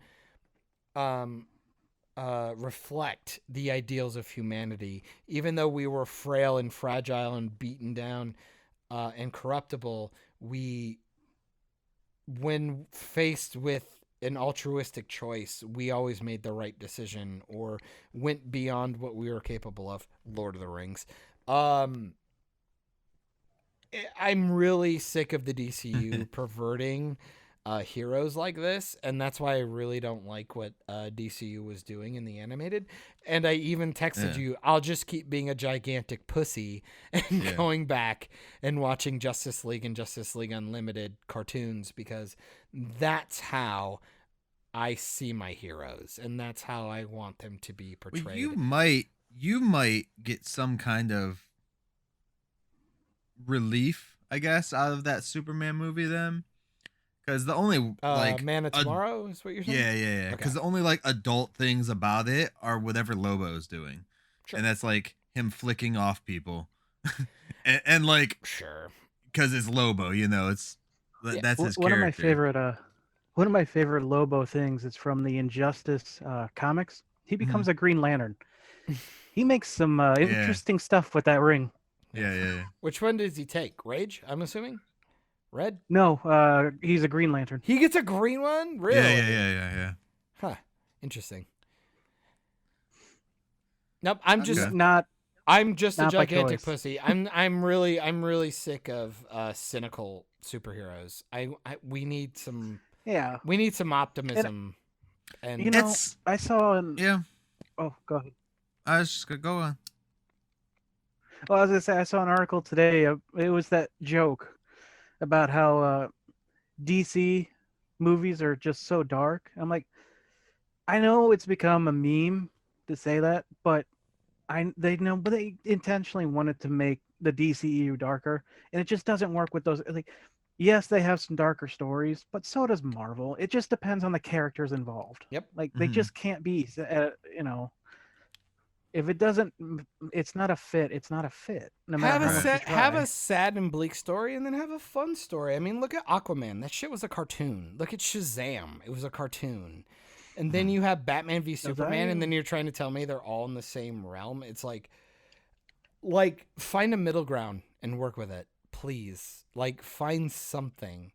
reflect the ideals of humanity, even though we were frail and fragile and beaten down and corruptible. When faced with an altruistic choice, we always made the right decision or went beyond what we were capable of. Lord of the Rings. I'm really sick of the DCU perverting heroes like this, and that's why I really don't like what DCU was doing in the animated. And I even texted you, I'll just keep being a gigantic pussy and going back and watching Justice League and Justice League Unlimited cartoons, because that's how I see my heroes, and that's how I want them to be portrayed. Well, you might get some kind of relief, I guess, out of that Superman movie then, because the only Man of Tomorrow is what you're saying. Yeah. Because the only like adult things about it are whatever Lobo's doing, and that's like him flicking off people, and like because it's Lobo, you know, that's his one character. One of my favorite Lobo things is from the Injustice comics. He becomes a Green Lantern. He makes some interesting stuff with that ring. Yeah. Which one does he take? Rage, I'm assuming? Red? No, he's a Green Lantern. He gets a green one? Really? Yeah. Huh. Interesting. Nope, I'm just a gigantic pussy. I'm really sick of cynical superheroes. We need some optimism. And you know, I saw Oh, go ahead. I was just gonna go on. Well, I was gonna say, I saw an article today. It was that joke about how DC movies are just so dark. I'm like, I know it's become a meme to say that, but they intentionally wanted to make the DCEU darker, and it just doesn't work with those. Like, yes, they have some darker stories, but so does Marvel. It just depends on the characters involved. Yep. Like they just can't be, If it doesn't, it's not a fit. It's not a fit. No matter how much you try. Have a sad and bleak story, and then have a fun story. I mean, look at Aquaman. That shit was a cartoon. Look at Shazam. It was a cartoon. And then you have Batman v Superman, and then you're trying to tell me they're all in the same realm. It's like find a middle ground and work with it, please. Like, find something.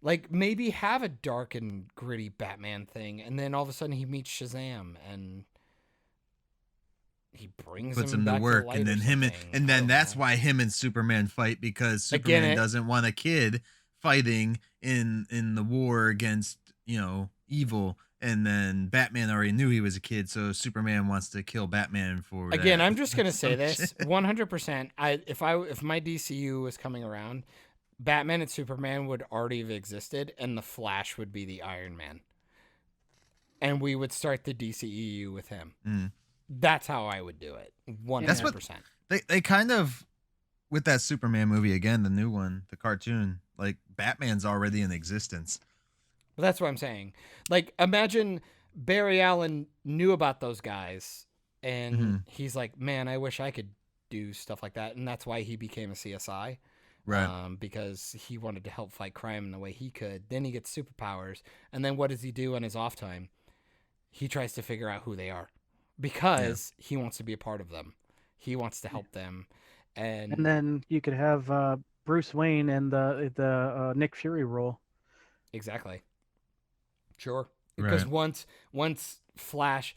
Like, maybe have a dark and gritty Batman thing, and then all of a sudden he meets Shazam, and he puts him to back work, light and then something. that's why him and Superman fight, because Superman doesn't want a kid fighting in the war against, evil, and then Batman already knew he was a kid, so Superman wants to kill Batman for again. that. I'm just gonna say this 100%. If my DCU was coming around, Batman and Superman would already have existed, and the Flash would be the Iron Man, and we would start the DCEU with him. That's how I would do it. 100%. That's what they kind of, with that Superman movie again, the new one, the cartoon, like Batman's already in existence. Well, that's what I'm saying. Like, imagine Barry Allen knew about those guys, and he's like, man, I wish I could do stuff like that. And that's why he became a CSI. Right. Because he wanted to help fight crime in the way he could. Then he gets superpowers. And then what does he do on his off time? He tries to figure out who they are, because he wants to be a part of them. He wants to help them. And then you could have Bruce Wayne and the Nick Fury role. Exactly. Sure. Because once Flash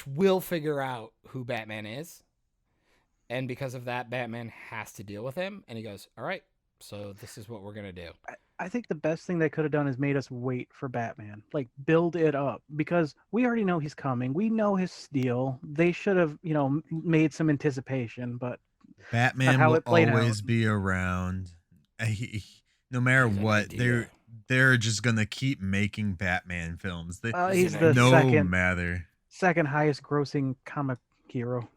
will figure out who Batman is, and because of that, Batman has to deal with him, and he goes, all right, so this is what we're going to do. I think the best thing they could have done is made us wait for Batman. Like, build it up, because we already know he's coming. We know his steel. They should have, made some anticipation, but Batman will always be around. No matter what, they're just gonna keep making Batman films. He's the second highest grossing comic hero.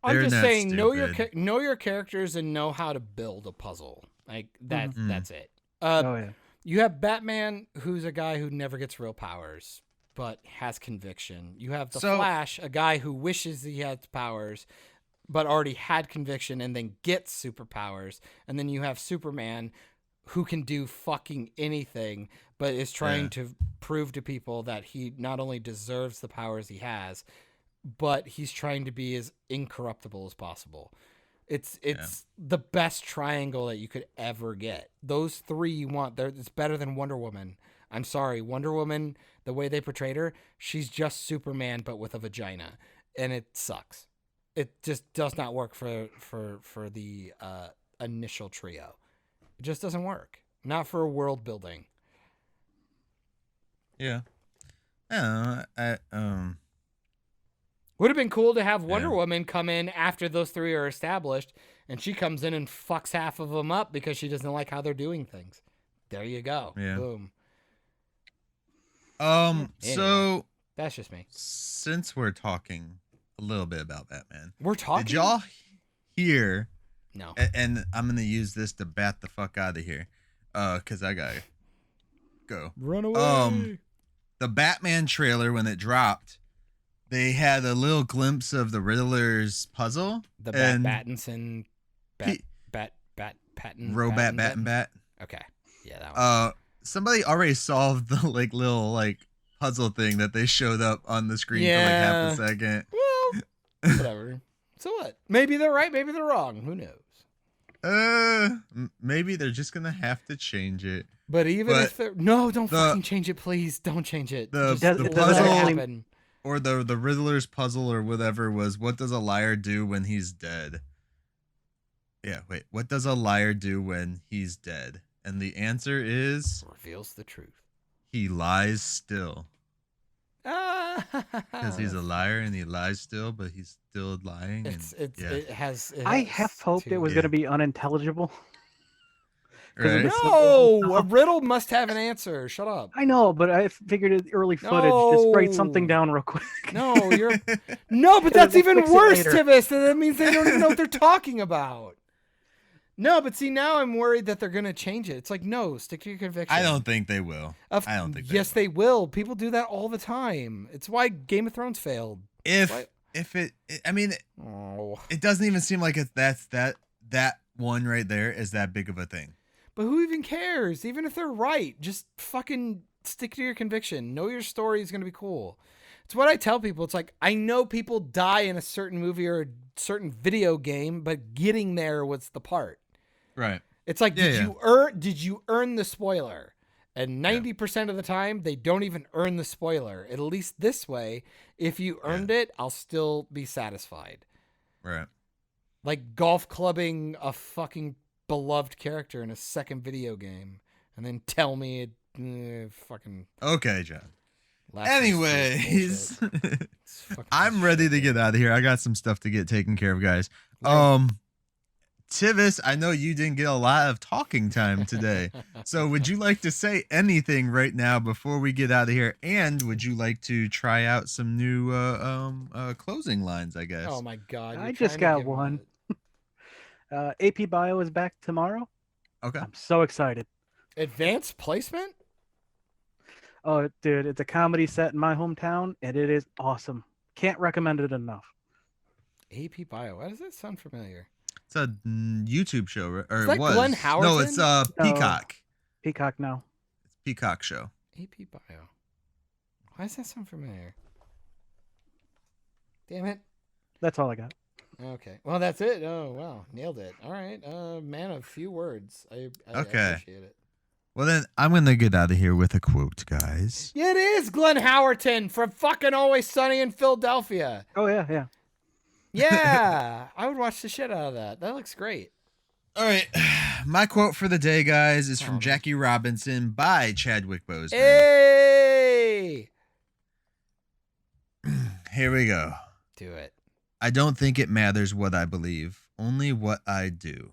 I'm just saying, know your characters and know how to build a puzzle. Like that. That's it. You have Batman, who's a guy who never gets real powers but has conviction. You have the Flash, a guy who wishes he had powers but already had conviction and then gets superpowers. And then you have Superman, who can do fucking anything but is trying to prove to people that he not only deserves the powers he has, but he's trying to be as incorruptible as possible. It's the best triangle that you could ever get. Those three you want. It's better than Wonder Woman. I'm sorry, Wonder Woman, the way they portrayed her, she's just Superman but with a vagina, and it sucks. It just does not work for the initial trio. It just doesn't work. Not for world building. Yeah. Would have been cool to have Wonder Woman come in after those three are established, and she comes in and fucks half of them up because she doesn't like how they're doing things. There you go. Yeah. Boom. Anyway, so that's just me. Since we're talking a little bit about Batman, did y'all hear? No. And I'm gonna use this to bat the fuck out of here, cause I gotta go. Run away. The Batman trailer, when it dropped, they had a little glimpse of the Riddler's puzzle. The Pattinson, Patton, Robat Bat. Okay, yeah, that one. Somebody already solved the little puzzle thing that they showed up on the screen for half a second. Well, whatever. So what? Maybe they're right. Maybe they're wrong. Who knows? Maybe they're just gonna have to change it. But if they're don't fucking change it, please. Don't change it. The puzzle or the Riddler's puzzle or whatever was, what does a liar do when he's dead? Yeah, wait. What does a liar do when he's dead? And the answer is reveals the truth. He lies still. Because he's a liar and he lies still, but he's still lying. I half hoped it was going to be unintelligible. Right? No, a riddle must have an answer. Shut up. I know, but I figured it early footage. Just write something down real quick. No, but that's even worse, Tivis. That means they don't even know what they're talking about. No, but see, now I'm worried that they're going to change it. It's like, no, stick to your conviction. I don't think they will. Yes, they will. People do that all the time. It's why Game of Thrones failed. If it, I mean, Oh. it doesn't even seem like that one right there is that big of a thing. But who even cares? Even if they're right, just fucking stick to your conviction. Know your story is going to be cool. It's what I tell people. It's like, I know people die in a certain movie or a certain video game, but getting there was the part. Right. It's like, did you earn the spoiler? And 90% of the time, they don't even earn the spoiler. At least this way, if you earned it, I'll still be satisfied. Right. Like golf clubbing a fucking beloved character in a second video game, and then tell me it fucking. Okay, John. last Anyways, It's fucking I'm ready to shit. get out of here. I got some stuff to get taken care of, guys. Yeah. Tivis, I know you didn't get a lot of talking time today. So would you like to say anything right now before we get out of here? And would you like to try out some new closing lines, I guess? Oh my god! I you're just trying to got give one. AP Bio is back tomorrow. Okay. I'm so excited. Advanced placement? Oh, dude, it's a comedy set in my hometown, and it is awesome. Can't recommend it enough. AP Bio. Why does that sound familiar? It's a YouTube show, or Is it that was. Glenn No, it's Howerton? Peacock. Peacock now. It's Peacock show. AP Bio. Why does that sound familiar? Damn it. That's all I got. Okay. Well, that's it. Oh, wow. Nailed it. All right. Man of few words. I Okay. appreciate it. Well, then I'm going to get out of here with a quote, guys. It is Glenn Howerton from fucking Always Sunny in Philadelphia. Oh, yeah. Yeah. I would watch the shit out of that. That looks great. All right. My quote for the day, guys, is Oh, from man. Jackie Robinson by Chadwick Boseman. Hey! Here we go. Do it. I don't think it matters what I believe, only what I do.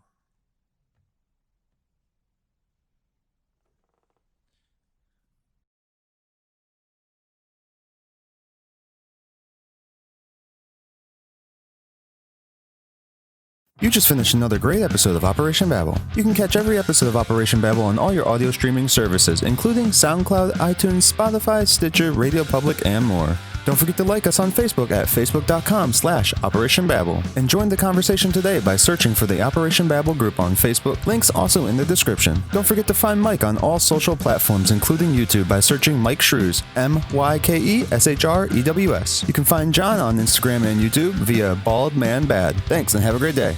You just finished another great episode of Operation Babble. You can catch every episode of Operation Babble on all your audio streaming services, including SoundCloud, iTunes, Spotify, Stitcher, Radio Public, and more. Don't forget to like us on Facebook at facebook.com/Operation Babble. And join the conversation today by searching for the Operation Babble group on Facebook. Links also in the description. Don't forget to find Myke on all social platforms, including YouTube, by searching Myke Shrews, MYKESHREWS. You can find John on Instagram and YouTube via Bald Man Bad. Thanks and have a great day.